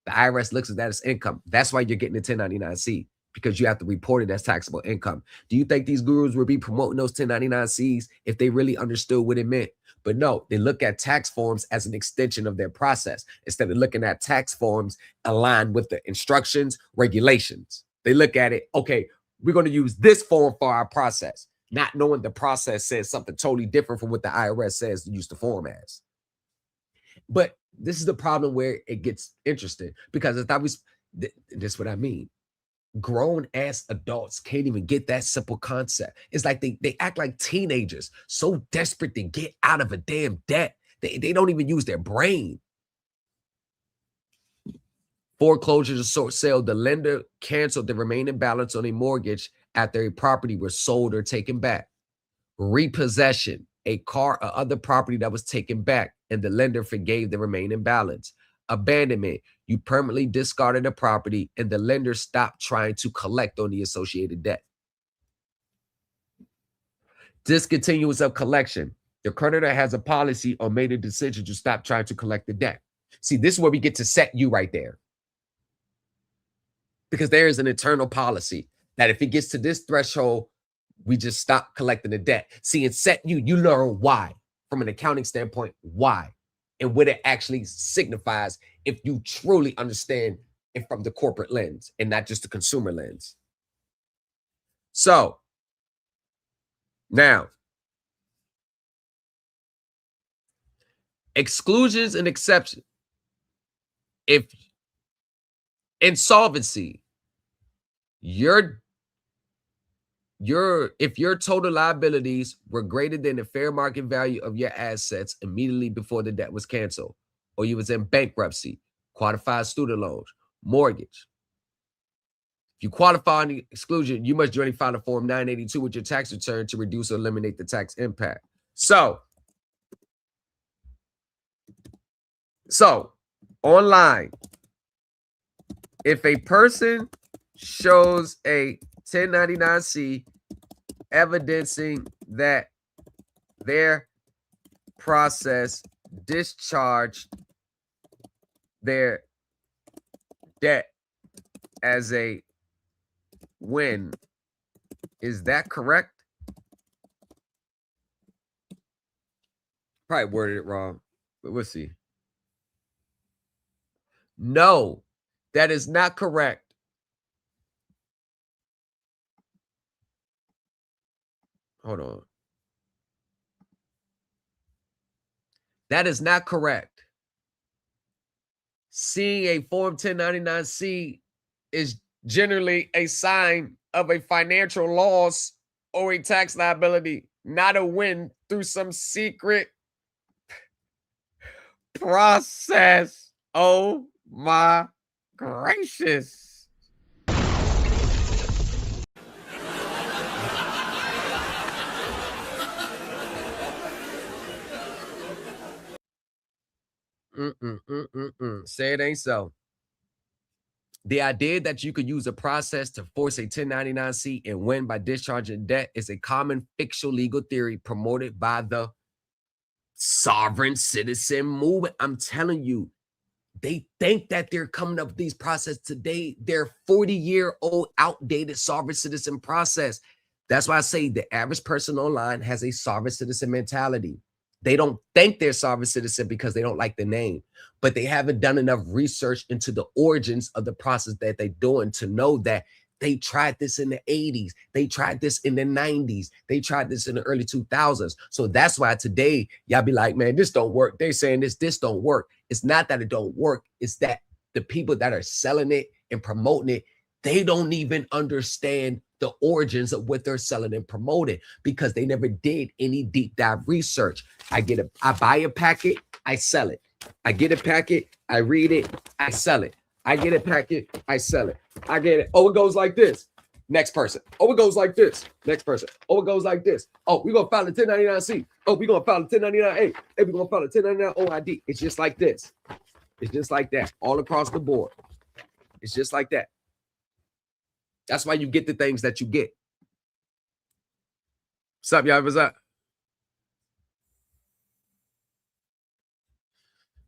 The IRS looks at that as income. That's why you're getting a 1099-C, because you have to report it as taxable income. Do you think these gurus would be promoting those 1099-Cs if they really understood what it meant? But no, they look at tax forms as an extension of their process instead of looking at tax forms aligned with the instructions, regulations. They look at it, okay, we're going to use this form for our process, not knowing the process says something totally different from what the IRS says to use the form as. But this is the problem where it gets interesting, because if I was, this is what I mean. Grown ass adults can't even get that simple concept. It's like they act like teenagers, so desperate to get out of a damn debt. They don't even use their brain. Foreclosure to short sale. The lender canceled the remaining balance on a mortgage after a property was sold or taken back. Repossession. A car or other property that was taken back and the lender forgave the remaining balance. Abandonment. You permanently discarded a property and the lender stopped trying to collect on the associated debt. Discontinuance of collection. The creditor has a policy or made a decision to stop trying to collect the debt. See, this is where we get to set you right there. Because there is an internal policy that if it gets to this threshold, we just stop collecting the debt. See, and set you learn why. From an accounting standpoint, why? And what it actually signifies if you truly understand it from the corporate lens and not just the consumer lens. So, now, exclusions and exceptions. If insolvency, if your total liabilities were greater than the fair market value of your assets immediately before the debt was canceled, or you was in bankruptcy, qualified student loans, mortgage. If you qualify on the exclusion, you must jointly file a Form 982 with your tax return to reduce or eliminate the tax impact. So online, if a person shows a 1099-C evidencing that their process discharged their debt as a win, is that correct? Probably worded it wrong. We'll see. No, that is not correct. Hold on. That is not correct. Seeing a Form 1099-C is generally a sign of a financial loss or a tax liability, not a win through some secret process. Oh my gracious. Say it ain't so. The idea that you could use a process to force a 1099-C and win by discharging debt is a common fictional legal theory promoted by the sovereign citizen movement. I'm telling you, they think that they're coming up with these processes today. They're 40-year-old outdated sovereign citizen process. That's why I say the average person online has a sovereign citizen mentality. They don't think they're sovereign citizen because they don't like the name, but they haven't done enough research into the origins of the process that they're doing to know that they tried this in the 80s. They tried this in the 90s. They tried this in the early 2000s. So that's why today y'all be like, man, this don't work. They're saying this don't work. It's not that it don't work. It's that the people that are selling it and promoting it, they don't even understand the origins of what they're selling and promoting because they never did any deep dive research. I buy a packet, I sell it. I get a packet, I read it, I sell it. I get a packet, I sell it. I get it. Oh, it goes like this. Next person. Oh, it goes like this. Next person. Oh, it goes like this. Oh, we're going to file a 1099-C. Oh, we're going to file a 1099-A. Hey, we're going to file a 1099-OID. It's just like this. It's just like that all across the board. It's just like that. That's why you get the things that you get. What's up, y'all? What's up?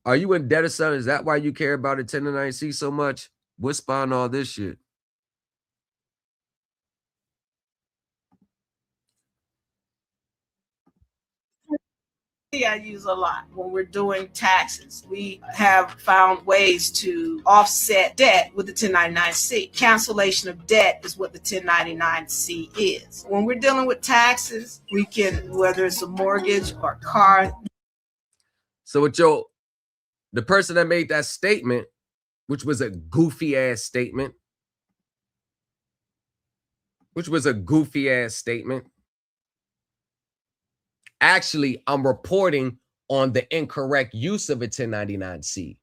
Are you in debt or something? Is that why you care about a 1099-C so much? What spawned all this shit? I use a lot when we're doing taxes. We have found ways to offset debt with the 1099-C. Cancellation of debt is what the 1099-C is. When we're dealing with taxes, we can, whether it's a mortgage or car. So with the person that made that statement, which was a goofy ass statement, actually, I'm reporting on the incorrect use of a 1099-C.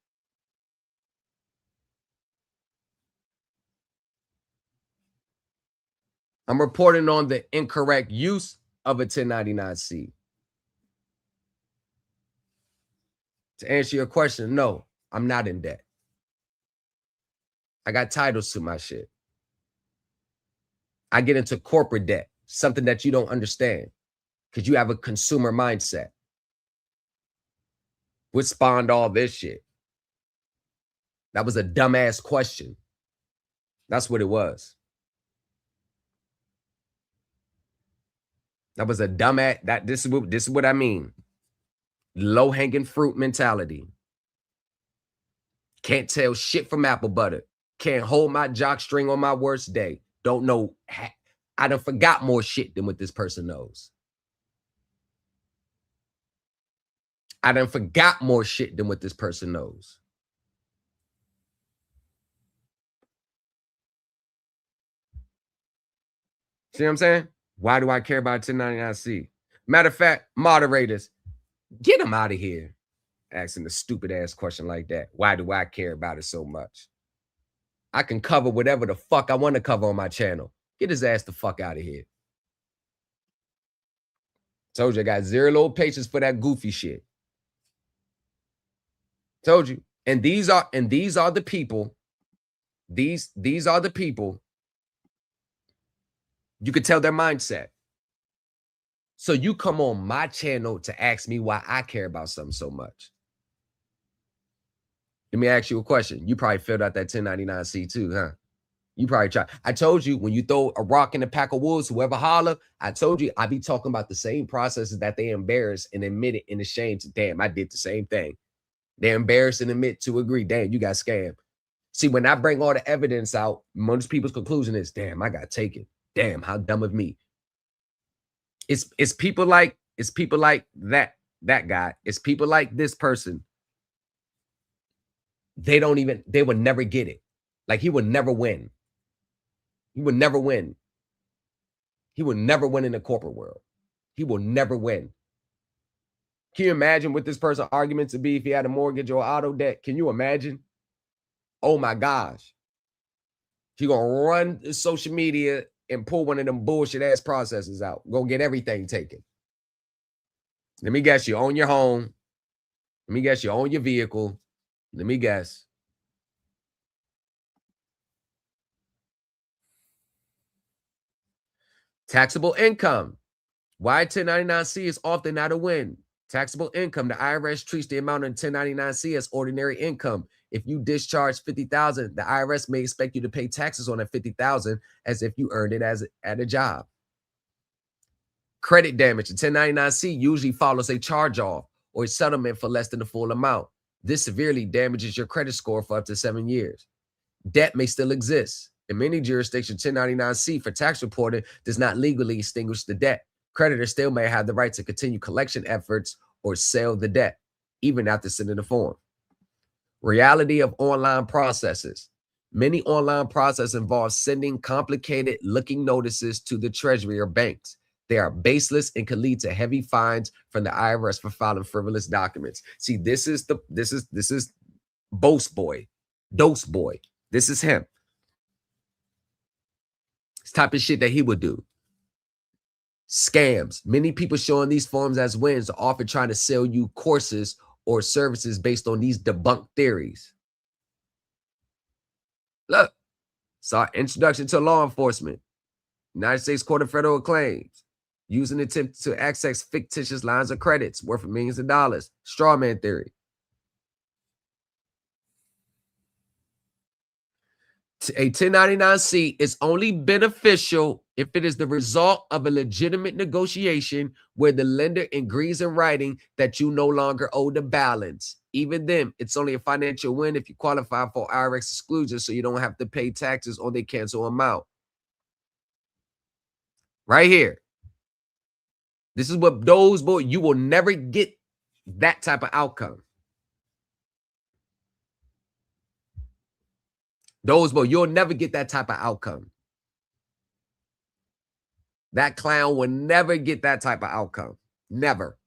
I'm reporting on the incorrect use of a 1099-C. To answer your question, no, I'm not in debt. I got titles to my shit. I get into corporate debt, something that you don't understand because you have a consumer mindset. What spawned all this shit? That was a dumbass question. That's what it was. That was a dumbass. This is what I mean. Low-hanging fruit mentality. Can't tell shit from apple butter. Can't hold my jock string on my worst day. Don't know. I done forgot more shit than what this person knows. I done forgot more shit than what this person knows. See what I'm saying? Why do I care about 1099-C? Matter of fact, moderators, get them out of here. Asking a stupid ass question like that. Why do I care about it so much? I can cover whatever the fuck I want to cover on my channel. Get his ass the fuck out of here. Told you I got zero low patience for that goofy shit. Told you. And these are the people. These are the people. You could tell their mindset. So you come on my channel to ask me why I care about something so much. Let me ask you a question. You probably filled out that 1099-C too, huh? You probably try. I told you when you throw a rock in a pack of wolves, whoever holler, I told you I be talking about the same processes that they embarrass and admit it in the shame to, damn, I did the same thing. They're embarrassed and admit to agree, damn, you got scammed. See, when I bring all the evidence out, most people's conclusion is, damn, I got taken. Damn, how dumb of me. It's people like that guy. It's people like this person. They would never get it. Like he would never win. He would never win. He will never win in the corporate world. He will never win. Can you imagine what this person's argument to be if he had a mortgage or auto debt? Can you imagine? Oh my gosh. He gonna run social media and pull one of them bullshit ass processes out. Go get everything taken. Let me guess, you own your home. Let me guess, you own your vehicle. Let me guess. Taxable income. Why 1099-C is often not a win. Taxable income. The IRS treats the amount of 1099-C as ordinary income. If you discharge $50,000, the IRS may expect you to pay taxes on that $50,000 as if you earned it at a job. Credit damage. The 1099-C usually follows a charge-off or a settlement for less than the full amount. This severely damages your credit score for up to 7 years. Debt may still exist. In many jurisdictions, 1099-C for tax reporting does not legally extinguish the debt. Creditors still may have the right to continue collection efforts or sell the debt, even after sending the form. Reality of online processes. Many online processes involve sending complicated looking notices to the Treasury or banks. They are baseless and can lead to heavy fines from the IRS for filing frivolous documents. See, this is Boast Boy, Dose Boy. This is him. It's type of shit that he would do. Scams. Many people showing these forms as wins are often trying to sell you courses or services based on these debunked theories. Look, saw Introduction to Law Enforcement, United States Court of Federal Claims, using attempt to access fictitious lines of credits worth millions of dollars. Strawman theory. A 1099-C is only beneficial if it is the result of a legitimate negotiation where the lender agrees in writing that you no longer owe the balance. Even then, it's only a financial win if you qualify for IRS exclusion so you don't have to pay taxes on the cancel amount. Right here. This is what those boys, you will never get that type of outcome. Those boys, you'll never get that type of outcome. That clown will never get that type of outcome. Never.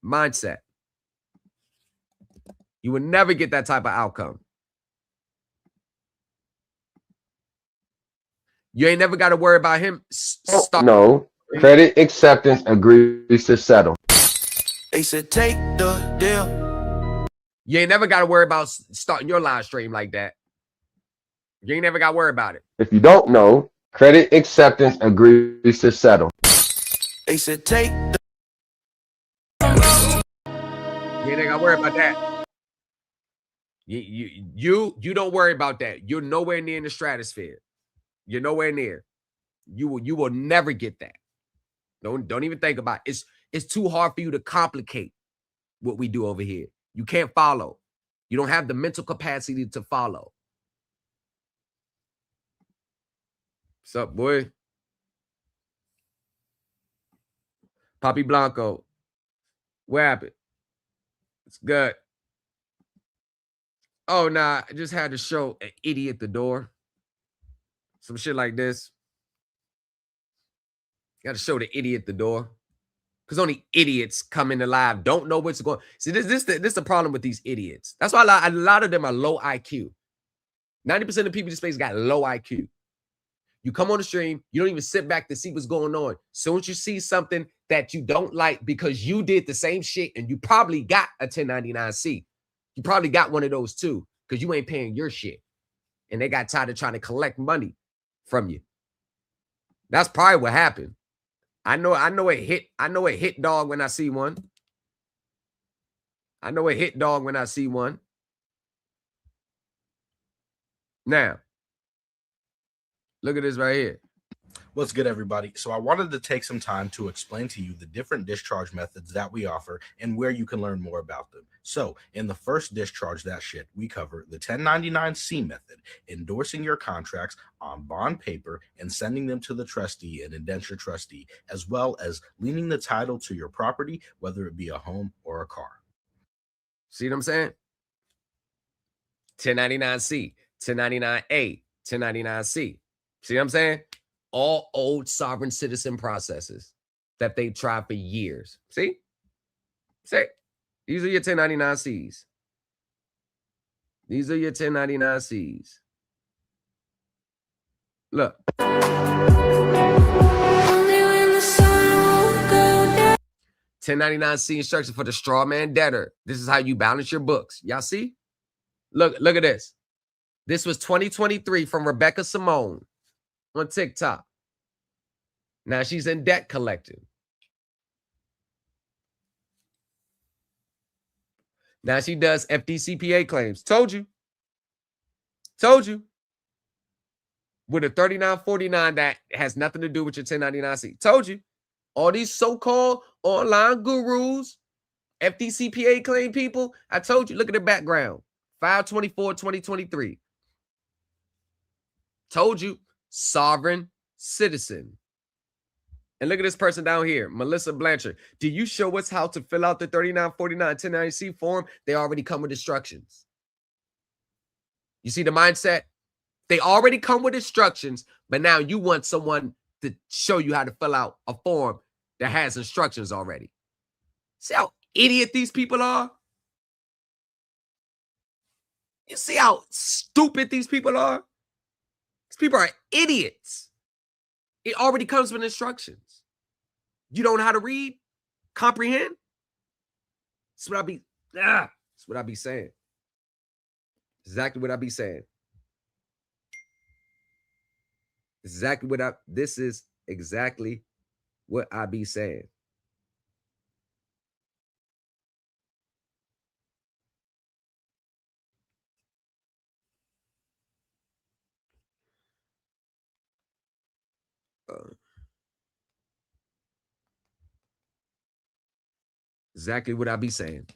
Mindset. You will never get that type of outcome. You ain't never got to worry about him. No. Credit acceptance agrees to settle. They said take the deal. You ain't never got to worry about starting your live stream like that. You ain't never got to worry about it. If you don't know, credit acceptance agrees to settle. They said take the. You ain't got to worry about that. You don't worry about that. You're nowhere near in the stratosphere. You're nowhere near. You will never get that. Don't even think about it. It's too hard for you to complicate what we do over here. You can't follow. You don't have the mental capacity to follow. What's up, boy? Papi Blanco. What happened? It's good. Oh, nah. I just had to show an idiot at the door. Some shit like this. Got to show the idiot at the door. Because only idiots come into live, don't know what's going on. See, this is the problem with these idiots. That's why a lot of them are low IQ. 90% of people in this space got low IQ. You come on the stream, you don't even sit back to see what's going on. Soon as you see something that you don't like because you did the same shit and you probably got a 1099-C. You probably got one of those too because you ain't paying your shit. And they got tired of trying to collect money from you. That's probably what happened. I know it hit dog when I see one. I know it hit dog when I see one. Now, Look at this right here. What's good, everybody? So I wanted to take some time to explain to you the different discharge methods that we offer and where you can learn more about them. So in the first Discharge That Shit, we cover the 1099-C method, endorsing your contracts on bond paper and sending them to the trustee and indenture trustee, as well as leaning the title to your property, whether it be a home or a car. See what I'm saying? 1099-C, 1099-A, 1099-C. See what I'm saying? All old sovereign citizen processes that they've tried for years. See? See? These are your 1099-Cs. These are your 1099-Cs. Look. 1099-C instruction for the straw man debtor. This is how you balance your books. Y'all see? Look at this. This was 2023 from Rebecca Simone on TikTok. Now she's in debt collecting. Now she does FDCPA claims. Told you. Told you. With a 3949 that has nothing to do with your 1099-C. Told you. All these so-called online gurus, FDCPA claim people, I told you, look at the background. 5/24/2023. Told you, sovereign citizen. And look at this person down here, Melissa Blanchard. Do you show us how to fill out the 3949 1090-C form? They already come with instructions. You see the mindset? They already come with instructions, but now you want someone to show you how to fill out a form that has instructions already. See how idiot these people are? You see how stupid these people are? These people are idiots. It already comes with instructions. You don't know how to read? Comprehend? That's what I be saying. Exactly what I be saying. This is exactly what I be saying. Exactly what I be saying.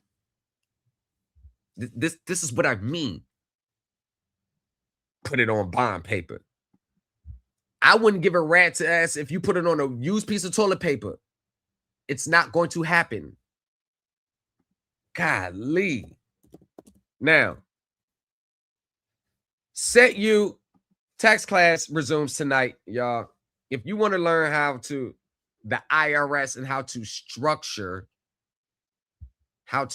This is what I mean. Put it on bond paper. I wouldn't give a rat's ass if you put it on a used piece of toilet paper. It's not going to happen. Golly. Now, Set You tax class resumes tonight, y'all. If you want to learn how to, the IRS and how to structure your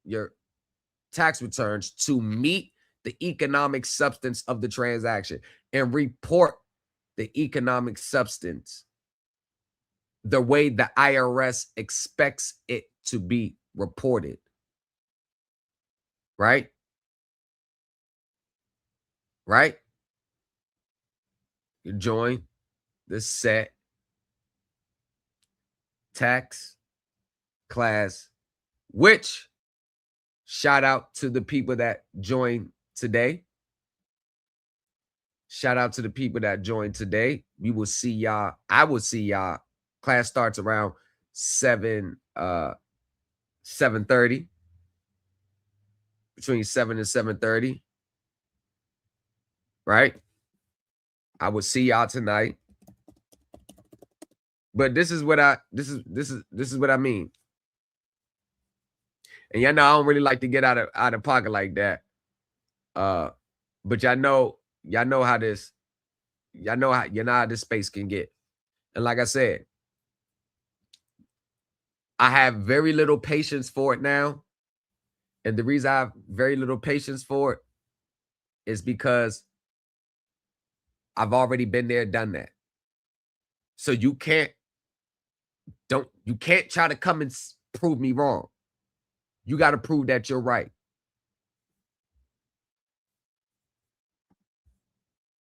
your tax returns to meet the economic substance of the transaction and report the economic substance the way the IRS expects it to be reported. Right? Right? You join the Set tax class, which shout out to the people that joined today. Shout out to the people that joined today. We will see y'all. I will see y'all. Class starts around 7:30. Between 7 and 7:30. Right? I will see y'all tonight. But this is what I mean. And y'all know I don't really like to get out of pocket like that. But y'all know how this space can get. And like I said, I have very little patience for it now. And the reason I have very little patience for it is because I've already been there, done that. So you can't try to come and prove me wrong. You got to prove that you're right.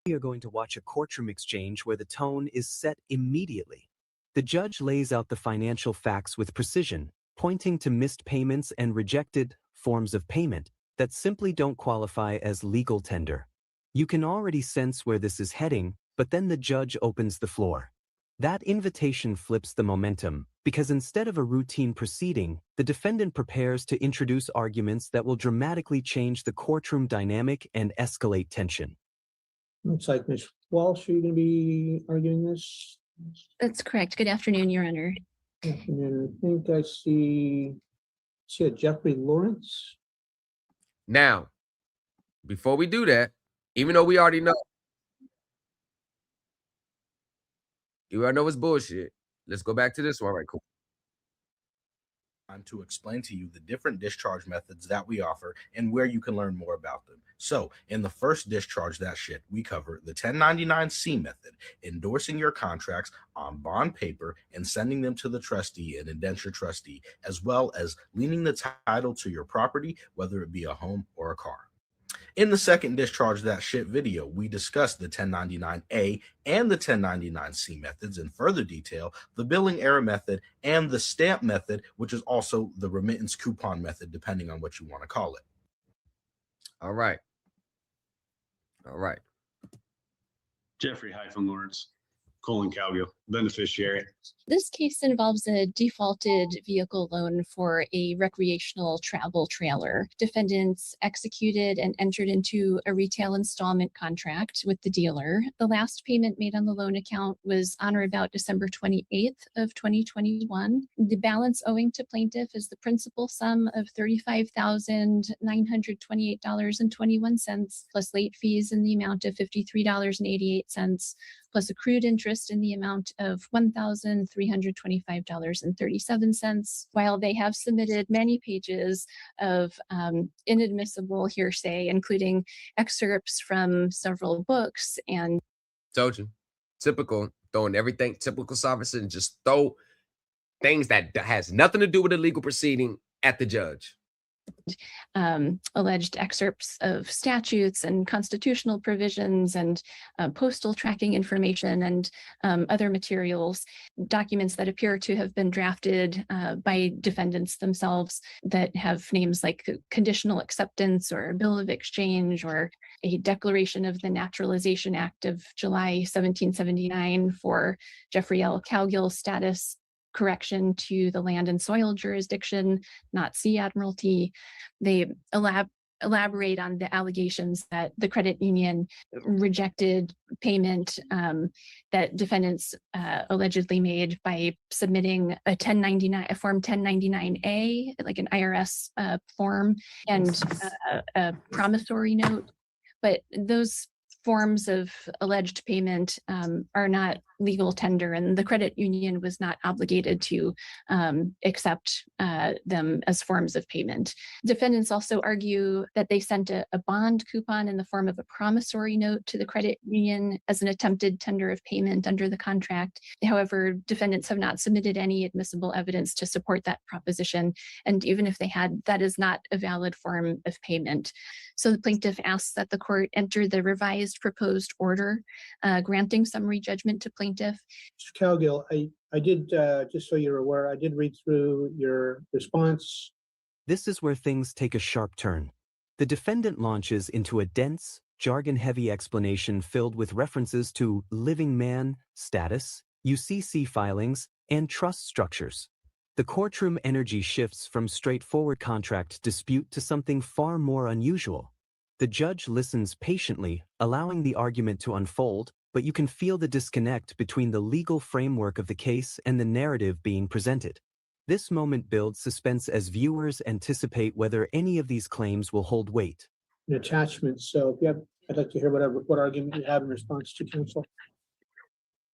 We are going to watch a courtroom exchange where the tone is set immediately. The judge lays out the financial facts with precision, pointing to missed payments and rejected forms of payment that simply don't qualify as legal tender. You can already sense where this is heading, but then the judge opens the floor. That invitation flips the momentum, because instead of a routine proceeding, the defendant prepares to introduce arguments that will dramatically change the courtroom dynamic and escalate tension. Looks like Ms. Walsh, are you going to be arguing this? That's correct. Good afternoon, Your Honor. Good afternoon. I think I see a Jeffrey Lawrence. Now, before we do that, even though we already know it's bullshit, let's go back to this one. All right, cool. Time to explain to you the different discharge methods that we offer and where you can learn more about them. So in the first discharge that shit, we cover the 1099-C method, endorsing your contracts on bond paper and sending them to the trustee and indenture trustee, as well as leaning the title to your property, whether it be a home or a car. In the second discharge that shit video, we discussed the 1099-A and the 1099-C methods in further detail, the billing error method, and the stamp method, which is also the remittance coupon method, depending on what you want to call it. All right. Jeffrey Lawrence, Cowgill, beneficiary. This case involves a defaulted vehicle loan for a recreational travel trailer. Defendants executed and entered into a retail installment contract with the dealer. The last payment made on the loan account was on or about December 28th of 2021. The balance owing to plaintiff is the principal sum of $35,928.21 plus late fees in the amount of $53.88 plus accrued interest in the amount of $1,325.37, while they have submitted many pages of inadmissible hearsay, including excerpts from several books. And told you, typical, throwing everything, typical sovereign, just throw things that has nothing to do with a legal proceeding at the judge. Alleged excerpts of statutes and constitutional provisions and postal tracking information and other materials, documents that appear to have been drafted by defendants themselves that have names like conditional acceptance or bill of exchange or a declaration of the Naturalization Act of July 1779 for Jeffrey L. Cowgill's status correction to the land and soil jurisdiction, not sea admiralty. They elaborate on the allegations that the credit union rejected payment that defendants allegedly made by submitting a form 1099-A, like an IRS form, and a promissory note. But those forms of alleged payment are not legal tender, and the credit union was not obligated to accept them as forms of payment. Defendants also argue that they sent a bond coupon in the form of a promissory note to the credit union as an attempted tender of payment under the contract. However, defendants have not submitted any admissible evidence to support that proposition, and even if they had, that is not a valid form of payment. So the plaintiff asks that the court enter the revised proposed order granting summary judgment to plaintiff. Mr. Cowgill, I did, just so you're aware, I did read through your response. This is where things take a sharp turn. The defendant launches into a dense, jargon-heavy explanation filled with references to living man status, UCC filings, and trust structures. The courtroom energy shifts from straightforward contract dispute to something far more unusual. The judge listens patiently, allowing the argument to unfold, but you can feel the disconnect between the legal framework of the case and the narrative being presented. This moment builds suspense as viewers anticipate whether any of these claims will hold weight. An attachment. So if you have, I'd like to hear what argument you have in response to counsel.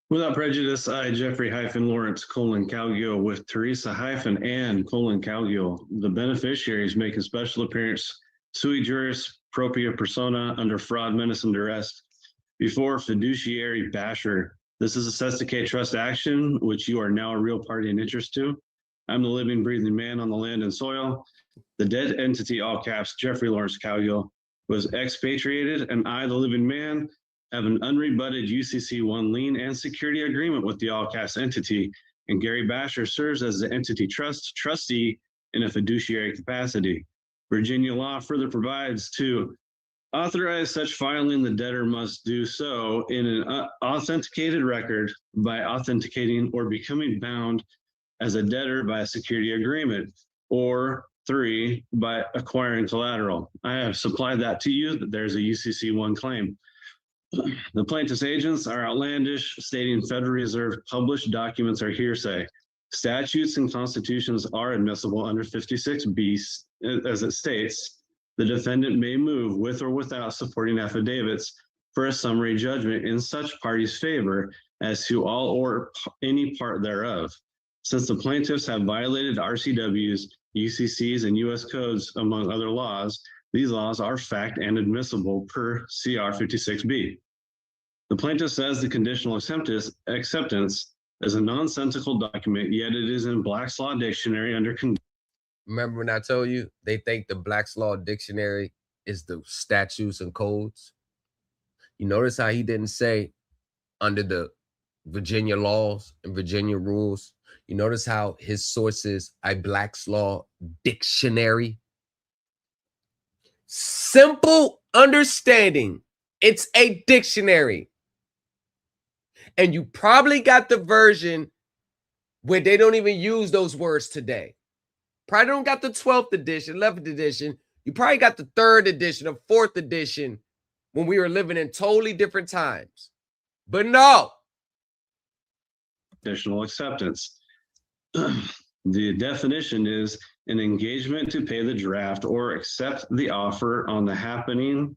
Without prejudice, I, Jeffrey Lawrence, Cowgill, with Teresa and Cowgill, the beneficiaries, make a special appearance sui juris propria persona under fraud, menace, and duress before fiduciary basher. This is a Sesticate trust action, which you are now a real party in interest to. I'm the living, breathing man on the land and soil. The dead entity, all caps, Jeffrey Lawrence Cowgill, was expatriated, and I, the living man, have an unrebutted UCC1 lien and security agreement with the all-cash entity, and Gary Basher serves as the entity trustee in a fiduciary capacity. Virginia law further provides to authorize such filing, the debtor must do so in an authenticated record by authenticating or becoming bound as a debtor by a security agreement, or 3, by acquiring collateral. I have supplied that to you, that there's a UCC1 claim. The plaintiff's agents are outlandish, stating Federal Reserve published documents are hearsay. Statutes and constitutions are admissible under 56B, as it states. The defendant may move with or without supporting affidavits for a summary judgment in such party's favor as to all or any part thereof. Since the plaintiffs have violated RCWs, UCCs, and U.S. codes, among other laws, these laws are fact and admissible per CR 56B. The plaintiff says the conditional acceptance is a nonsensical document, yet it is in Black's Law Dictionary under. Remember when I told you they think the Black's Law Dictionary is the statutes and codes? You notice how he didn't say under the Virginia laws and Virginia rules? You notice how his source is a Black's Law Dictionary? Simple understanding. It's a dictionary. And you probably got the version where they don't even use those words today. Probably don't got the 12th edition, 11th edition. You probably got the 3rd edition or 4th edition when we were living in totally different times. But no. Conditional acceptance. The definition is an engagement to pay the draft or accept the offer on the happening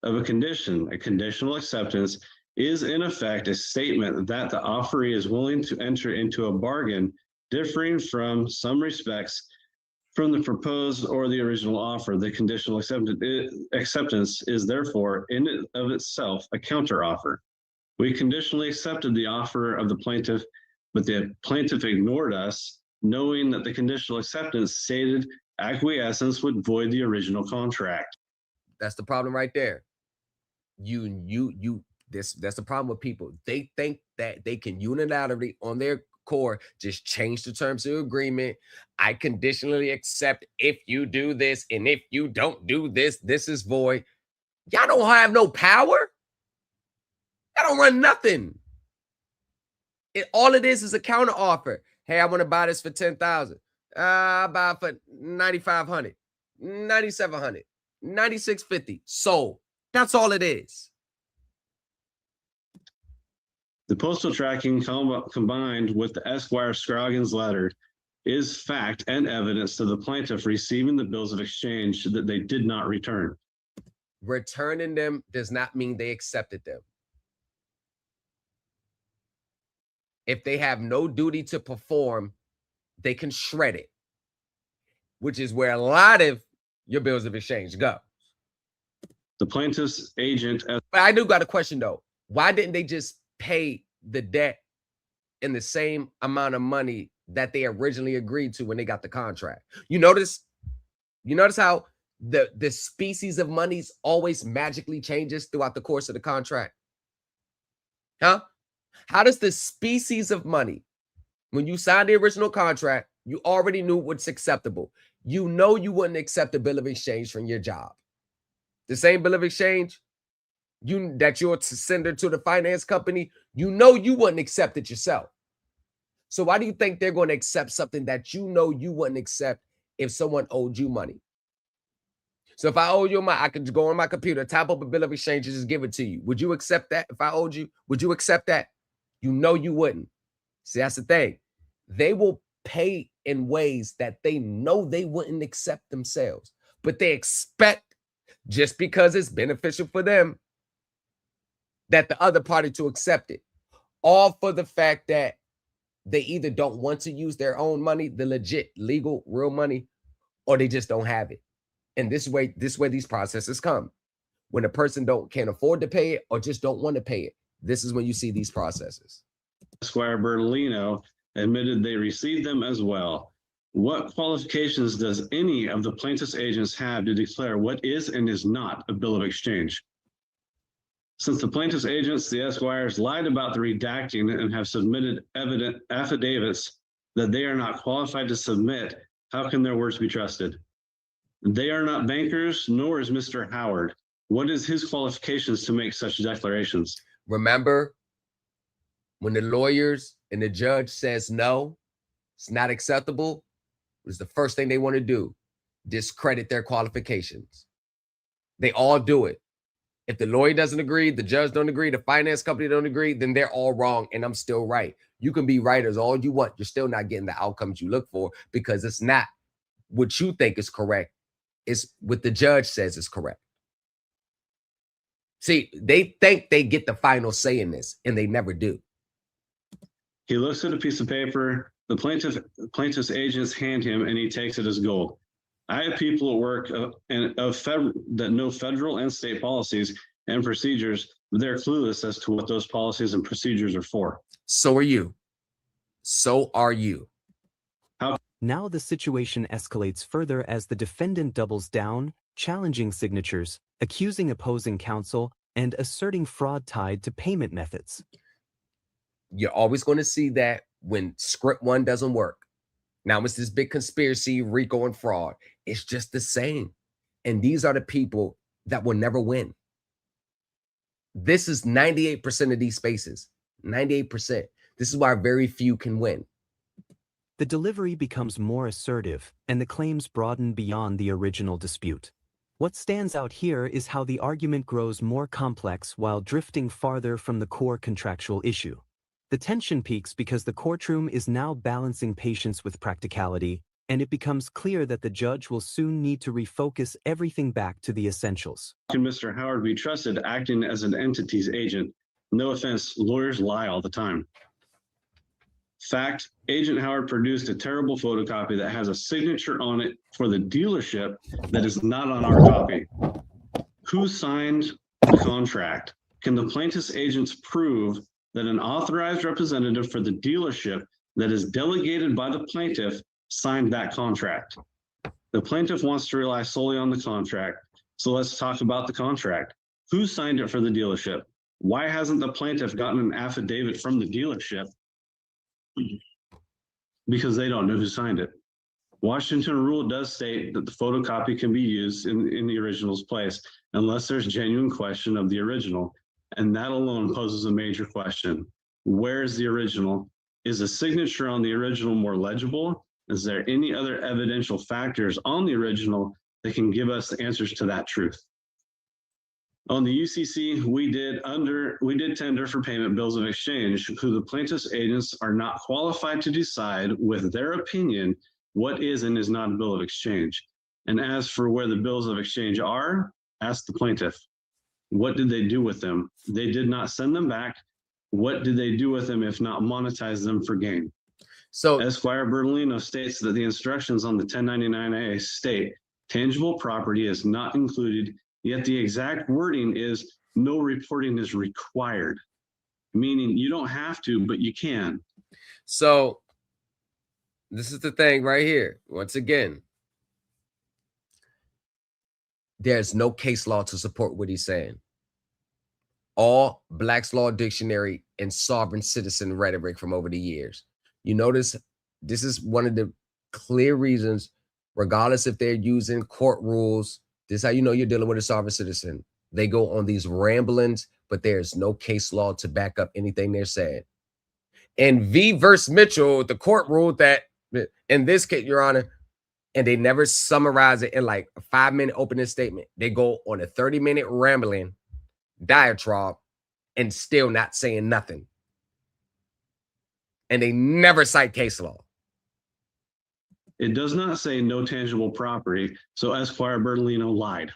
of a condition. A conditional acceptance is in effect a statement that the offeree is willing to enter into a bargain differing from some respects from the proposed or the original offer. The conditional acceptance is therefore in and of itself a counteroffer. We conditionally accepted the offer of the plaintiff, but the plaintiff ignored us, knowing that the conditional acceptance stated acquiescence would void the original contract. That's the problem right there. That's the problem with people. They think that they can unilaterally on their core just change the terms of agreement. I conditionally accept if you do this, and if you don't do this, this is void. Y'all don't have no power. Y'all don't run nothing. All it is a counter offer. Hey, I want to buy this for $10,000. I'll buy it for $9,500, $9,700, $9,650. Sold. That's all it is. The postal tracking combined with the Esquire Scroggins letter is fact and evidence to the plaintiff receiving the bills of exchange that they did not return. Returning them does not mean they accepted them. If they have no duty to perform, they can shred it, which is where a lot of your bills of exchange go. The plaintiff's agent. But I do got a question though. Why didn't they just pay the debt in the same amount of money that they originally agreed to when they got the contract? You notice how the species of monies always magically changes throughout the course of the contract? Huh? How does the species of money, when you signed the original contract, you already knew what's acceptable. You know you wouldn't accept a bill of exchange from your job. The same bill of exchange that you're to send it to the finance company, you know you wouldn't accept it yourself. So why do you think they're going to accept something that you know you wouldn't accept if someone owed you money? So if I owe you money, I could go on my computer, type up a bill of exchange, and just give it to you. Would you accept that if I owed you? Would you accept that? You know you wouldn't. See, that's the thing. They will pay in ways that they know they wouldn't accept themselves, but they expect, just because it's beneficial for them, that the other party to accept it. All for the fact that they either don't want to use their own money, the legit, legal, real money, or they just don't have it. And this way these processes come. When a person can't afford to pay it or just don't want to pay it, this is when you see these processes. Esquire Bertolino admitted they received them as well. What qualifications does any of the plaintiff's agents have to declare what is and is not a bill of exchange? Since the plaintiff's agents, the Esquires, lied about the redacting and have submitted affidavits that they are not qualified to submit, how can their words be trusted? They are not bankers, nor is Mr. Howard. What is his qualifications to make such declarations? Remember, when the lawyers and the judge says no, it's not acceptable, it's the first thing they want to do, discredit their qualifications. They all do it. If the lawyer doesn't agree, the judge don't agree, the finance company don't agree, then they're all wrong and I'm still right. You can be right as all you want. You're still not getting the outcomes you look for because it's not what you think is correct. It's what the judge says is correct. See, they think they get the final say in this and they never do. He looks at a piece of paper, the plaintiff's agents hand him and he takes it as gold. I have people at work that know federal and state policies and procedures, but they're clueless as to what those policies and procedures are for. So are you. So are you. Now the situation escalates further as the defendant doubles down, challenging signatures, accusing opposing counsel, and asserting fraud tied to payment methods. You're always going to see that when script one doesn't work. Now it's this big conspiracy, RICO and fraud. It's just the same. And these are the people that will never win. This is 98% of these spaces. 98%. This is why very few can win. The delivery becomes more assertive, and the claims broaden beyond the original dispute. What stands out here is how the argument grows more complex while drifting farther from the core contractual issue. The tension peaks because the courtroom is now balancing patience with practicality, and it becomes clear that the judge will soon need to refocus everything back to the essentials. Can Mr. Howard be trusted acting as an entity's agent? No offense, lawyers lie all the time. Fact, Agent Howard produced a terrible photocopy that has a signature on it for the dealership that is not on our copy. Who signed the contract? Can the plaintiff's agents prove that an authorized representative for the dealership that is delegated by the plaintiff signed that contract? The plaintiff wants to rely solely on the contract. So let's talk about the contract. Who signed it for the dealership? Why hasn't the plaintiff gotten an affidavit from the dealership? Because they don't know who signed it. Washington rule does state that the photocopy can be used in the original's place unless there's genuine question of the original. And that alone poses a major question. Where is the original? Is a signature on the original more legible? Is there any other evidential factors on the original that can give us the answers to that truth? On the UCC, we did tender for payment bills of exchange, who the plaintiff's agents are not qualified to decide with their opinion what is and is not a bill of exchange. And as for where the bills of exchange are, ask the plaintiff. What did they do with them? They did not send them back. What did they do with them if not monetize them for gain? So Esquire Bertolino states that the instructions on the 1099A state tangible property is not included, yet the exact wording is no reporting is required, meaning you don't have to, but you can. So this is the thing right here. Once again, there's no case law to support what he's saying. All Black's Law Dictionary and sovereign citizen rhetoric from over the years. You notice this is one of the clear reasons, regardless if they're using court rules, this is how you know you're dealing with a sovereign citizen. They go on these ramblings, but there's no case law to back up anything they're saying. And V versus Mitchell, the court ruled that in this case, Your Honor, and they never summarize it in like a 5-minute opening statement. They go on a 30-minute rambling diatribe and still not saying nothing. And they never cite case law. It does not say no tangible property, so Esquire Bertolino lied.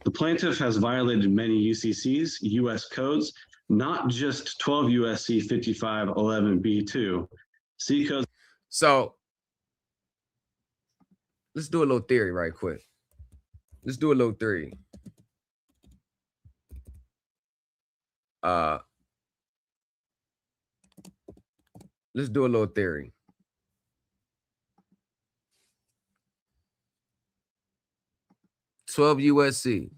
The plaintiff has violated many UCCs, U.S. codes, not just 12 USC 5511B2. C codes. So let's do a little theory right quick. Let's do a little theory. Let's do a little theory. $12 USC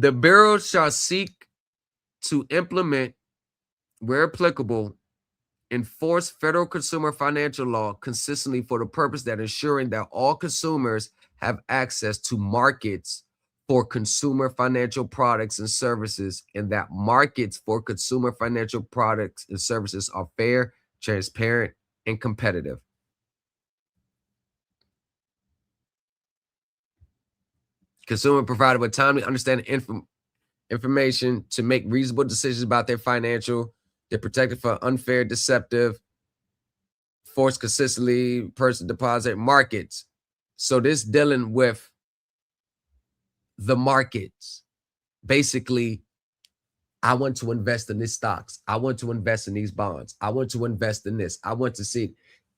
The Bureau shall seek to implement, where applicable, enforce federal consumer financial law consistently for the purpose that ensuring that all consumers have access to markets for consumer financial products and services, and that markets for consumer financial products and services are fair, transparent, and competitive. Consumer provided with timely understanding information to make reasonable decisions about their financial. They're protected from unfair, deceptive, forced consistently, person deposit markets. So this dealing with the markets. Basically, I want to invest in these stocks. I want to invest in these bonds. I want to invest in this. I want to see.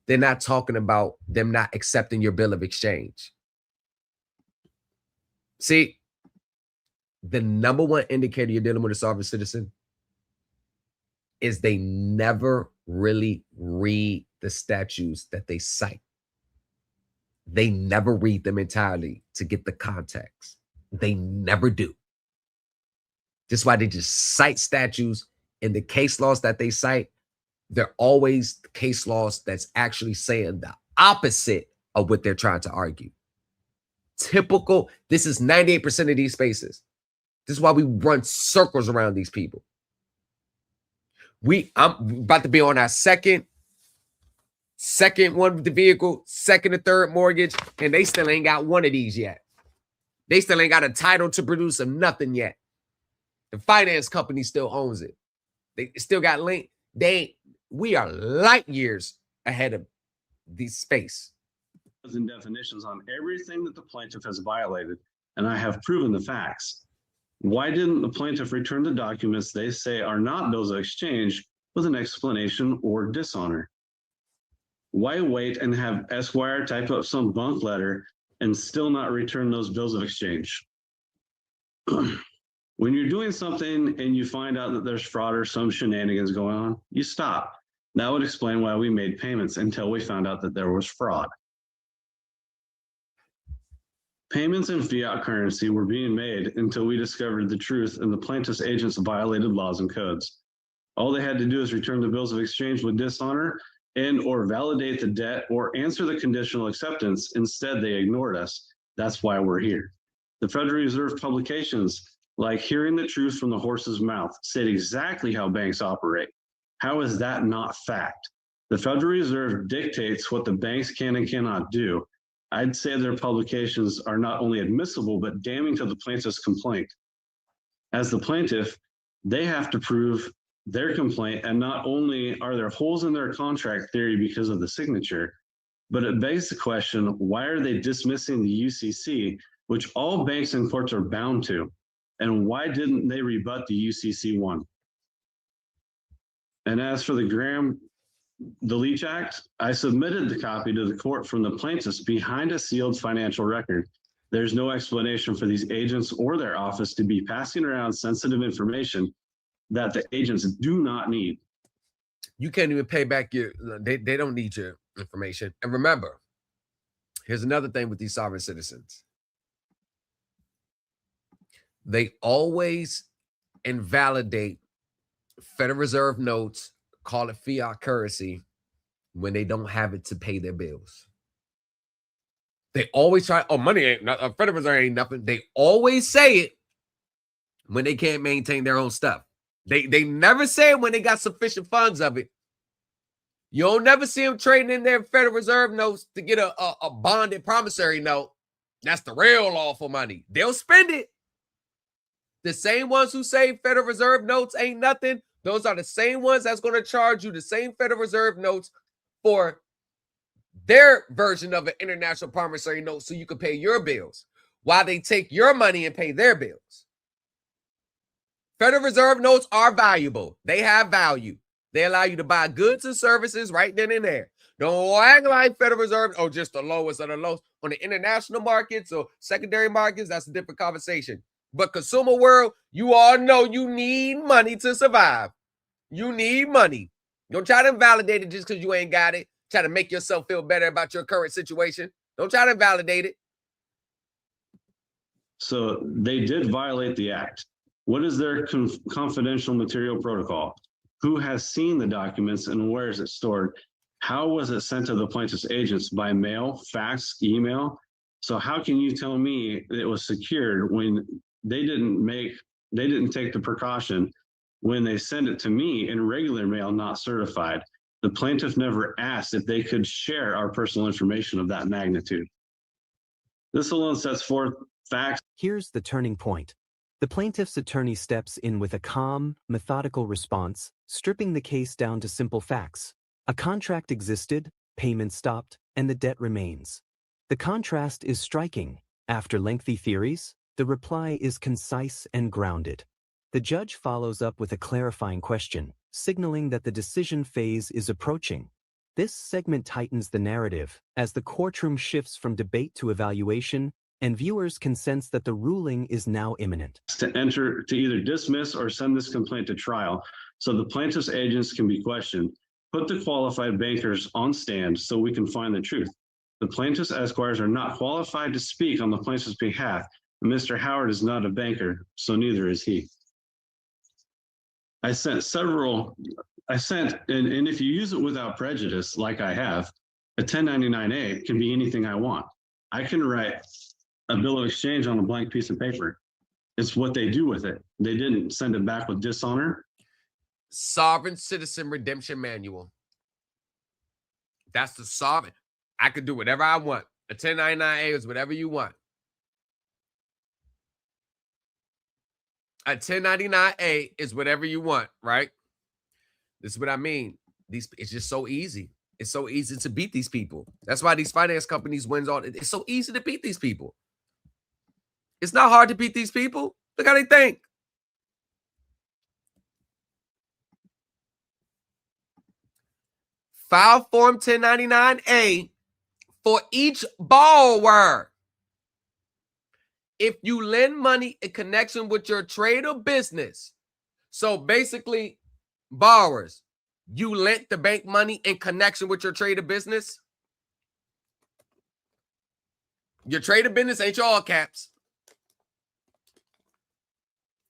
They're not talking about them not accepting your bill of exchange. See, the number one indicator you're dealing with a sovereign citizen is they never really read the statutes that they cite. They never read them entirely to get the context. They never do. That's why they just cite statutes, and the case laws that they cite, they're always case laws that's actually saying the opposite of what they're trying to argue. Typical, this is 98% of these spaces. This is why we run circles around these people. I'm about to be on our second one with the vehicle, second and third mortgage, and they still ain't got one of these yet. They still ain't got a title to produce them nothing yet. The finance company still owns it. They still got link. We are light years ahead of the space. And definitions on everything that the plaintiff has violated, and I have proven the facts. Why didn't the plaintiff return the documents they say are not bills of exchange with an explanation or dishonor? Why wait and have Esquire type up some bunk letter and still not return those bills of exchange? When you're doing something and you find out that there's fraud or some shenanigans going on, you stop. That would explain why we made payments until we found out that there was fraud. Payments in fiat currency were being made until we discovered the truth and the plaintiff's agents violated laws and codes. All they had to do is return the bills of exchange with dishonor and or validate the debt or answer the conditional acceptance. Instead, they ignored us. That's why we're here. The Federal Reserve publications, like Hearing the Truth from the Horse's Mouth, said exactly how banks operate. How is that not fact? The Federal Reserve dictates what the banks can and cannot do. I'd say their publications are not only admissible, but damning to the plaintiff's complaint. As the plaintiff, they have to prove their complaint, and not only are there holes in their contract theory because of the signature, but it begs the question, why are they dismissing the UCC, which all banks and courts are bound to? And why didn't they rebut the UCC one? And as for the Leach Act, I submitted the copy to the court from the plaintiffs behind a sealed financial record. There's no explanation for these agents or their office to be passing around sensitive information that the agents do not need. You can't even pay back they don't need your information. And remember, here's another thing with these sovereign citizens. They always invalidate Federal Reserve notes, call it fiat currency, when they don't have it to pay their bills. They always try, money ain't nothing, Federal Reserve ain't nothing. They always say it when they can't maintain their own stuff. They never say it when they got sufficient funds of it. You'll never see them trading in their Federal Reserve notes to get a bonded promissory note. That's the real lawful money. They'll spend it. The same ones who say Federal Reserve notes ain't nothing, those are the same ones that's going to charge you the same Federal Reserve notes for their version of an international promissory note so you can pay your bills while they take your money and pay their bills. Federal Reserve notes are valuable. They have value. They allow you to buy goods and services right then and there. Don't act like Federal Reserve, just the lowest of the lowest. On the international markets or secondary markets, that's a different conversation. But consumer world, you all know you need money to survive. You need money. Don't try to invalidate it just because you ain't got it. Try to make yourself feel better about your current situation. Don't try to invalidate it. So they did violate the act. What is their confidential material protocol? Who has seen the documents and where is it stored? How was it sent to the plaintiff's agents? By mail, fax, email? So how can you tell me it was secured when they didn't take the precaution when they send it to me in regular mail, not certified? The plaintiff never asked if they could share our personal information of that magnitude. This alone sets forth facts. Here's the turning point. The plaintiff's attorney steps in with a calm, methodical response, stripping the case down to simple facts. A contract existed, payment stopped, and the debt remains. The contrast is striking. After lengthy theories, the reply is concise and grounded. The judge follows up with a clarifying question, signaling that the decision phase is approaching. This segment tightens the narrative as the courtroom shifts from debate to evaluation, and viewers can sense that the ruling is now imminent. To either dismiss or send this complaint to trial so the plaintiff's agents can be questioned. Put the qualified bankers on stand so we can find the truth. The plaintiff's esquires are not qualified to speak on the plaintiff's behalf. Mr. Howard is not a banker, so neither is he. And if you use it without prejudice, like I have, a 1099-A can be anything I want. I can write a bill of exchange on a blank piece of paper. It's what they do with it. They didn't send it back with dishonor. Sovereign Citizen Redemption Manual. That's the sovereign. I could do whatever I want. A 1099-A is whatever you want. A 1099-A is whatever you want, right? This is what I mean. It's just so easy. It's so easy to beat these people. That's why these finance companies wins all. It's so easy to beat these people. It's not hard to beat these people. Look how they think. File Form 1099-A for each borrower. If you lend money in connection with your trade or business, so basically, borrowers, you lent the bank money in connection with your trade or business. Your trade or business ain't your all caps.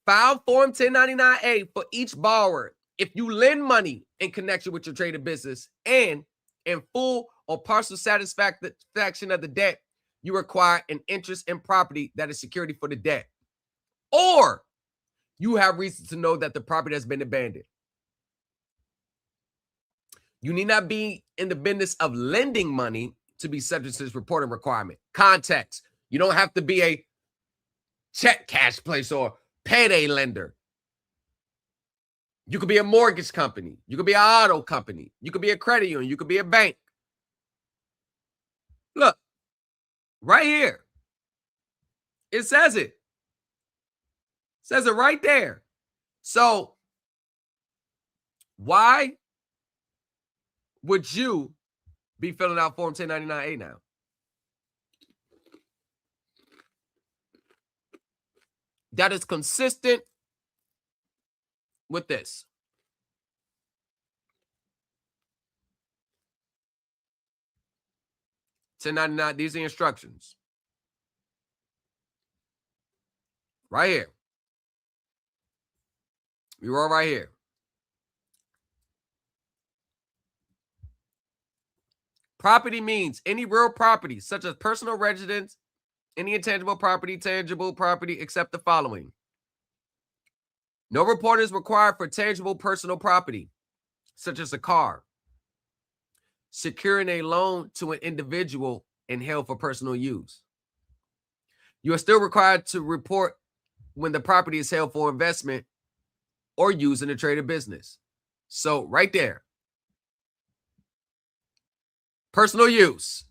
File Form 1099-A for each borrower. If you lend money in connection with your trade or business and in full or partial satisfaction of the debt, you require an interest in property that is security for the debt. Or you have reason to know that the property has been abandoned. You need not be in the business of lending money to be subject to this reporting requirement. Context. You don't have to be a check cash place or payday lender. You could be a mortgage company. You could be an auto company. You could be a credit union. You could be a bank. Look, right here. It says it. It says it right there. So why would you be filling out Form 1099-A now? That is consistent with this. $10.99, these are the instructions. Right here. You're all right here. Property means any real property, such as personal residence, any intangible property, tangible property, except the following. No report is required for tangible personal property, such as a car, securing a loan to an individual and held for personal use. You are still required to report when the property is held for investment or used in a trade or business. So right there, personal use.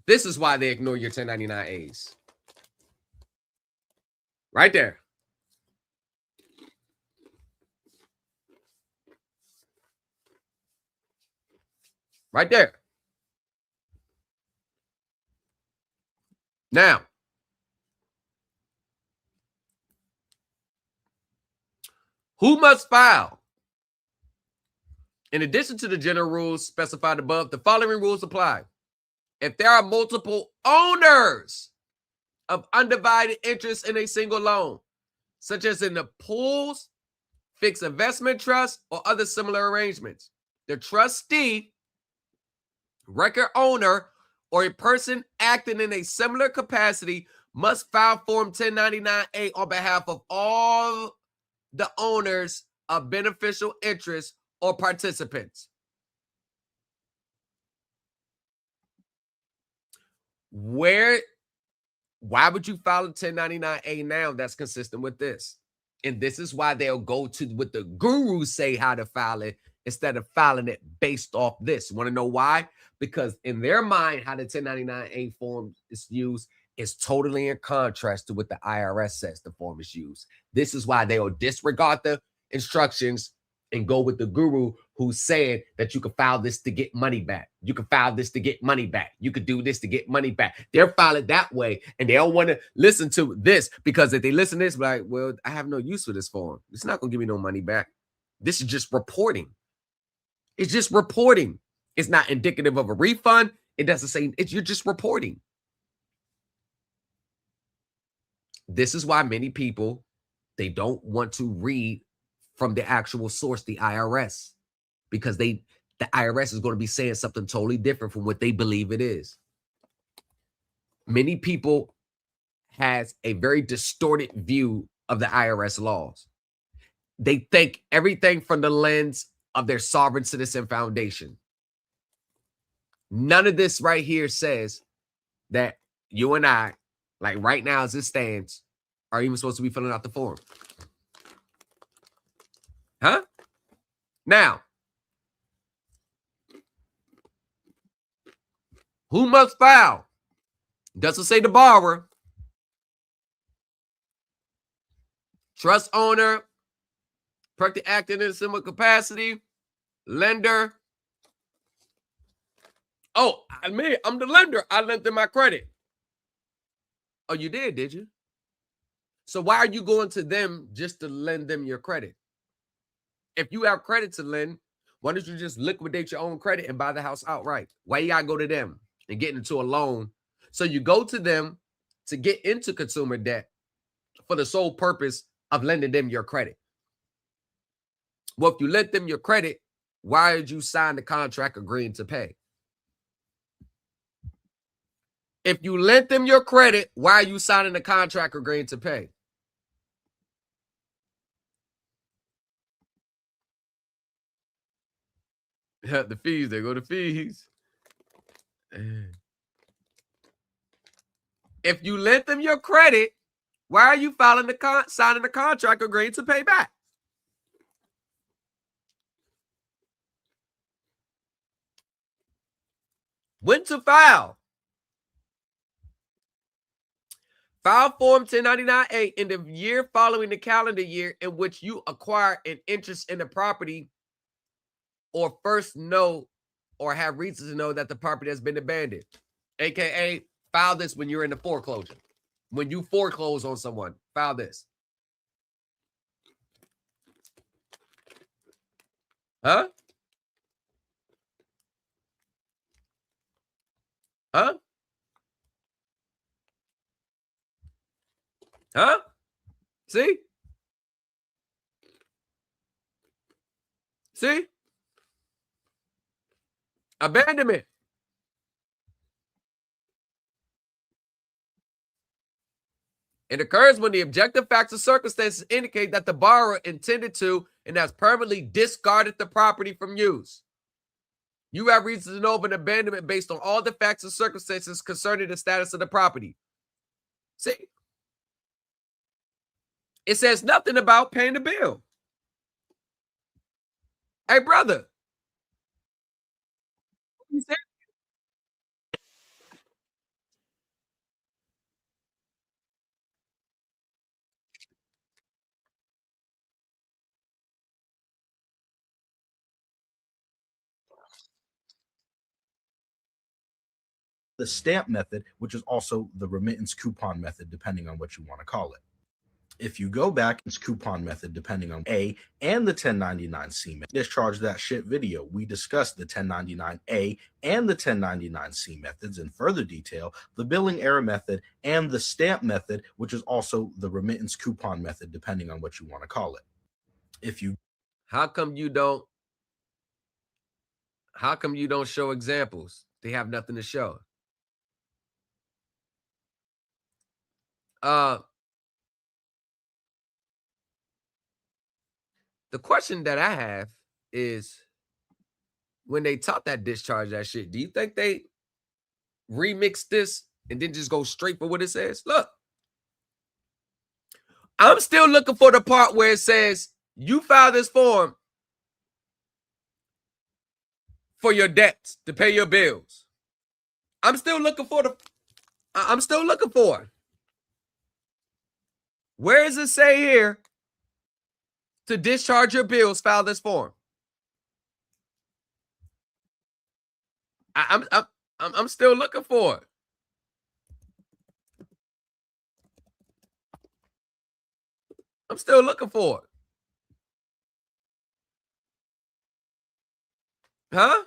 This is why they ignore your 1099-As. Right there. Right there. Now, who must file? In addition to the general rules specified above, the following rules apply. If there are multiple owners of undivided interest in a single loan, such as in the pools, fixed investment trust, or other similar arrangements. The trustee, record owner, or a person acting in a similar capacity must file Form 1099-A on behalf of all the owners of beneficial interest or participants. Why would you file a 1099-A now that's consistent with this? And this is why they'll go to what the gurus say how to file it instead of filing it based off this. You want to know why? Because in their mind, how the 1099-A form is used is totally in contrast to what the IRS says the form is used. This is why they'll disregard the instructions and go with the guru who's saying that you can file this to get money back. You can file this to get money back. You could do this to get money back. They're filing that way, and they don't want to listen to this because if they listen to this, like, well, I have no use for this form. It's not going to give me no money back. This is just reporting. It's just reporting. It's not indicative of a refund. It doesn't say you're just reporting. This is why many people, they don't want to read from the actual source, the IRS, because the IRS is going to be saying something totally different from what they believe it is. Many people has a very distorted view of the IRS laws. They think everything from the lens of their sovereign citizen foundation. None of this right here says that you and I, like right now as it stands, are even supposed to be filling out the form. Huh? Now, who must file? Doesn't say the borrower. Trust owner, person acting in a similar capacity, lender. Oh, I'm the lender. I lent them my credit. Oh, you did you? So why are you going to them just to lend them your credit? If you have credit to lend, why don't you just liquidate your own credit and buy the house outright? Why you gotta go to them and get into a loan? So you go to them to get into consumer debt for the sole purpose of lending them your credit. Well, if you lent them your credit, why did you sign the contract agreeing to pay? If you lent them your credit, why are you signing the contract agreeing to pay? The fees, they go to fees. If you lent them your credit, why are you signing the contract agreeing to pay back? When to file? File Form 1099-A in the year following the calendar year in which you acquire an interest in the property or first know or have reason to know that the property has been abandoned. AKA, file this when you're in the foreclosure. When you foreclose on someone, file this. Huh? Huh? Huh? See? See? Abandonment. It occurs when the objective facts or circumstances indicate that the borrower intended to and has permanently discarded the property from use. You have reason to know of an abandonment based on all the facts and circumstances concerning the status of the property. See? It says nothing about paying the bill. Hey, brother. The stamp method, which is also the remittance coupon method, depending on what you want to call it. If you go back, it's coupon method depending on A and the 1099-C method. Discharge that shit video. We discussed the 1099-A and the 1099-C methods in further detail, the billing error method, and the stamp method, which is also the remittance coupon method, depending on what you want to call it. How come you don't show examples? They have nothing to show. The question that I have is, when they taught that discharge that shit, do you think they remix this and then just go straight for what it says? Look, I'm still looking for the part where it says you file this form for your debts to pay your bills. I'm still looking for it. Where does it say here to discharge your bills, file this form? I'm still looking for it. I'm still looking for it. Huh?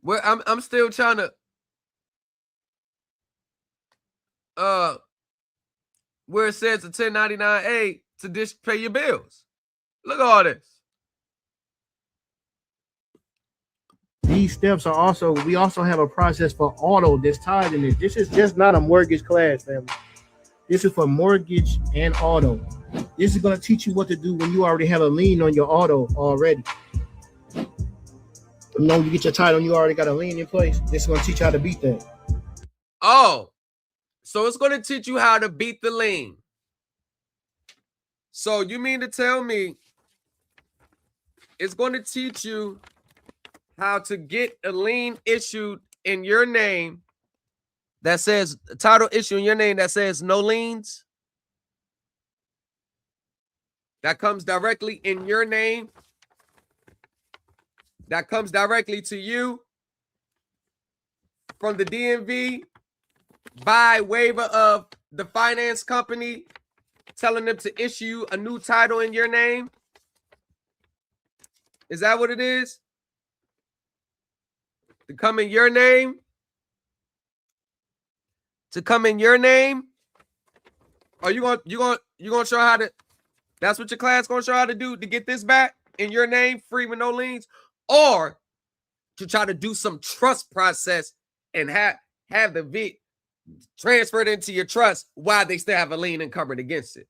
Well, I'm still trying to where it says a 1099-A to pay your bills. Look at all this. These steps are also, we also have a process for auto that's tied in it. This is just not a mortgage class, family. This is for mortgage and auto. This is going to teach you what to do when you already have a lien on your auto already. You know, you get your title and you already got a lien in place. This is going to teach you how to beat that. Oh, so it's going to teach you how to beat the lien. So you mean to tell me it's going to teach you how to get a lien issued in your name that says, title issue in your name that says no liens? That comes directly in your name? That comes directly to you from the DMV by waiver of the finance company telling them to issue a new title in your name? Is that what it is? To come in your name? To come in your name? Are you gonna show how to? That's what your class gonna show how to do to get this back in your name, free with no liens, or to try to do some trust process and have the V transferred into your trust while they still have a lien encumbered against it.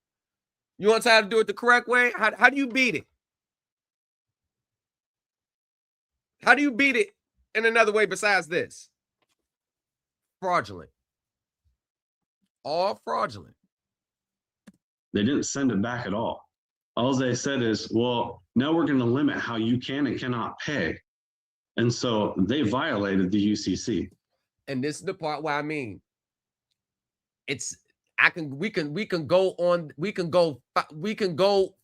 You want to try to do it the correct way? How do you beat it? How do you beat it in another way besides this? Fraudulent. All fraudulent. They didn't send it back at all. All they said is, well, now we're going to limit how you can and cannot pay. And so they violated the UCC. And this is the part where I mean, we can go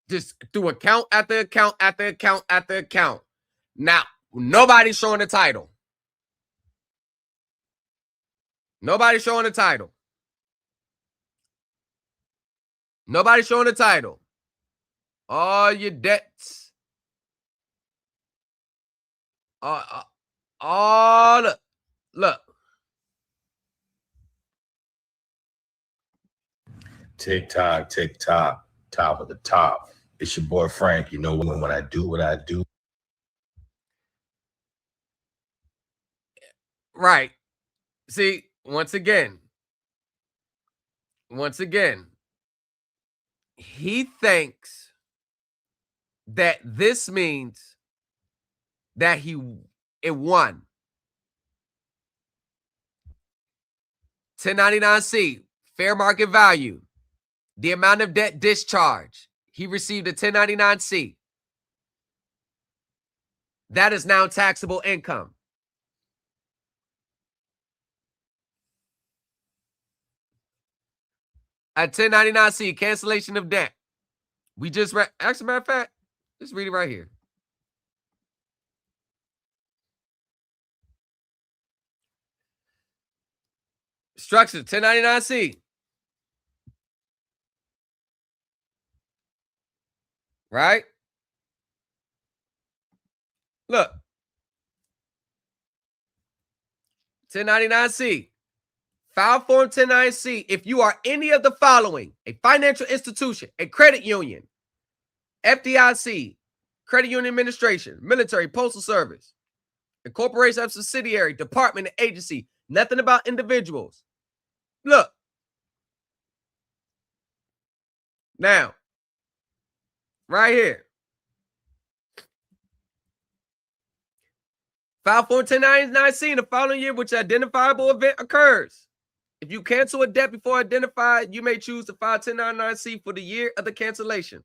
just through account after account after account after account. Now, nobody's showing the title. Nobody's showing the title. Nobody's showing the title. All your debts. Look. TikTok, top of the top. It's your boy Frank. You know, when I do what I do. Right. See, once again, he thinks that this means that it won. 1099-C, fair market value, the amount of debt discharged. He received a 1099-C. That is now taxable income. A 1099-C, cancellation of debt. We just read, actually, matter of fact, just read it right here. Structure, 1099-C. right? Look, 1099-C. File Form 1099-C if you are any of the following: a financial institution, a credit union, FDIC, credit union administration, military, postal service, a corporation of subsidiary, department, agency, nothing about individuals. Look. Now, right here. File Form 1099-C in the following year which identifiable event occurs. If you cancel a debt before identified, you may choose to file 1099-C for the year of the cancellation.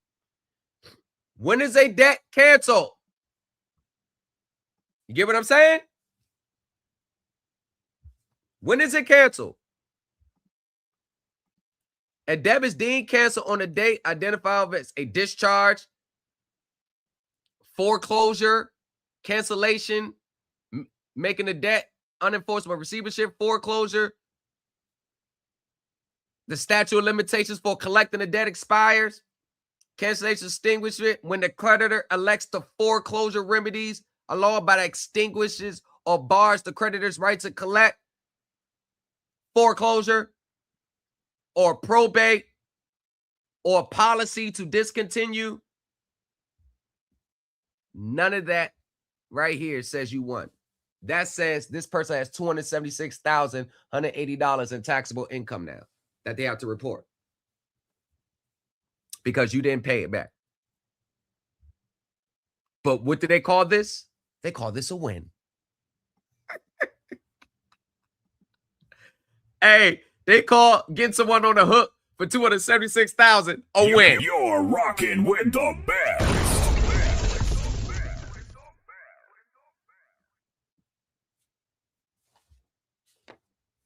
When is a debt canceled? You get what I'm saying? When is it canceled? A debt is deemed canceled on the date identified as a discharge, foreclosure, cancellation, making the debt unenforceable, receivership, foreclosure. The statute of limitations for collecting the debt expires. Cancellation extinguishment when the creditor elects the foreclosure remedies, a law that extinguishes or bars the creditor's right to collect. Foreclosure or probate or policy to discontinue. None of that right here says you won. That says this person has $276,180 in taxable income now that they have to report because you didn't pay it back. But what do they call this? They call this a win. Hey, they call getting someone on the hook for $276,000 a win. You're rocking with the best.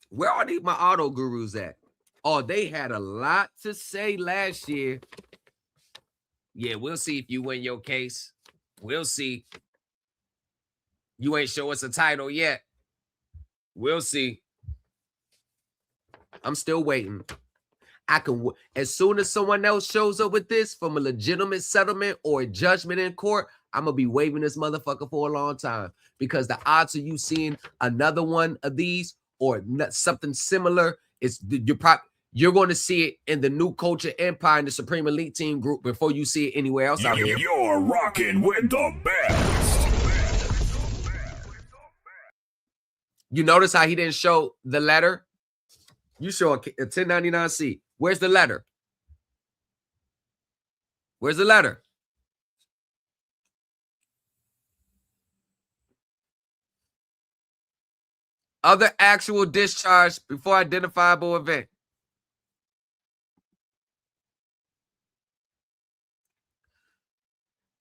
Where are my auto gurus at? Oh, they had a lot to say last year. Yeah, we'll see if you win your case. We'll see. You ain't show us a title yet. We'll see. I'm still waiting. I can, as soon as someone else shows up with this from a legitimate settlement or a judgment in court, I'm gonna be waving this motherfucker for a long time because the odds of you seeing another one of these or something similar is you're going to see it in the New Culture Empire and the Supreme Elite Team group before you see it anywhere else out here. You're rocking with the best. You notice how he didn't show the letter? You show a 1099-C. Where's the letter? Where's the letter? Other actual discharge before identifiable event.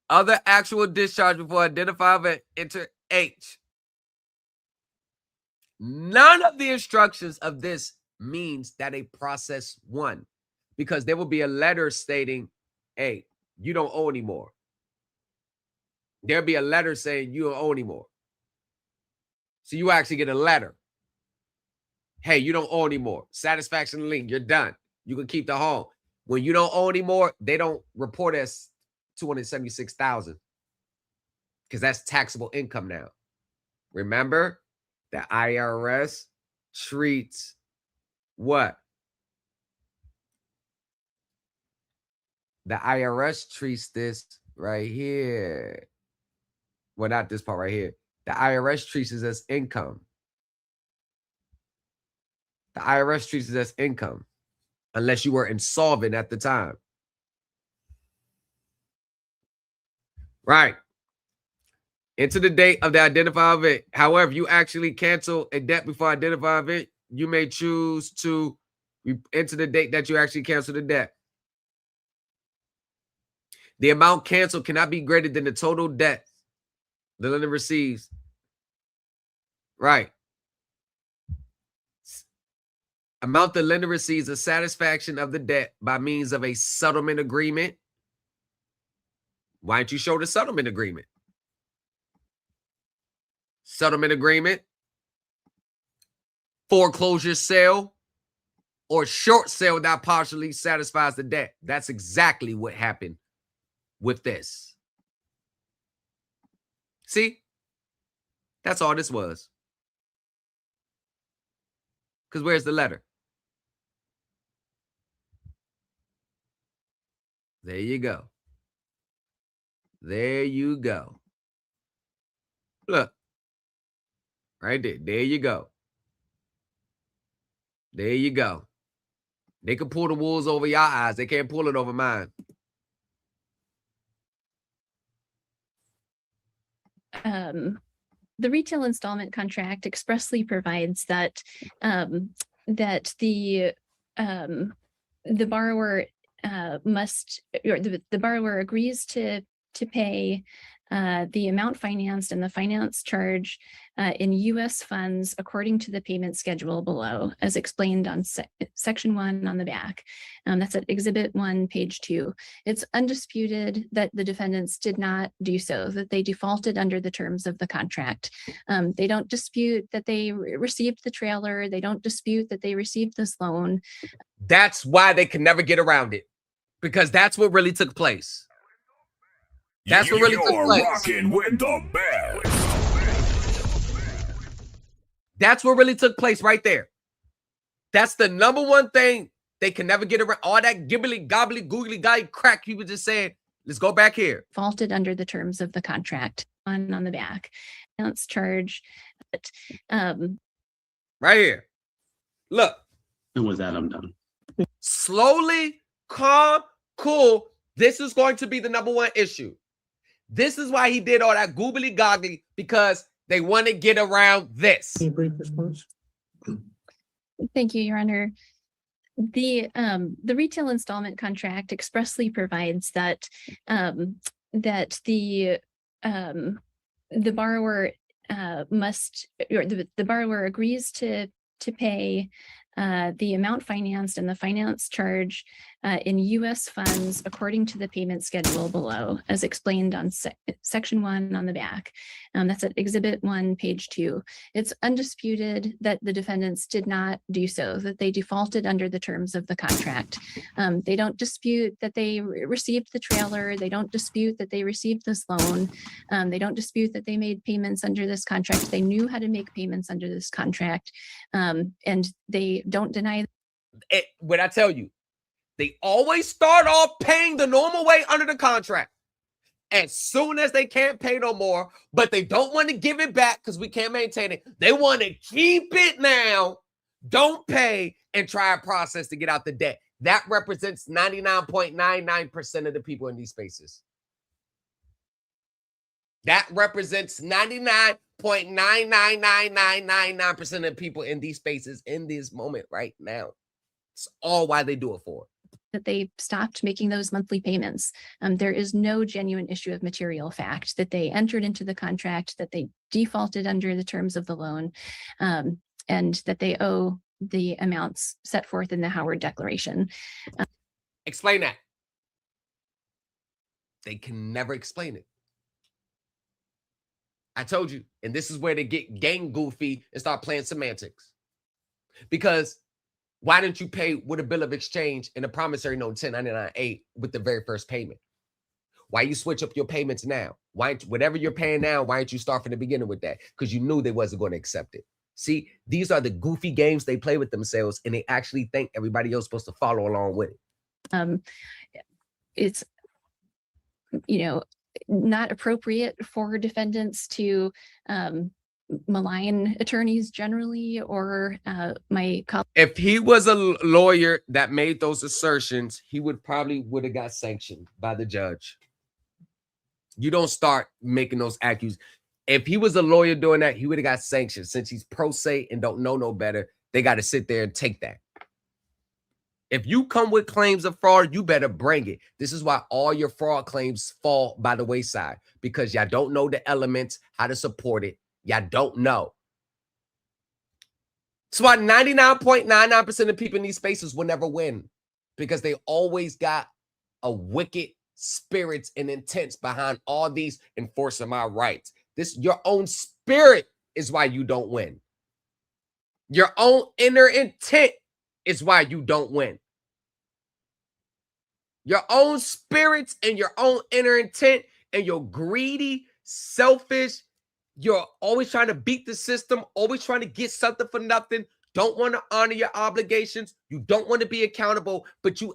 Other actual discharge before identifiable event. Enter H. None of the instructions of this means that a process won because there will be a letter stating, hey, you don't owe anymore. There'll be a letter saying you don't owe anymore. So you actually get a letter. Hey, you don't owe anymore. Satisfaction link, you're done. You can keep the home. When you don't owe anymore, they don't report as $276,000 because that's taxable income now. Remember, the IRS treats what? The IRS treats this right here. Well, not this part right here. The IRS treats it as income. The IRS treats it as income unless you were insolvent at the time. Right. Enter the date of the identified event. However, you actually cancel a debt before identified event, you may choose to enter the date that you actually cancel the debt. The amount canceled cannot be greater than the total debt the lender receives. Right. Amount the lender receives a satisfaction of the debt by means of a settlement agreement. Why don't you show the settlement agreement? Settlement agreement, foreclosure sale, or short sale that partially satisfies the debt. That's exactly what happened with this. See? That's all this was. Because where's the letter? There you go. There you go. Look. Right there. There you go. There you go. They can pull the wolves over your eyes. They can't pull it over mine. The retail installment contract expressly provides that that the borrower must, or the borrower agrees to pay the amount financed and the finance charge in U.S. funds according to the payment schedule below, as explained on section 1 on the back. That's at Exhibit 1, page 2. It's undisputed that the defendants did not do so, that they defaulted under the terms of the contract. They don't dispute that they received the trailer. They don't dispute that they received this loan. That's why they can never get around it, because that's what really took place. That's what really took place. You're rocking with the best. That's what really took place right there. That's the number one thing they can never get around. All that gibbly, gobbly, googly, guy crap people just saying. Let's go back here. Faulted under the terms of the contract on the back. Finance charge. Right here. Look. And with that, I'm done. Slowly, calm, cool. This is going to be the number one issue. This is why he did all that googly goggly, because they want to get around this. Can you brief response? Thank you, Your Honor. The retail installment contract expressly provides that that the borrower must, or the borrower agrees to pay the amount financed and the finance charge in U.S. funds according to the payment schedule below, as explained on section 1 on the back. That's at Exhibit 1, page 2. It's undisputed that the defendants did not do so, that they defaulted under the terms of the contract. They don't dispute that they received the trailer. They don't dispute that they received this loan. They don't dispute that they made payments under this contract. They knew how to make payments under this contract. And they don't deny it. When I tell you, they always start off paying the normal way under the contract. As soon as they can't pay no more, but they don't want to give it back because we can't maintain it. They want to keep it now, don't pay, and try a process to get out the debt. That represents 99.99% of the people in these spaces. That represents 99.99999% of the people in these spaces in this moment right now. It's all why they do it for. That they stopped making those monthly payments. There is no genuine issue of material fact that they entered into the contract, that they defaulted under the terms of the loan, and that they owe the amounts set forth in the Howard Declaration. Explain that. They can never explain it. I told you, and this is where they get gang goofy and start playing semantics. Because why didn't you pay with a bill of exchange and a promissory note 1099-A with the very first payment? Why you switch up your payments now? Why, whatever you're paying now, why didn't you start from the beginning with that? Because you knew they wasn't going to accept it. See, these are the goofy games they play with themselves, and they actually think everybody else is supposed to follow along with it. It's, not appropriate for defendants to malign attorneys generally, or my colleague. If he was a lawyer that made those assertions, he would have got sanctioned by the judge. You don't start making those accusations. If he was a lawyer doing that, he would have got sanctioned. Since he's pro se and don't know no better, they got to sit there and take that. If you come with claims of fraud, you better bring it. This is why all your fraud claims fall by the wayside, because y'all don't know the elements, how to support it. Y'all don't know. That's why 99.99% of people in these spaces will never win, because they always got a wicked spirits and intents behind all these enforcing my rights. This, your own spirit is why you don't win. Your own inner intent is why you don't win. Your own spirits and your own inner intent and your greedy, selfish, you're always trying to beat the system, always trying to get something for nothing, don't want to honor your obligations, you don't want to be accountable, but you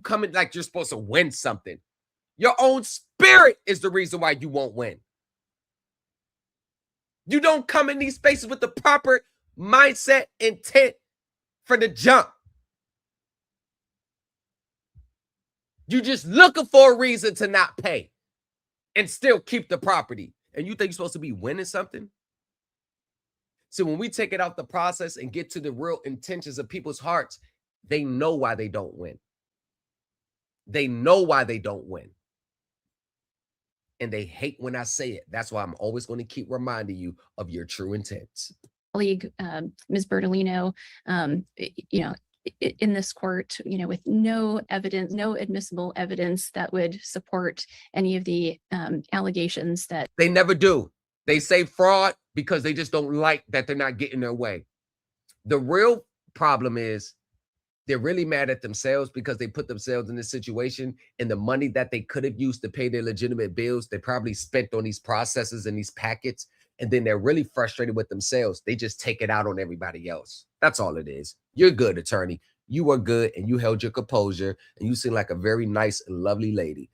come in like you're supposed to win something. Your own spirit is the reason why you won't win. You don't come in these spaces with the proper mindset, intent for the jump. You just looking for a reason to not pay and still keep the property. And you think you're supposed to be winning something? So when we take it out the process and get to the real intentions of people's hearts, they know why they don't win. They know why they don't win. And they hate when I say it. That's why I'm always going to keep reminding you of your true intents. Colleague, Ms. Bertolino, in this court, with no evidence, no admissible evidence that would support any of the allegations that they never do. They say fraud because they just don't like that they're not getting their way. The real problem is they're really mad at themselves because they put themselves in this situation, and the money that they could have used to pay their legitimate bills, they probably spent on these processes and these packets. And then they're really frustrated with themselves. They just take it out on everybody else. That's all it is. You're good, attorney. You are good, and you held your composure, and you seem like a very nice and lovely lady.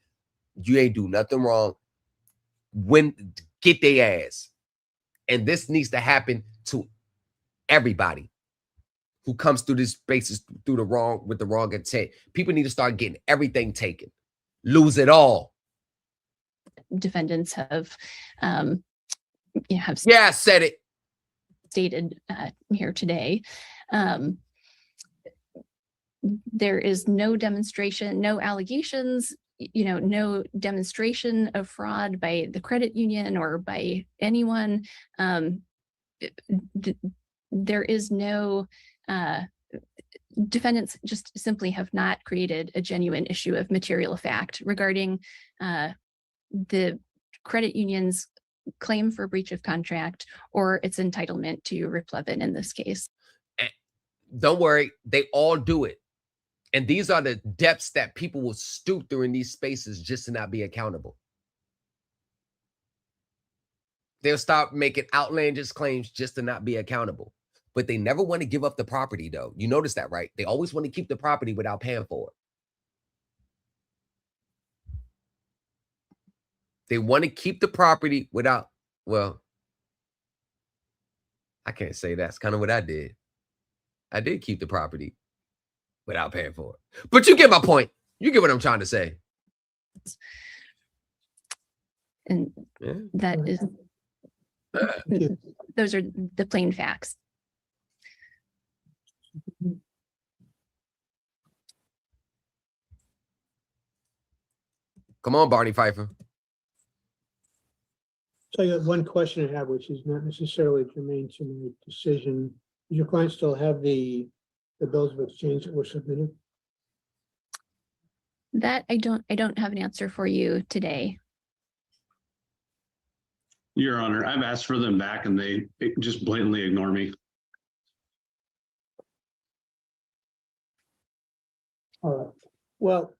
You ain't do nothing wrong. Get their ass. And this needs to happen to everybody who comes through these spaces with the wrong intent. People need to start getting everything taken. Lose it all. defendants have I said it. Stated here today. There is no demonstration, no allegations, no demonstration of fraud by the credit union or by anyone. There is no, defendants just simply have not created a genuine issue of material fact regarding the credit union's claim for breach of contract or its entitlement to replevin in this case. Don't worry, they all do it. And these are the depths that people will stoop through in these spaces just to not be accountable. They'll stop making outlandish claims just to not be accountable. But they never want to give up the property, though. You notice that, right? They always want to keep the property without paying for it. They want to keep the property without, well, I can't say that's kind of what I did. I did keep the property without paying for it. But you get my point. You get what I'm trying to say. And that is, those are the plain facts. Come on, Barney Pfeiffer. So I got one question I have, which is not necessarily germane to my decision. Does your client still have the bills of exchange that were submitted? That I don't have an answer for you today. Your Honor, I've asked for them back and they just blatantly ignore me. All right. Well,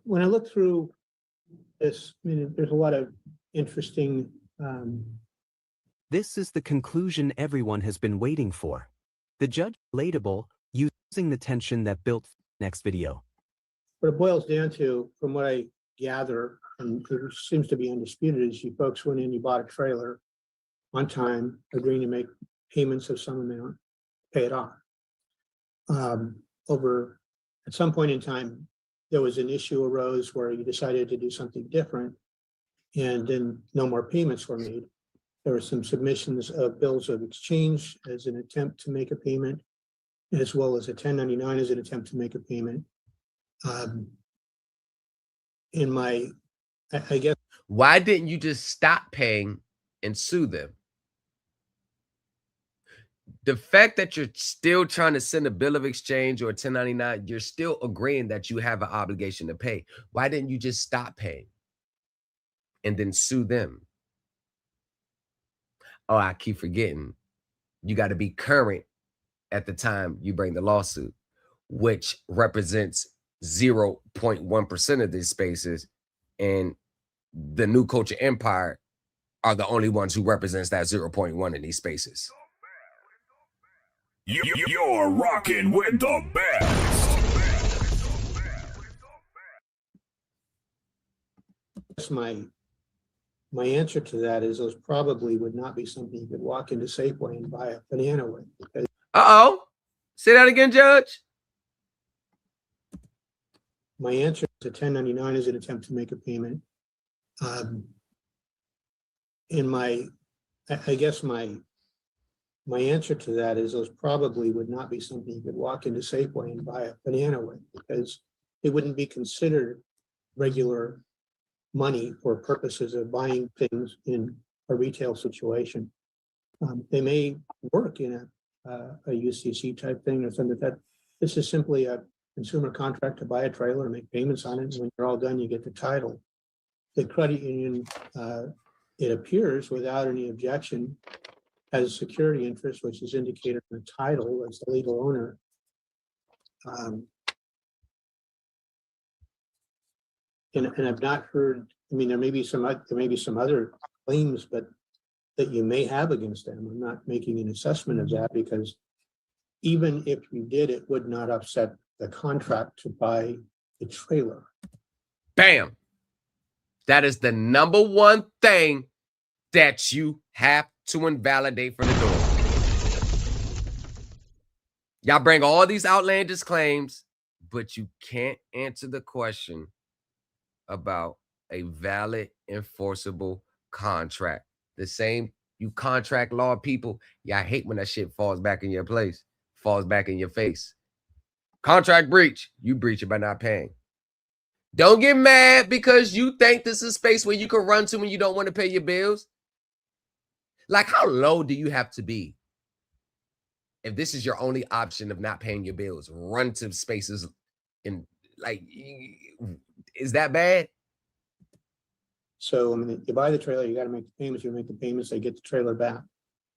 when I look through this, I mean, there's a lot of interesting. This is the conclusion everyone has been waiting for. The judge relatable using the tension that built next video. What it boils down to, from what I gather, and it seems to be undisputed, is you folks went in, you bought a trailer on time, agreeing to make payments of some amount, pay it off. At some point in time, there was an issue arose where you decided to do something different, and then no more payments were made. There were some submissions of bills of exchange as an attempt to make a payment, as well as a 1099 as an attempt to make a payment. I guess. Why didn't you just stop paying and sue them? The fact that you're still trying to send a bill of exchange or a 1099, you're still agreeing that you have an obligation to pay. Why didn't you just stop paying and then sue them? Oh, I keep forgetting. You got to be current at the time you bring the lawsuit, which represents 0.1% of these spaces, and the New Culture Empire are the only ones who represents that 0.1 in these spaces. You're rocking with the best. My answer to that is those probably would not be something you could walk into Safeway and buy a banana with. Uh-oh. Say that again, Judge. My answer to 1099 is an attempt to make a payment. I guess my answer to that is those probably would not be something you could walk into Safeway and buy a banana with, because it wouldn't be considered regular money for purposes of buying things in a retail situation. They may work in a UCC type thing or something like that. This is simply a consumer contract to buy a trailer and make payments on it. And when you're all done, you get the title. The credit union, it appears without any objection, has a security interest, which is indicated in the title as the legal owner. And I've not heard, I mean, there may be some other claims, but that you may have against them. I'm not making an assessment of that, because even if you did, it would not upset the contract to buy the trailer. Bam. That is the number one thing that you have to invalidate from the door. Y'all bring all these outlandish claims, but you can't answer the question about a valid, enforceable contract. The same, you contract law people, y'all hate when that shit falls back in your place, falls back in your face. Contract breach, you breach it by not paying. Don't get mad because you think this is a space where you can run to when you don't want to pay your bills. Like, how low do you have to be if this is your only option of not paying your bills? Run to spaces and like, is that bad? So, I mean, you buy the trailer, you got to make the payments. You make the payments, they get the trailer back.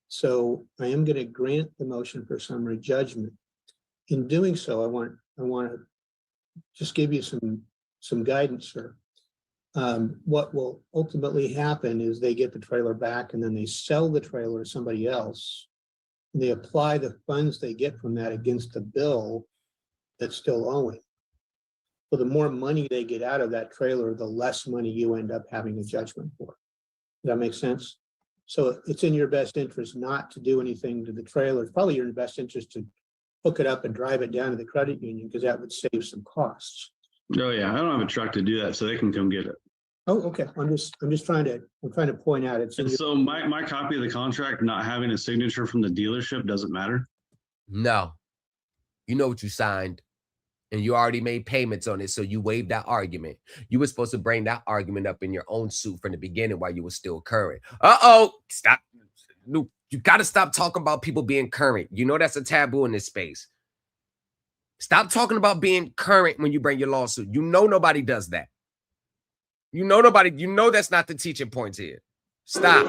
So I am going to grant the motion for summary judgment. In doing so, I want to just give you some guidance, sir. What will ultimately happen is they get the trailer back and then they sell the trailer to somebody else. And they apply the funds they get from that against the bill that's still owing. So the more money they get out of that trailer, the less money you end up having a judgment for. Does that make sense? So it's in your best interest not to do anything to the trailer. It's probably in your best interest to hook it up and drive it down to the credit union, because that would save some costs. Oh yeah, I don't have a truck to do that, so they can come get it. Oh, okay. I'm just trying to point out it's. And so my copy of the contract not having a signature from the dealership doesn't matter? No. You know what you signed, and you already made payments on it, so you waived that argument. You were supposed to bring that argument up in your own suit from the beginning while you were still current. Stop. No, you got to stop talking about people being current. You know that's a taboo in this space. Stop talking about being current when you bring your lawsuit. You know nobody does that. You know that's not the teaching points here. Stop.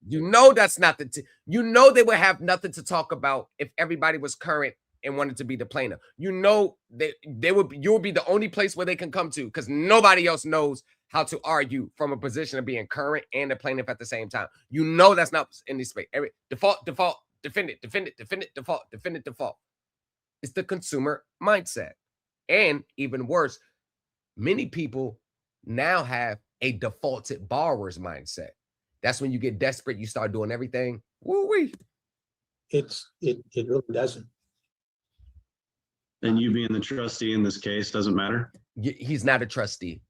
You know that's not you know they would have nothing to talk about if everybody was current and wanted to be the plaintiff. You know you would be the only place where they can come to, because nobody else knows how to argue from a position of being current and the plaintiff at the same time. You know that's not in this space. Default, defendant, default. It's the consumer mindset. And even worse, many people now have a defaulted borrower's mindset. That's when you get desperate, you start doing everything. Woo-wee. It really doesn't. And you being the trustee in this case doesn't matter? He's not a trustee.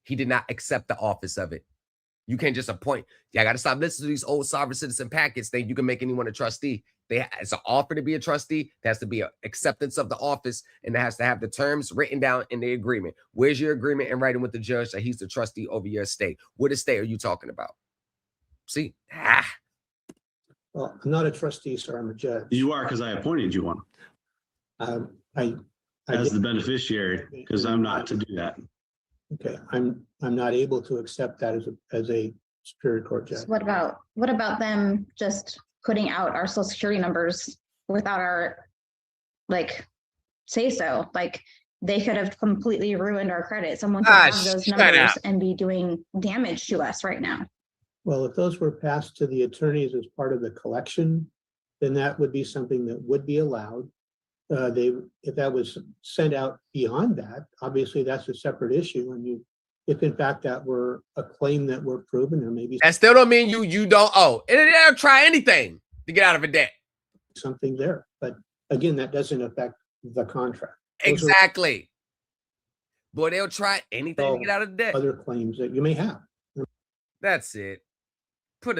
He did not accept the office of it. You can't just appoint. I got to stop listening to these old sovereign citizen packets think you can make anyone a trustee. It's an offer to be a trustee. There has to be an acceptance of the office, and it has to have the terms written down in the agreement. Where's your agreement in writing with the judge that he's the trustee over your estate? What estate are you talking about? See? Well, I'm not a trustee, sir. I'm a judge. You are, because I appointed you one. As the beneficiary, because I'm not to do that. Okay, I'm not able to accept that as a Superior Court judge. So what about them just putting out our social security numbers without our say so. Like, they could have completely ruined our credit. Someone could have those numbers and be doing damage to us right now. Well, if those were passed to the attorneys as part of the collection, then that would be something that would be allowed. If that was sent out beyond that, obviously that's a separate issue. And if in fact that were a claim that were proven, or maybe That still don't mean you don't owe. And they'll try anything to get out of a debt. something there. But again, that doesn't affect the contract. Those are Exactly. Boy, they'll try anything to get out of debt. other claims that you may have. That's it.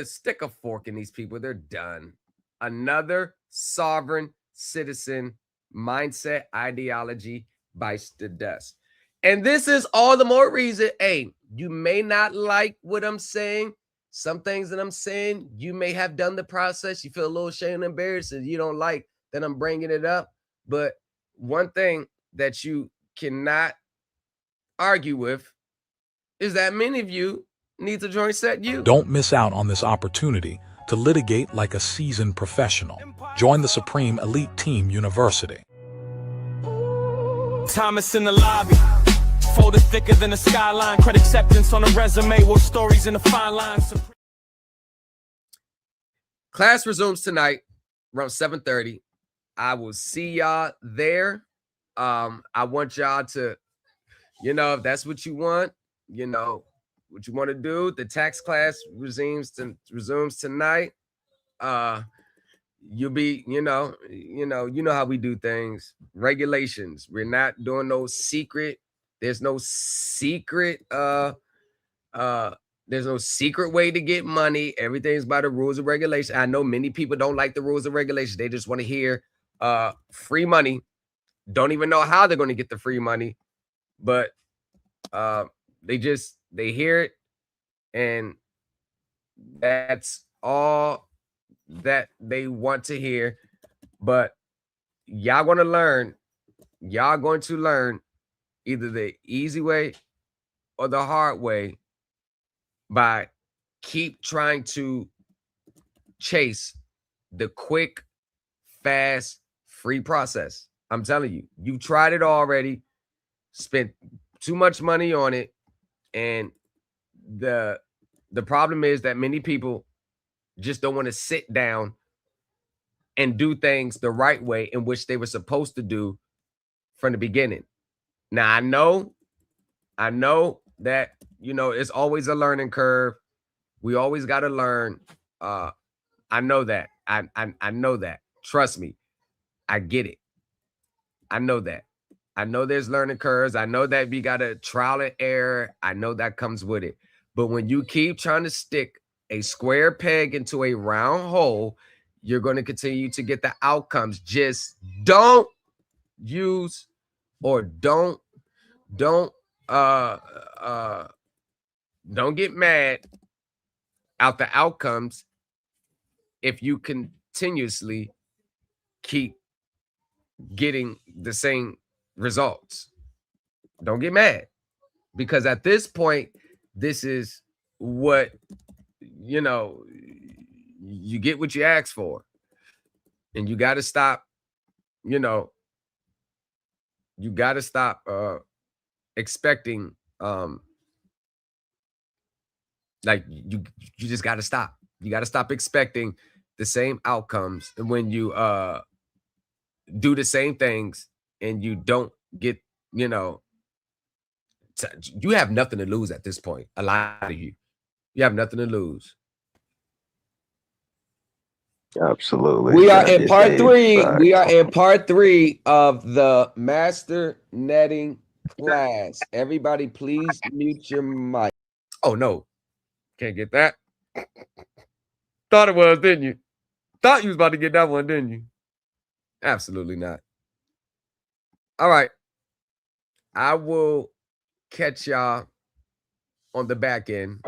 Stick a fork in these people. They're done. Another sovereign citizen mindset ideology bites the dust. And this is all the more reason, hey, you may not like what I'm saying. Some things that I'm saying, you may have done the process. You feel a little ashamed and embarrassed and you don't like that I'm bringing it up. But one thing that you cannot argue with is that many of you need to join Set U. Don't miss out on this opportunity to litigate like a seasoned professional. Join the Supreme Elite Team University. Thomas in the lobby. Folded thicker than a skyline. Credit acceptance on a resume. What stories in the fine lines. Class resumes tonight around 7:30. I will see y'all there. I want y'all to, if that's what you want, what you want to do. The tax class resumes tonight. You'll be, you know how we do things. Regulations. We're not doing no secret. There's no secret. There's no secret way to get money. Everything's by the rules and regulations. I know many people don't like the rules and regulations. They just want to hear free money. Don't even know how they're going to get the free money, but they hear it, and that's all that they want to hear. But y'all going to learn either the easy way or the hard way by keep trying to chase the quick, fast, free process. I'm telling you, you've tried it already, spent too much money on it, and the problem is that many people just don't want to sit down and do things the right way in which they were supposed to do from the beginning. Now, I know that, it's always a learning curve. We always got to learn. I know that. I know that. Trust me. I get it. I know that. I know there's learning curves. I know that we got a trial and error. I know that comes with it. But when you keep trying to stick a square peg into a round hole, you're going to continue to get the outcomes. Just don't use or don't get mad out the outcomes if you continuously keep getting the same results. Don't get mad, because at this point, this is what, you get what you ask for, and you got to stop, expecting, like you just got to stop. You got to stop expecting the same outcomes. And when you do the same things and you don't get, you have nothing to lose at this point. A lot of you have nothing to lose. Absolutely. We are in part 3. We are in part 3 of the master netting class. Everybody, please mute your mic. Oh, no. Can't get that. Thought it was, didn't you? Thought you was about to get that one, didn't you? Absolutely not. All right. I will catch y'all on the back end.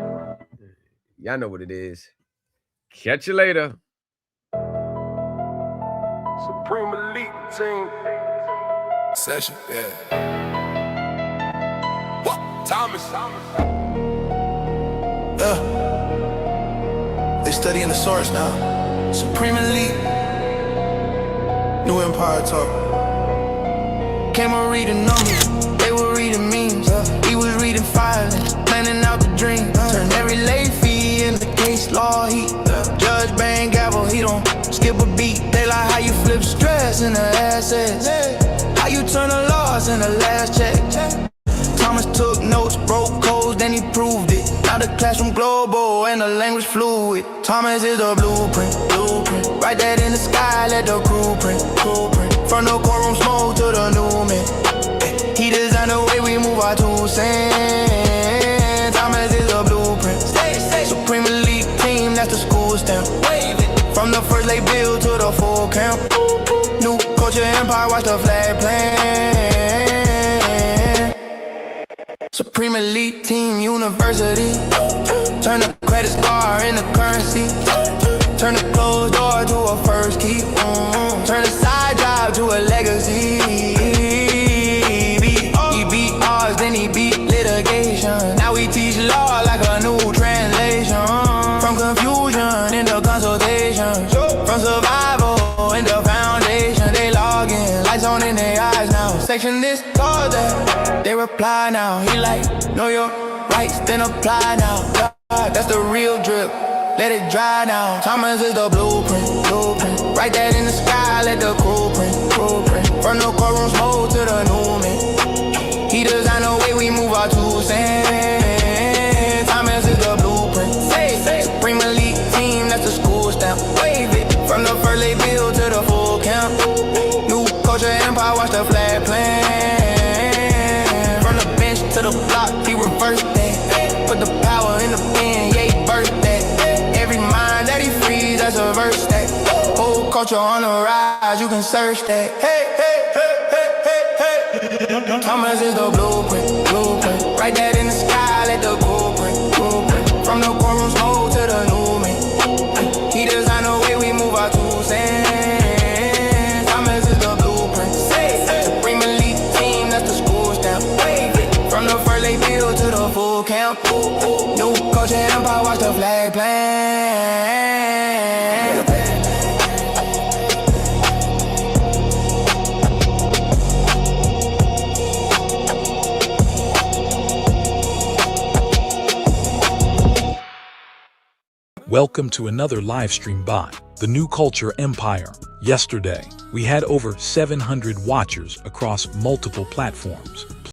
Y'all know what it is. Catch you later. Supreme Elite Team Session, yeah. What? Thomas. They studying the source now. Supreme Elite. New Empire Talk. Came and read the numbers, they were reading memes. He was reading filings, planning out the dream. Turn every late fee into case law heat. Judge bang gavel, he don't skip a beat. They like how you flip stress into assets, how you turn a loss in the last check. Thomas took notes, broke codes, then he proved it. Now the classroom global and the language fluid. Thomas is the blueprint. Write that in the sky, let the crew print. From the courtroom smoke to the new man. He designed the way we move our 2 cents. Thomas is the blueprint. Supreme elite team, that's the school stamp. From the first lay bill to the full camp. New culture empire, watch the flag plan. Supreme elite team university. Turn the credit score into currency. Turn the closed door to a first key. Turn a side job to a legacy. He beat odds, then he beat litigation. Now we teach law like a new translation. From confusion into consultation. From survival into foundation. They log in, lights on in their eyes now. Section this, call that. They reply now. He like, know your rights, then apply now. That's the real drip. Let it dry now. Thomas is the blueprint. Write that in the sky, let the crew print. From the courtroom smoke to the new man. He designed the way we move our 2 cents. Thomas is the blueprint. Supreme elite team, that's the school stamp. Wave it. From the first lay bill to the full camp. New culture empire, watch the flag plan. From the bench to the block, he reversed that. Put the power in the pen, yeah, he birthed that. Every mind that he frees, that's a verse that. Whole culture on the rise, you can search that. Hey. Thomas is the blueprint. Write that in the sky, let the blueprint. From the courtroom smoke to the new man. He designed the way we move our 2 cents. Thomas is the blueprint. Supreme elite team, that's the school stamp. From the first lay bill to the full camp. New culture empire, watch the flag plan. Welcome to another live stream by The New Culture Empire. Yesterday, we had over 700 watchers across multiple platforms.